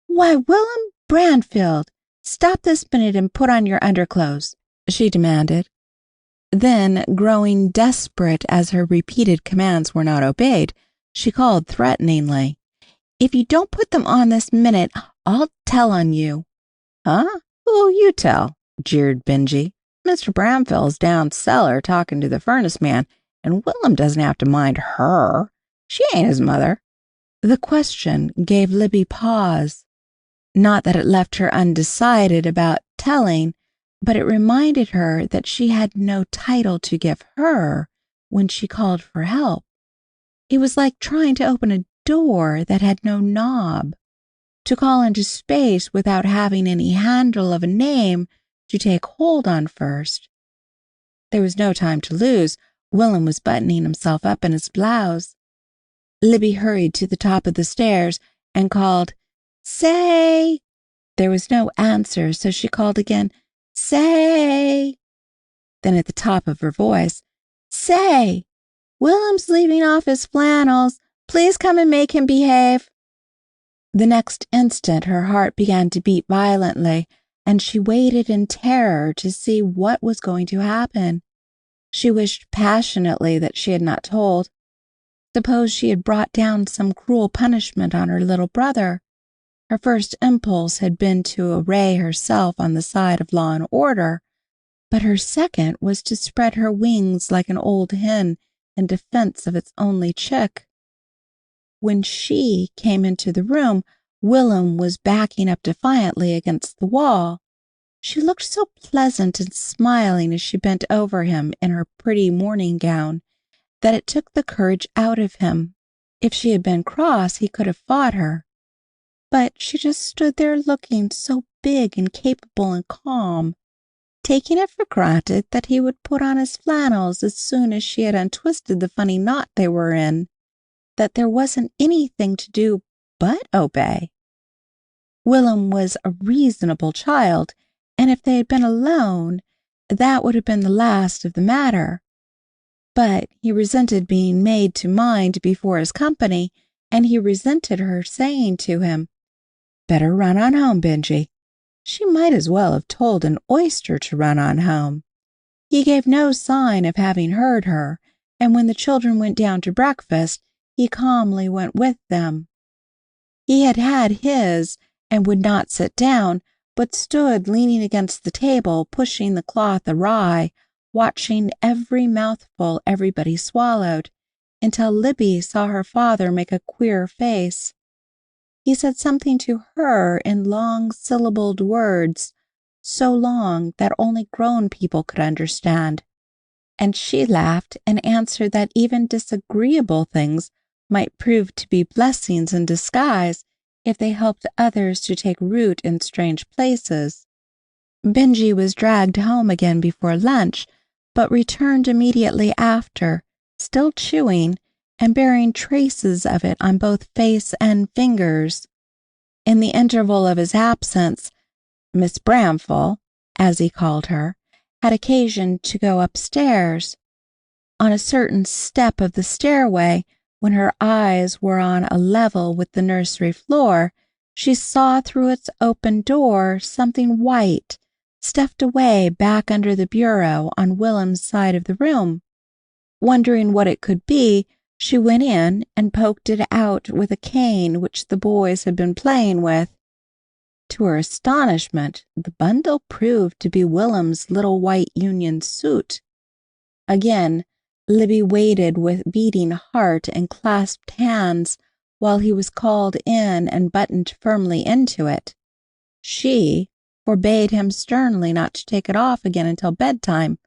"Why, Willem Branfield, stop this minute and put on your underclothes," she demanded. Then, growing desperate as her repeated commands were not obeyed, she called threateningly, "If you don't put them on this minute, I'll tell on you." "Huh? Who'll you tell?" jeered Benjy. "Mr. Bramfield's down cellar talking to the furnace man, and Willem doesn't have to mind her. She ain't his mother." The question gave Libby pause. Not that it left her undecided about telling, but it reminded her that she had no title to give her when she called for help. It was like trying to open a door that had no knob, to call into space without having any handle of a name to take hold on first. There was no time to lose. Willem was buttoning himself up in his blouse. Libby hurried to the top of the stairs and called, "Say!" There was no answer, so she called again, "Say!" Then at the top of her voice, "Say! Willem's leaving off his flannels. Please come and make him behave." The next instant her heart began to beat violently, and she waited in terror to see what was going to happen. She wished passionately that she had not told. Suppose she had brought down some cruel punishment on her little brother. Her first impulse had been to array herself on the side of law and order, but her second was to spread her wings like an old hen in defense of its only chick. When she came into the room, Willem was backing up defiantly against the wall. She looked so pleasant and smiling as she bent over him in her pretty morning gown that it took the courage out of him. If she had been cross, he could have fought her. But she just stood there looking so big and capable and calm, taking it for granted that he would put on his flannels as soon as she had untwisted the funny knot they were in, that there wasn't anything to do but obey. Willem was a reasonable child, and if they had been alone, that would have been the last of the matter. But he resented being made to mind before his company, and he resented her saying to him, "Better run on home, Benjy." She might as well have told an oyster to run on home. He gave no sign of having heard her, and when the children went down to breakfast, he calmly went with them. He had had his, and would not sit down, but stood leaning against the table, pushing the cloth awry, watching every mouthful everybody swallowed, until Libby saw her father make a queer face. He said something to her in long syllabled words, so long that only grown people could understand, and she laughed and answered that even disagreeable things might prove to be blessings in disguise if they helped others to take root in strange places. Benjy was dragged home again before lunch, but returned immediately after, still chewing, and bearing traces of it on both face and fingers. In the interval of his absence, Miss Bramfell, as he called her, had occasion to go upstairs. On a certain step of the stairway, when her eyes were on a level with the nursery floor, she saw through its open door something white stuffed away back under the bureau on Willem's side of the room. Wondering what it could be, she went in and poked it out with a cane which the boys had been playing with. To her astonishment, the bundle proved to be Willem's little white union suit. Again, Libby waited with beating heart and clasped hands while he was called in and buttoned firmly into it. She forbade him sternly not to take it off again until bedtime,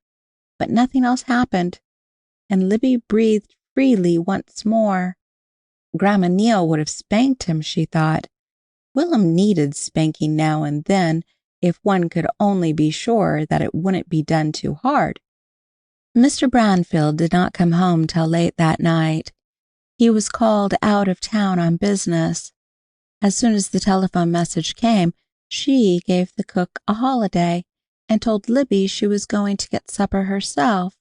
but nothing else happened, and Libby breathed freely once more. Grandma Neal would have spanked him, she thought. Willem needed spanking now and then, if one could only be sure that it wouldn't be done too hard. Mr. Branfield did not come home till late that night. He was called out of town on business. As soon as the telephone message came, she gave the cook a holiday and told Libby she was going to get supper herself.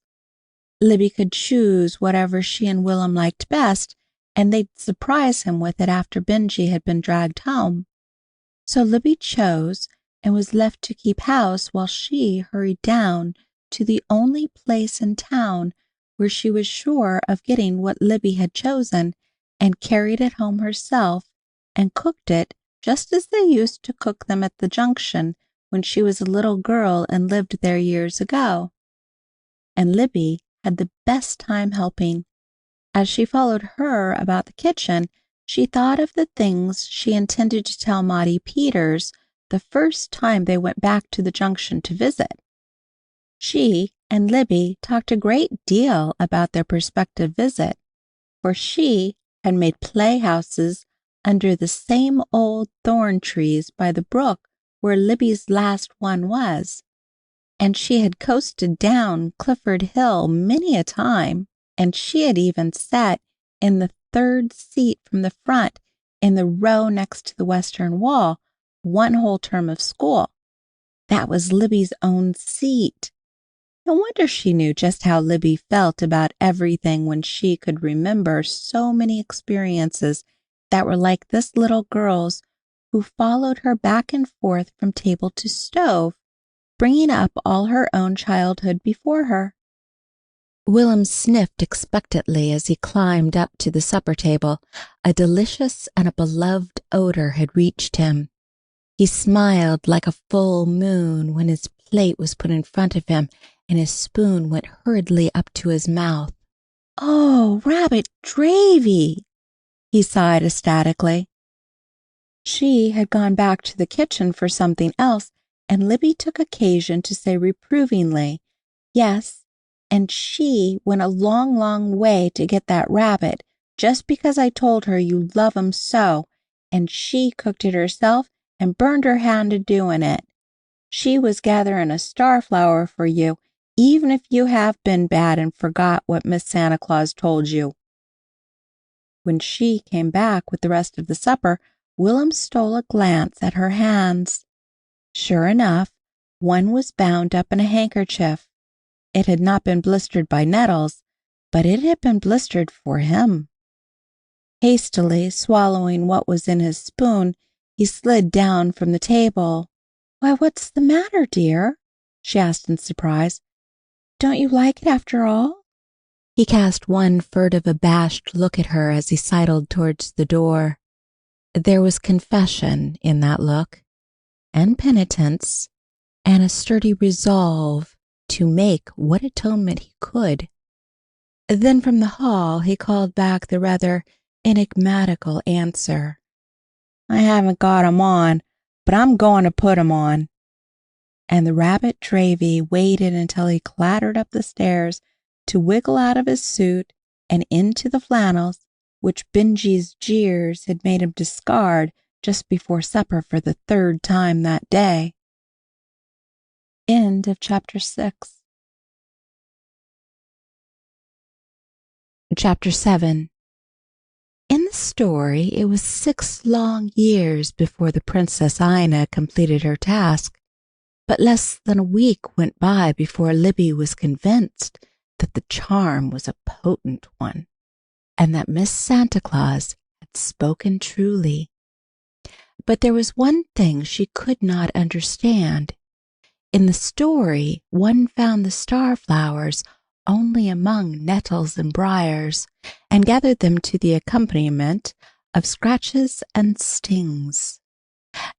Libby could choose whatever she and Will'm liked best, and they'd surprise him with it after Benjy had been dragged home. So Libby chose and was left to keep house while she hurried down to the only place in town where she was sure of getting what Libby had chosen, and carried it home herself and cooked it just as they used to cook them at the Junction when she was a little girl and lived there years ago. And Libby had the best time helping. As she followed her about the kitchen, she thought of the things she intended to tell Maudie Peters the first time they went back to the Junction to visit. She and Libby talked a great deal about their prospective visit, for she had made playhouses under the same old thorn trees by the brook where Libby's last one was, and she had coasted down Clifford Hill many a time, and she had even sat in the third seat from the front in the row next to the western wall one whole term of school. That was Libby's own seat. No wonder she knew just how Libby felt about everything when she could remember so many experiences that were like this little girl's, who followed her back and forth from table to stove, bringing up all her own childhood before her. Will'm sniffed expectantly as he climbed up to the supper table. A delicious and a beloved odor had reached him. He smiled like a full moon when his plate was put in front of him and his spoon went hurriedly up to his mouth. "Oh, rabbit gravy!" he sighed ecstatically. She had gone back to the kitchen for something else, and Libby took occasion to say reprovingly, "Yes, and she went a long, long way to get that rabbit just because I told her you love 'em so, and she cooked it herself and burned her hand a doing it. She was gathering a starflower for you, even if you have been bad and forgot what Miss Santa Claus told you." When she came back with the rest of the supper, Will'm stole a glance at her hands. Sure enough, one was bound up in a handkerchief. It had not been blistered by nettles, but it had been blistered for him. Hastily swallowing what was in his spoon, he slid down from the table. "Why, what's the matter, dear?" she asked in surprise. "Don't you like it after all?" He cast one furtive, abashed look at her as he sidled towards the door. There was confession in that look, and penitence, and a sturdy resolve to make what atonement he could. Then from the hall he called back the rather enigmatical answer, "I haven't got 'em on, but I'm going to put 'em on." And the rabbit Dravy waited until he clattered up the stairs to wiggle out of his suit and into the flannels, which Benjy's jeers had made him discard just before supper for the third time that day. End of chapter 6. Chapter 7. In the story, it was 6 long years before the Princess Ina completed her task, but less than a week went by before Libby was convinced that the charm was a potent one, and that Miss Santa Claus had spoken truly. But there was one thing she could not understand. In the story, one found the starflowers only among nettles and briars, and gathered them to the accompaniment of scratches and stings.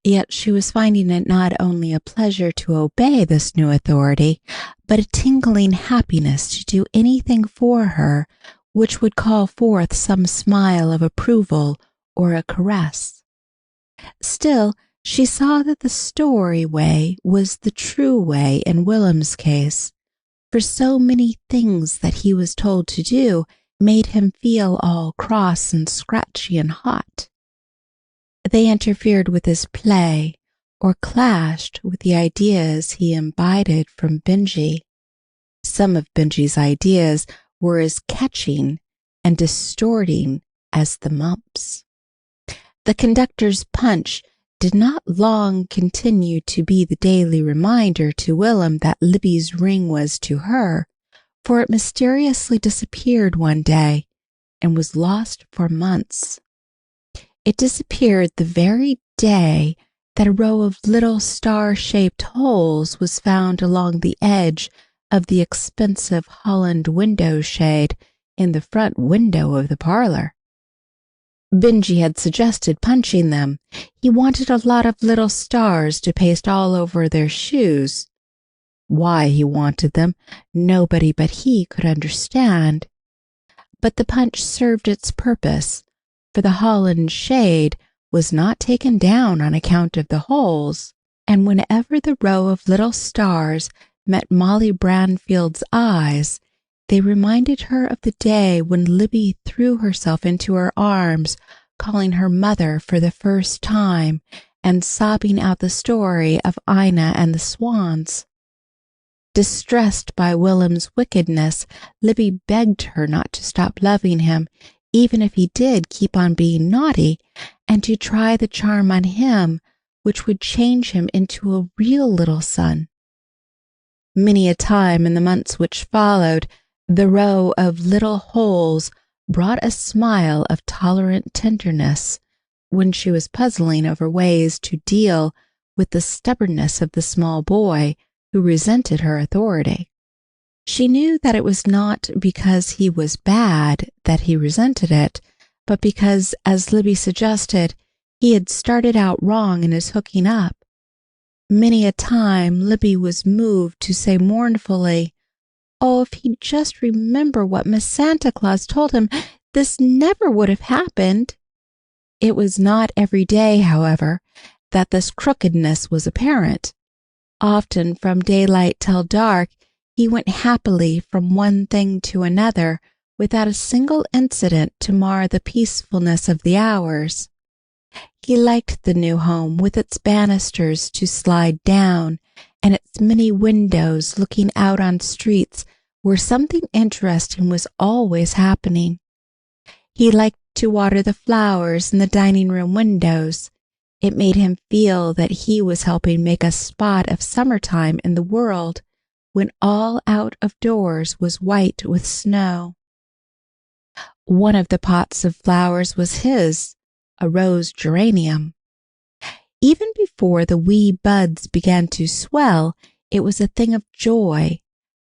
Yet she was finding it not only a pleasure to obey this new authority, but a tingling happiness to do anything for her which would call forth some smile of approval or a caress. Still, she saw that the story way was the true way in Will'm's case, for so many things that he was told to do made him feel all cross and scratchy and hot. They interfered with his play or clashed with the ideas he imbibed from Benjy. Some of Benjy's ideas were as catching and distorting as the mumps. The conductor's punch did not long continue to be the daily reminder to Willem that Libby's ring was to her, for it mysteriously disappeared one day and was lost for months. It disappeared the very day that a row of little star-shaped holes was found along the edge of the expensive Holland window shade in the front window of the parlor. Benji had suggested punching them. He wanted a lot of little stars to paste all over their shoes. Why he wanted them, nobody but he could understand. But the punch served its purpose, for the Holland shade was not taken down on account of the holes, and whenever the row of little stars met Molly Branfield's eyes, they reminded her of the day when Libby threw herself into her arms, calling her mother for the first time and sobbing out the story of Ina and the swans. Distressed by Willem's wickedness, Libby begged her not to stop loving him, even if he did keep on being naughty, and to try the charm on him which would change him into a real little son. Many a time in the months which followed, the row of little holes brought a smile of tolerant tenderness when she was puzzling over ways to deal with the stubbornness of the small boy who resented her authority. She knew that it was not because he was bad that he resented it, but because, as Libby suggested, he had started out wrong in his hooking up. Many a time Libby was moved to say mournfully, "Oh, if he'd just remember what Miss Santa Claus told him, this never would have happened." It was not every day, however, that this crookedness was apparent. Often from daylight till dark, he went happily from one thing to another without a single incident to mar the peacefulness of the hours. He liked the new home with its banisters to slide down and its many windows looking out on streets where something interesting was always happening. He liked to water the flowers in the dining room windows. It made him feel that he was helping make a spot of summertime in the world when all out of doors was white with snow. One of the pots of flowers was his, a rose geranium. Even before the wee buds began to swell, it was a thing of joy,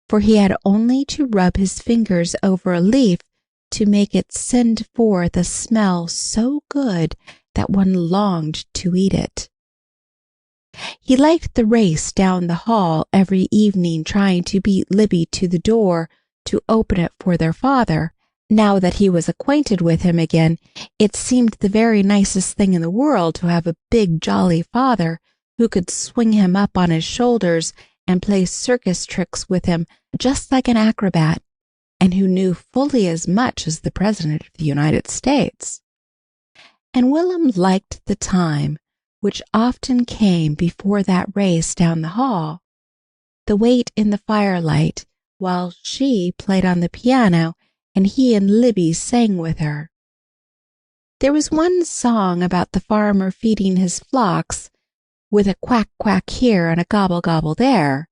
for he had only to rub his fingers over a leaf to make it send forth a smell so good that one longed to eat it. He liked the race down the hall every evening, trying to beat Libby to the door to open it for their father. Now that he was acquainted with him again, it seemed the very nicest thing in the world to have a big, jolly father who could swing him up on his shoulders and play circus tricks with him just like an acrobat, and who knew fully as much as the President of the United States. And Willem liked the time which often came before that race down the hall, the wait in the firelight while she played on the piano and he and Libby sang with her. There was one song about the farmer feeding his flocks with a quack quack here and a gobble gobble there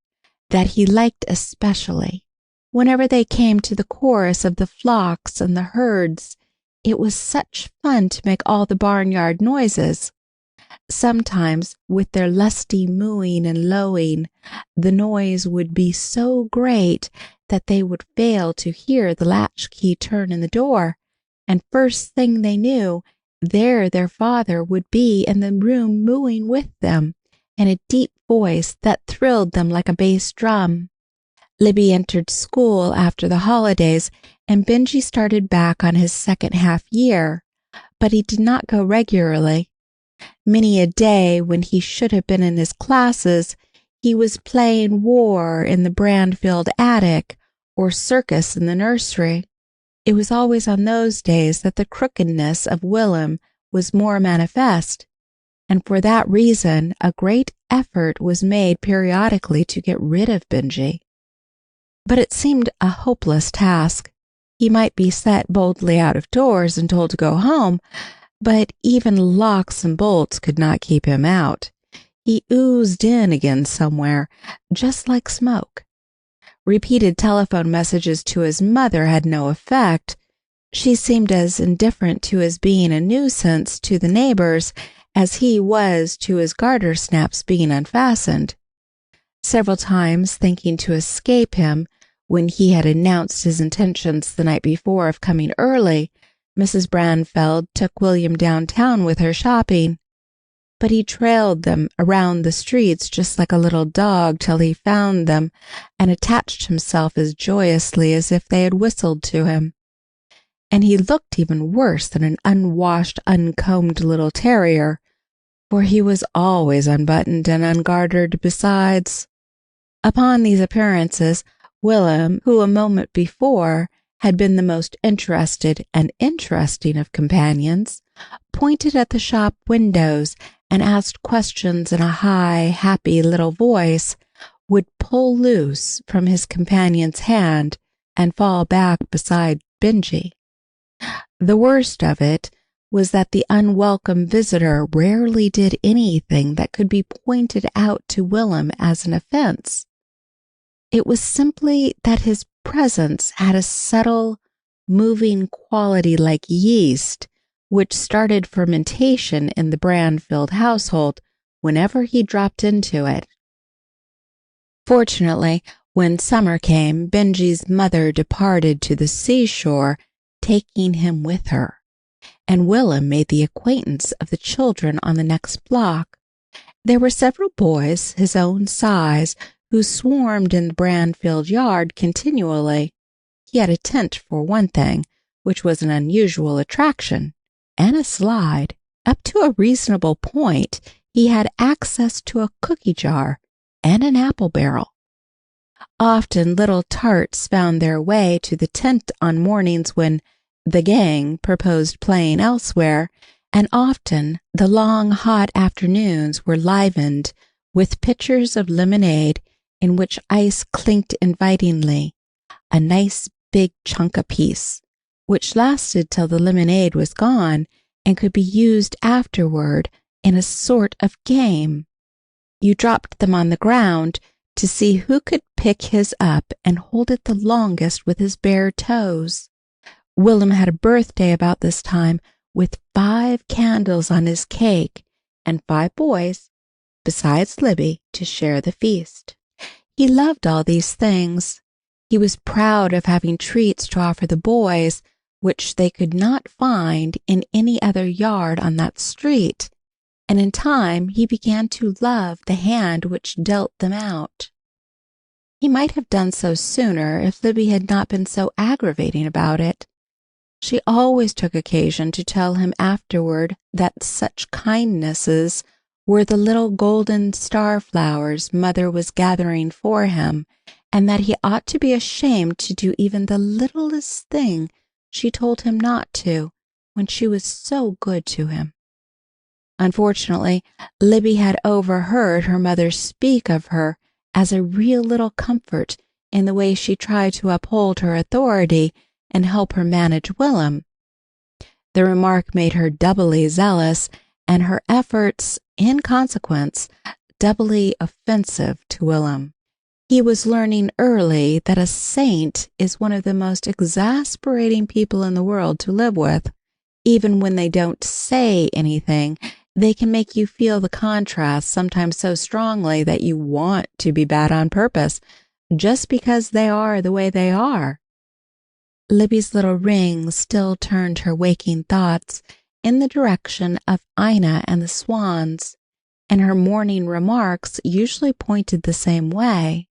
that he liked especially. Whenever they came to the chorus of the flocks and the herds, it was such fun to make all the barnyard noises. Sometimes, with their lusty mooing and lowing, the noise would be so great that they would fail to hear the latchkey turn in the door, and first thing they knew, there their father would be in the room mooing with them, in a deep voice that thrilled them like a bass drum. Libby entered school after the holidays, and Benji started back on his second half year, but he did not go regularly. Many a day when he should have been in his classes, he was playing war in the Branfield attic or circus in the nursery. It was always on those days that the crookedness of Willem was more manifest, and for that reason a great effort was made periodically to get rid of Benji. But it seemed a hopeless task. He might be set boldly out of doors and told to go home, but even locks and bolts could not keep him out. He oozed in again somewhere, just like smoke. Repeated telephone messages to his mother had no effect. She seemed as indifferent to his being a nuisance to the neighbors as he was to his garter snaps being unfastened. Several times, thinking to escape him, when he had announced his intentions the night before of coming early, Mrs. Branfeld took William downtown with her shopping. But he trailed them around the streets just like a little dog till he found them and attached himself as joyously as if they had whistled to him. And he looked even worse than an unwashed, uncombed little terrier, for he was always unbuttoned and ungartered besides. Upon these appearances, Willem, who a moment before had been the most interested and interesting of companions, pointed at the shop windows and asked questions in a high, happy little voice, would pull loose from his companion's hand and fall back beside Benjy. The worst of it was that the unwelcome visitor rarely did anything that could be pointed out to Willem as an offense. It was simply that his presence had a subtle, moving quality like yeast, which started fermentation in the Branfield household whenever he dropped into it. Fortunately, when summer came, Benjy's mother departed to the seashore, taking him with her, and Willem made the acquaintance of the children on the next block. There were several boys his own size who swarmed in the Branfield yard continually. He had a tent, for one thing, which was an unusual attraction, and a slide. Up to a reasonable point, he had access to a cookie jar and an apple barrel. Often little tarts found their way to the tent on mornings when the gang proposed playing elsewhere, and often the long, hot afternoons were livened with pitchers of lemonade in which ice clinked invitingly, a nice big chunk apiece, which lasted till the lemonade was gone and could be used afterward in a sort of game. You dropped them on the ground to see who could pick his up and hold it the longest with his bare toes. Willem had a birthday about this time with 5 candles on his cake and 5 boys, besides Libby, to share the feast. He loved all these things. He was proud of having treats to offer the boys, which they could not find in any other yard on that street, and in time he began to love the hand which dealt them out. He might have done so sooner if Libby had not been so aggravating about it. She always took occasion to tell him afterward that such kindnesses were the little golden starflowers Mother was gathering for him, and that he ought to be ashamed to do even the littlest thing she told him not to, when she was so good to him. Unfortunately, Libby had overheard her mother speak of her as a real little comfort in the way she tried to uphold her authority and help her manage Willem. The remark made her doubly zealous, and her efforts, in consequence, doubly offensive to Willem. He was learning early that a saint is one of the most exasperating people in the world to live with. Even when they don't say anything, they can make you feel the contrast sometimes so strongly that you want to be bad on purpose, just because they are the way they are. Libby's little ring still turned her waking thoughts in the direction of Ina and the swans, and her morning remarks usually pointed the same way.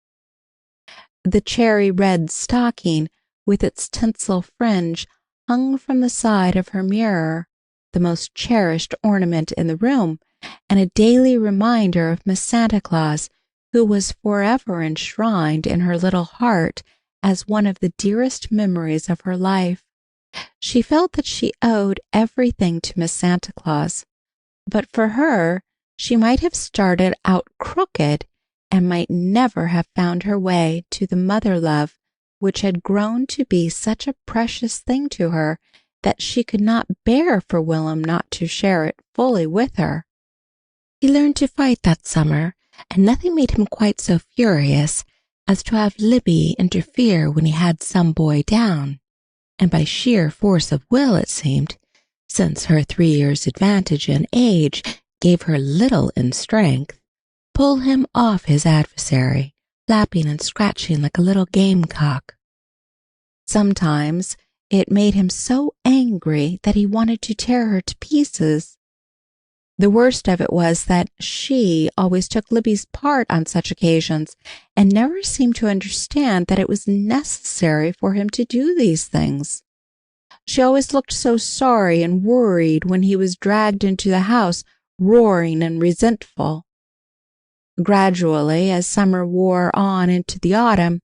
The cherry-red stocking with its tinsel fringe hung from the side of her mirror, the most cherished ornament in the room, and a daily reminder of Miss Santa Claus, who was forever enshrined in her little heart as one of the dearest memories of her life. She felt that she owed everything to Miss Santa Claus, but for her, she might have started out crooked and might never have found her way to the mother love which had grown to be such a precious thing to her that she could not bear for Willem not to share it fully with her. He learned to fight that summer, and nothing made him quite so furious as to have Libby interfere when he had some boy down, and by sheer force of will, it seemed, since her 3 years' advantage in age gave her little in strength, pull him off his adversary, flapping and scratching like a little gamecock. Sometimes it made him so angry that he wanted to tear her to pieces. The worst of it was that she always took Libby's part on such occasions and never seemed to understand that it was necessary for him to do these things. She always looked so sorry and worried when he was dragged into the house, roaring and resentful. Gradually, as summer wore on into the autumn,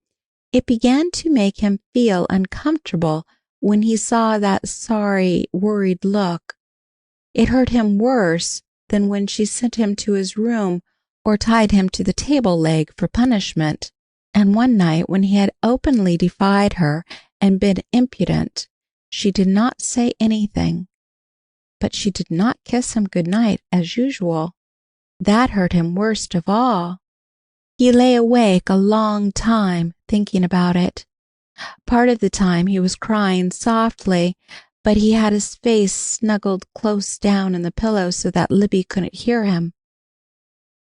it began to make him feel uncomfortable when he saw that sorry, worried look. It hurt him worse than when she sent him to his room or tied him to the table leg for punishment. And one night, when he had openly defied her and been impudent, she did not say anything, but she did not kiss him good night as usual. That hurt him worst of all. He lay awake a long time thinking about it. Part of the time he was crying softly, but he had his face snuggled close down in the pillow so that Libby couldn't hear him.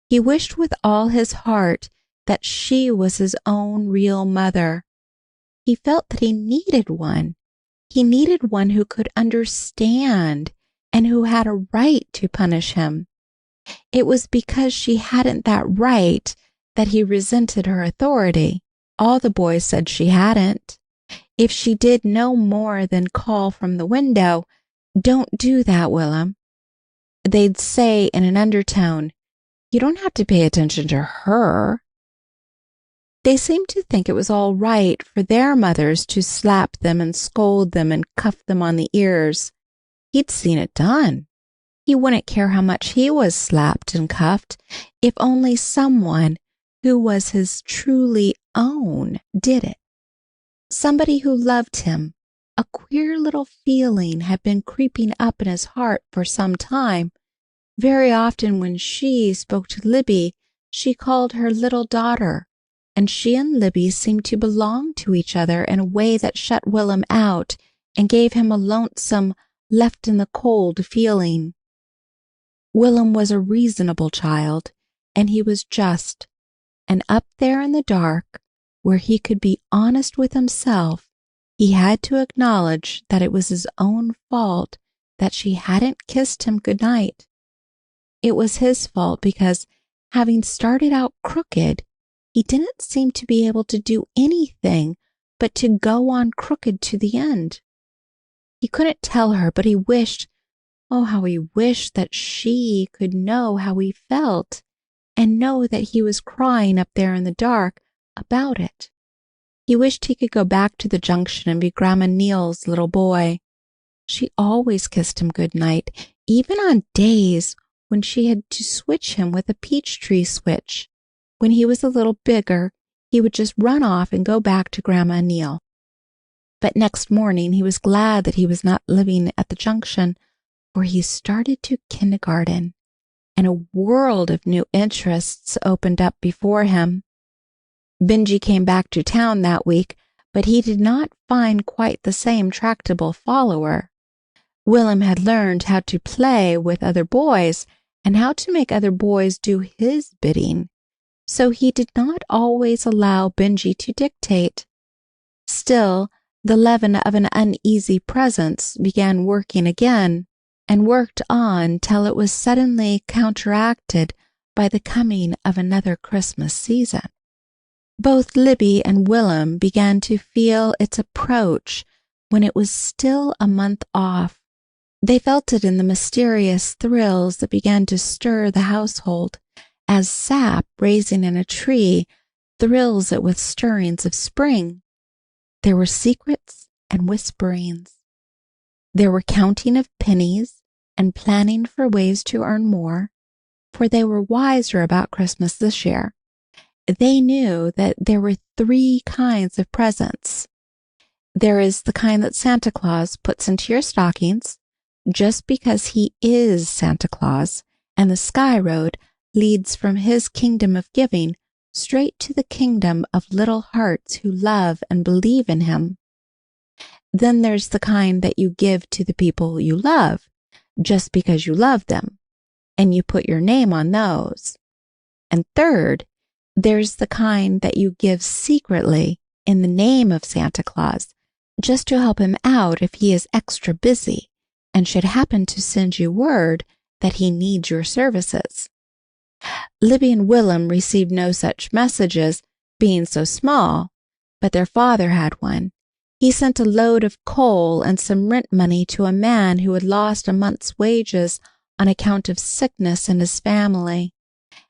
He wished with all his heart that she was his own real mother. He felt that he needed one. He needed one who could understand and who had a right to punish him. It was because she hadn't that right that he resented her authority. All the boys said she hadn't. If she did no more than call from the window, "Don't do that, Willem," they'd say in an undertone, "You don't have to pay attention to her." They seemed to think it was all right for their mothers to slap them and scold them and cuff them on the ears. He'd seen it done. He wouldn't care how much he was slapped and cuffed if only someone who was his truly own did it. Somebody who loved him. A queer little feeling had been creeping up in his heart for some time. Very often when she spoke to Libby, she called her little daughter, and she and Libby seemed to belong to each other in a way that shut Willem out and gave him a lonesome, left-in-the-cold feeling. Willem was a reasonable child, and he was just, and up there in the dark, where he could be honest with himself, he had to acknowledge that it was his own fault that she hadn't kissed him good night. It was his fault because, having started out crooked, he didn't seem to be able to do anything but to go on crooked to the end. He couldn't tell her, but he wished, oh, how he wished that she could know how he felt and know that he was crying up there in the dark about it. He wished he could go back to the Junction and be Grandma Neal's little boy. She always kissed him good night, even on days when she had to switch him with a peach tree switch. When he was a little bigger, he would just run off and go back to Grandma Neal. But next morning he was glad that he was not living at the Junction, for he started to kindergarten, and a world of new interests opened up before him. Benji came back to town that week, but he did not find quite the same tractable follower. Willem had learned how to play with other boys and how to make other boys do his bidding, so he did not always allow Benji to dictate. Still, the leaven of an uneasy presence began working again, and worked on till it was suddenly counteracted by the coming of another Christmas season. Both Libby and Willem began to feel its approach when it was still a month off. They felt it in the mysterious thrills that began to stir the household, as sap raising in a tree thrills it with stirrings of spring. There were secrets and whisperings. There were counting of pennies and planning for ways to earn more, for they were wiser about Christmas this year. they knew that there were three kinds of presents. There is the kind that Santa Claus puts into your stockings, just because he is Santa Claus, and the Sky Road leads from his kingdom of giving straight to the kingdom of little hearts who love and believe in him. Then there's the kind that you give to the people you love, just because you love them, and you put your name on those. And third, there's the kind that you give secretly in the name of Santa Claus, just to help him out if he is extra busy and should happen to send you word that he needs your services. Libby and Willem received no such messages, being so small, but their father had one. He sent a load of coal and some rent money to a man who had lost a month's wages on account of sickness in his family,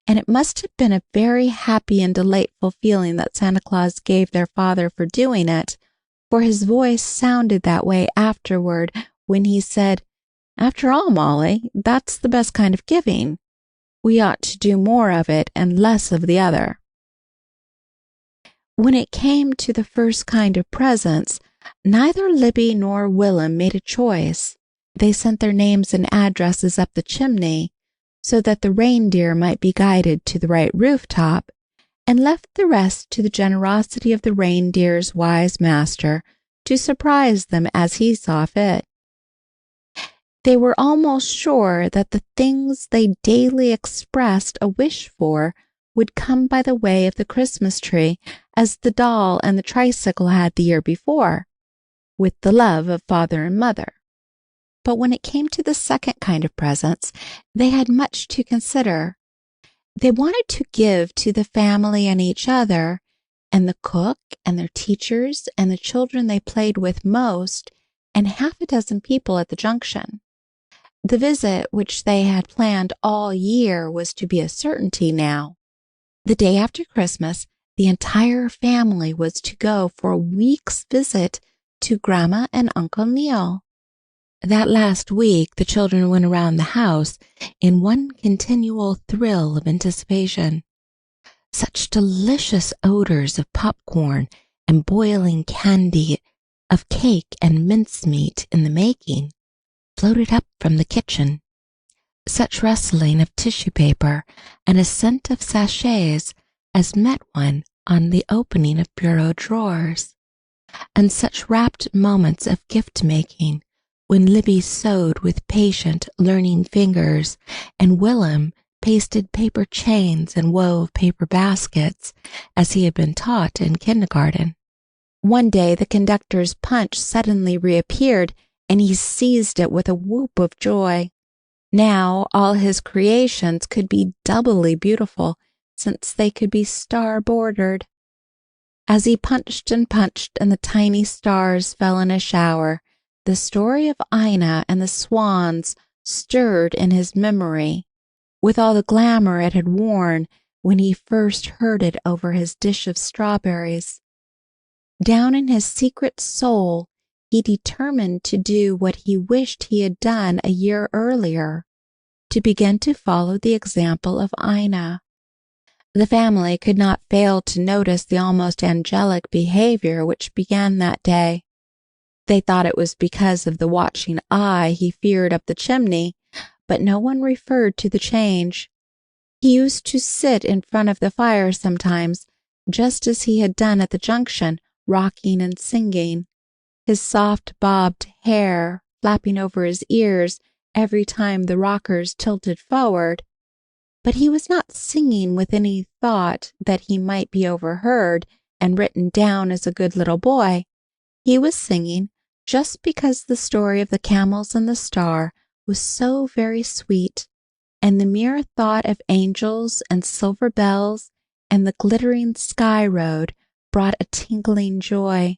and it must have been a very happy and delightful feeling that Santa Claus gave their father for doing it, for his voice sounded that way afterward when he said, "After all, Molly, that's the best kind of giving. We ought to do more of it and less of the other." When it came to the first kind of presents, neither Libby nor Willem made a choice. They sent their names and addresses up the chimney so that the reindeer might be guided to the right rooftop, and left the rest to the generosity of the reindeer's wise master to surprise them as he saw fit. They were almost sure that the things they daily expressed a wish for would come by the way of the Christmas tree, as the doll and the tricycle had the year before, with the love of father and mother. But when it came to the second kind of presents, they had much to consider. They wanted to give to the family and each other, and the cook and their teachers and the children they played with most, and half a dozen people at the junction. The visit which they had planned all year was to be a certainty now. The day after Christmas, the entire family was to go for a week's visit to Grandma and Uncle Neil. That last week, the children went around the house in one continual thrill of anticipation. Such delicious odors of popcorn and boiling candy, of cake and mincemeat in the making, floated up from the kitchen. Such rustling of tissue paper and a scent of sachets as met one on the opening of bureau drawers, and such rapt moments of gift-making when Libby sewed with patient, learning fingers, and Willem pasted paper chains and wove paper baskets as he had been taught in kindergarten. One day the conductor's punch suddenly reappeared, and he seized it with a whoop of joy. Now all his creations could be doubly beautiful, since they could be star-bordered. As he punched and the tiny stars fell in a shower, the story of Ina and the swans stirred in his memory, with all the glamour it had worn when he first heard it over his dish of strawberries. Down in his secret soul, he determined to do what he wished he had done a year earlier, to begin to follow the example of Ina. The family could not fail to notice the almost angelic behavior which began that day. They thought it was because of the watching eye he feared up the chimney, but no one referred to the change. He used to sit in front of the fire sometimes, just as he had done at the junction, rocking and singing, his soft bobbed hair flapping over his ears every time the rockers tilted forward. But he was not singing with any thought that he might be overheard and written down as a good little boy. He was singing just because the story of the camels and the star was so very sweet, and the mere thought of angels and silver bells and the glittering sky road brought a tingling joy.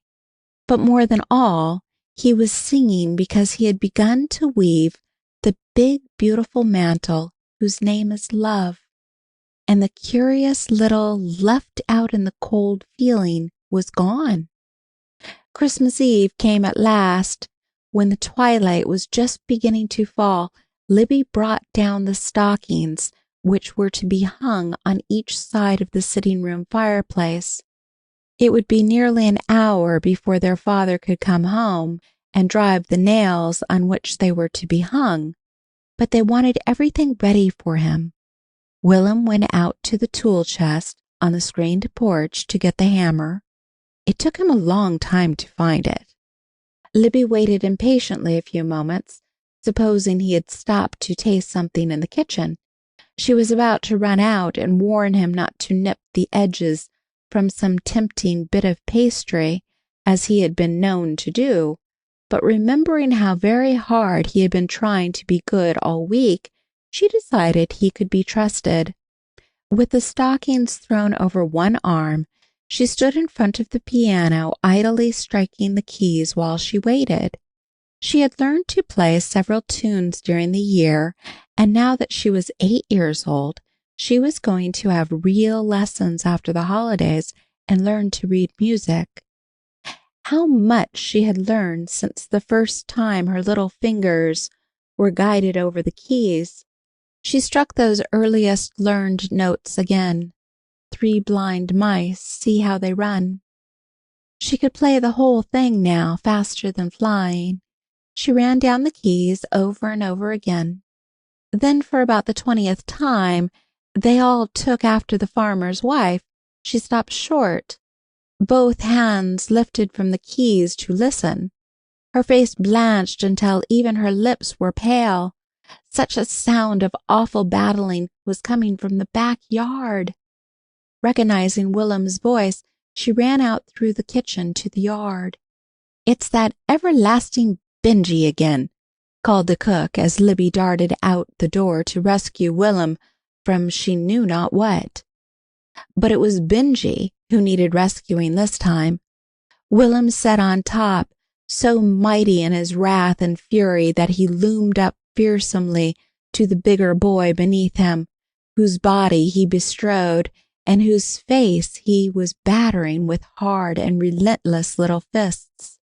But more than all, he was singing because he had begun to weave the big, beautiful mantle whose name is love, and the curious little left out in the cold feeling was gone. Christmas Eve came at last. When the twilight was just beginning to fall, Libby brought down the stockings which were to be hung on each side of the sitting-room fireplace. It would be nearly an hour before their father could come home and drive the nails on which they were to be hung, but they wanted everything ready for him. Willem went out to the tool chest on the screened porch to get the hammer. It took him a long time to find it. Libby waited impatiently a few moments, supposing he had stopped to taste something in the kitchen. She was about to run out and warn him not to nip the edges from some tempting bit of pastry, as he had been known to do, but remembering how very hard he had been trying to be good all week, she decided he could be trusted. With the stockings thrown over one arm, she stood in front of the piano, idly striking the keys while she waited. She had learned to play several tunes during the year, and now that she was 8 years old, she was going to have real lessons after the holidays and learn to read music. How much she had learned since the first time her little fingers were guided over the keys. She struck those earliest learned notes again. 3 blind mice, see how they run. She could play the whole thing now, faster than flying. She ran down the keys over and over again. Then for about the 20th time, they all took after the farmer's wife, she stopped short. Both hands lifted from the keys to listen. Her face blanched until even her lips were pale. Such a sound of awful battling was coming from the backyard. Recognizing Willem's voice, she ran out through the kitchen to the yard. "It's that everlasting Benjy again," called the cook as Libby darted out the door to rescue Willem from she knew not what. But it was Benjy who needed rescuing this time. Willem sat on top, so mighty in his wrath and fury that he loomed up fearsomely to the bigger boy beneath him, whose body he bestrode and whose face he was battering with hard and relentless little fists.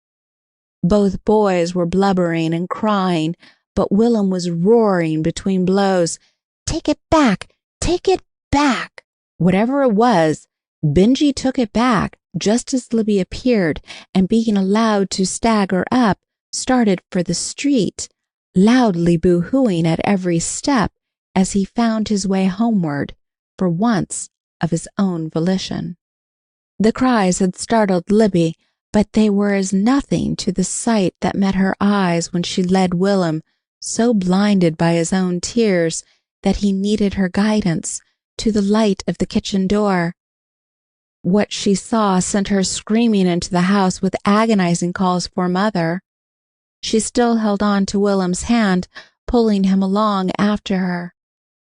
Both boys were blubbering and crying, but Willem was roaring between blows, "Take it back! Take it back!" Whatever it was, Benjy took it back just as Libby appeared, and being allowed to stagger up, started for the street, loudly boo-hooing at every step as he found his way homeward, for once of his own volition. The cries had startled Libby, but they were as nothing to the sight that met her eyes when she led Willem, so blinded by his own tears that he needed her guidance, to the light of the kitchen door. What she saw sent her screaming into the house with agonizing calls for mother. She still held on to Willem's hand, pulling him along after her.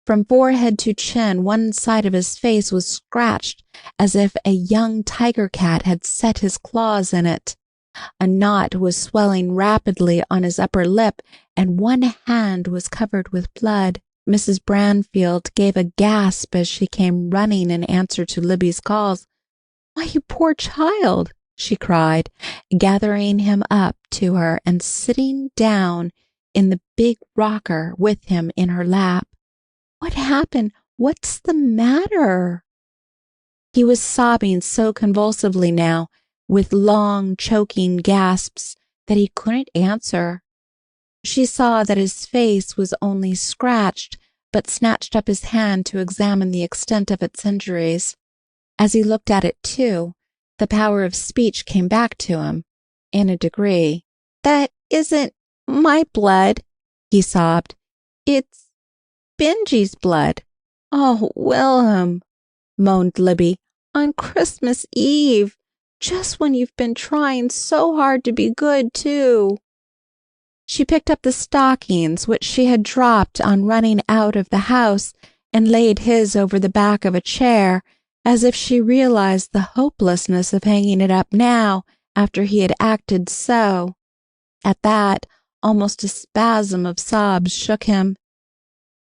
From forehead to chin, one side of his face was scratched as if a young tiger cat had set his claws in it. A knot was swelling rapidly on his upper lip, and one hand was covered with blood. Mrs. Branfield gave a gasp as she came running in answer to Libby's calls. "Why, you poor child!" she cried, gathering him up to her and sitting down in the big rocker with him in her lap. "What happened? What's the matter?" He was sobbing so convulsively now, with long, choking gasps, that he couldn't answer. She saw that his face was only scratched, but snatched up his hand to examine the extent of its injuries. As he looked at it, too, the power of speech came back to him, in a degree. "That isn't my blood," he sobbed. "It's Benjy's blood." "Oh, Willem," moaned Libby, "on Christmas Eve, just when you've been trying so hard to be good, too." She picked up the stockings which she had dropped on running out of the house and laid his over the back of a chair, as if she realized the hopelessness of hanging it up now after he had acted so. At that, almost a spasm of sobs shook him.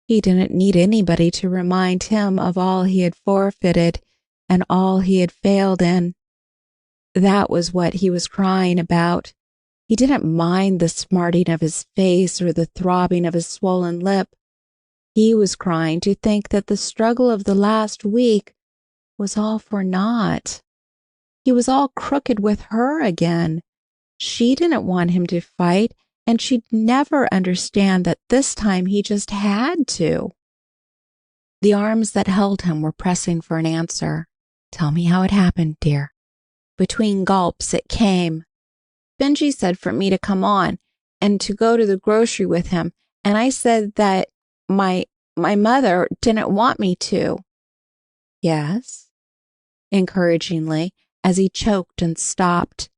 He didn't need anybody to remind him of all he had forfeited and all he had failed in. That was what he was crying about. He didn't mind the smarting of his face or the throbbing of his swollen lip. He was crying to think that the struggle of the last week was all for naught. He was all crooked with her again. She didn't want him to fight, and she'd never understand that this time he just had to. The arms that held him were pressing for an answer. "Tell me how it happened, dear." Between gulps it came. "Benji said for me to come on and to go to the grocery with him, and I said that my mother didn't want me to." "Yes?" encouragingly, as he choked and stopped.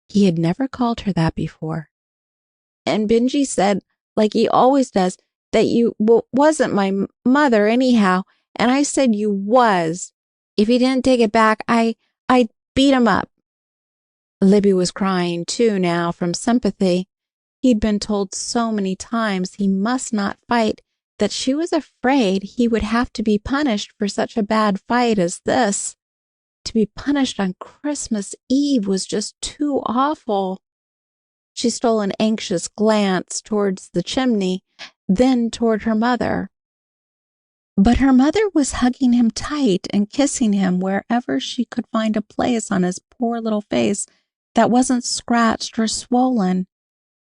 He had never called her that before. "And Benji said, like he always does, that you wasn't my mother anyhow, and I said you was. If he didn't take it back, I'd beat him up." Libby was crying too now from sympathy. He'd been told so many times he must not fight that she was afraid he would have to be punished for such a bad fight as this. To be punished on Christmas Eve was just too awful. She stole an anxious glance towards the chimney, then toward her mother. But her mother was hugging him tight and kissing him wherever she could find a place on his poor little face that wasn't scratched or swollen,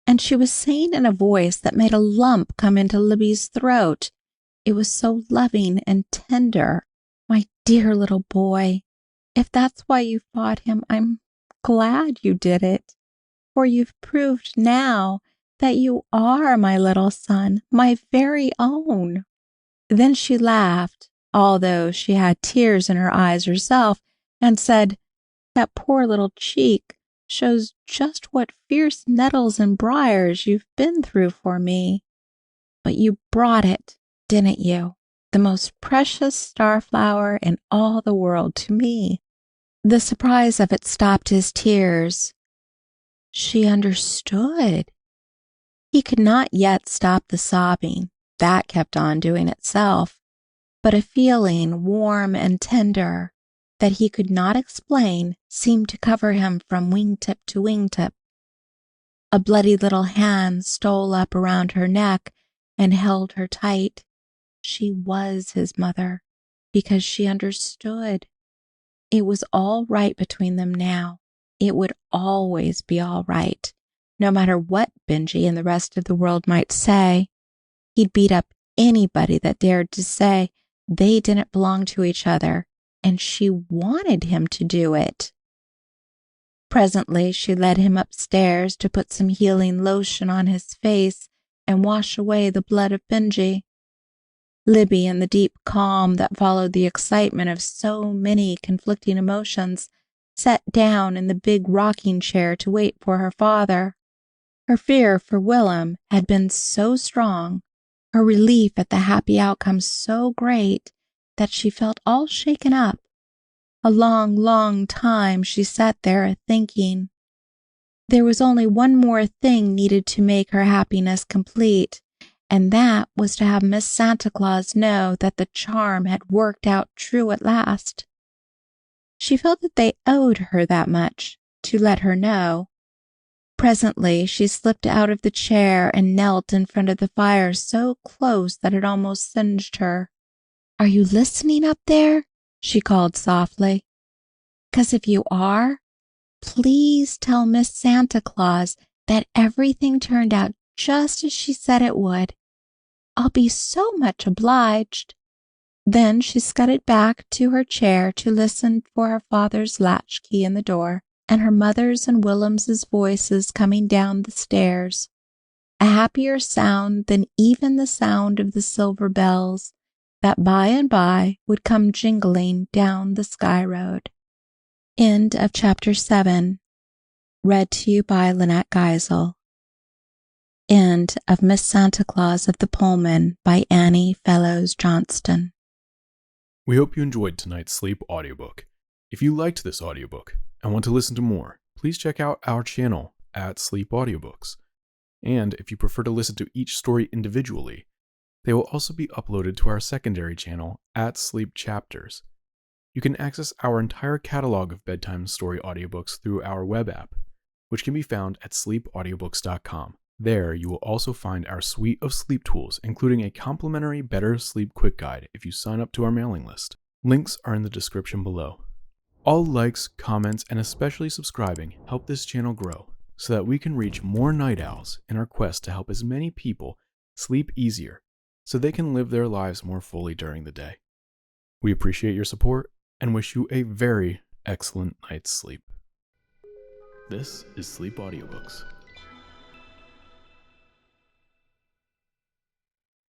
and she was saying in a voice that made a lump come into Libby's throat. It was so loving and tender. "My dear little boy, if that's why you fought him, I'm glad you did it, for you've proved now that you are my little son, my very own." Then she laughed, although she had tears in her eyes herself, and said, "That poor little cheek shows just what fierce nettles and briars you've been through for me. But you brought it, didn't you? The most precious starflower in all the world to me." The surprise of it stopped his tears. She understood. He could not yet stop the sobbing. That kept on doing itself. But a feeling warm and tender that he could not explain seemed to cover him from wingtip to wingtip. A bloody little hand stole up around her neck and held her tight. She was his mother, because she understood. It was all right between them now. It would always be all right, no matter what Benji and the rest of the world might say. He'd beat up anybody that dared to say they didn't belong to each other, and she wanted him to do it. Presently she led him upstairs to put some healing lotion on his face and wash away the blood of Benji. Libby, in the deep calm that followed the excitement of so many conflicting emotions, sat down in the big rocking chair to wait for her father. Her fear for Willem had been so strong, her relief at the happy outcome so great, that she felt all shaken up. A long, long time she sat there thinking. There was only one more thing needed to make her happiness complete, and that was to have Miss Santa Claus know that the charm had worked out true at last. She felt that they owed her that much, to let her know. Presently she slipped out of the chair and knelt in front of the fire so close that it almost singed her. "Are you listening up there?" she called softly. "'Cause if you are, please tell Miss Santa Claus that everything turned out just as she said it would. I'll be so much obliged." Then she scudded back to her chair to listen for her father's latchkey in the door, and her mother's and Willem's voices coming down the stairs, a happier sound than even the sound of the silver bells that by and by would come jingling down the sky road. End of chapter 7. Read to you by Linette Geisel. End of Miss Santa Claus of the Pullman by Annie Fellows Johnston. We hope you enjoyed tonight's sleep audiobook. If you liked this audiobook and want to listen to more, please check out our channel at Sleep Audiobooks. And if you prefer to listen to each story individually, they will also be uploaded to our secondary channel at Sleep Chapters. You can access our entire catalog of bedtime story audiobooks through our web app, which can be found at sleepaudiobooks.com. There, you will also find our suite of sleep tools, including a complimentary Better Sleep Quick Guide if you sign up to our mailing list. Links are in the description below. All likes, comments, and especially subscribing help this channel grow so that we can reach more night owls in our quest to help as many people sleep easier so they can live their lives more fully during the day. We appreciate your support and wish you a very excellent night's sleep. This is Sleep Audiobooks.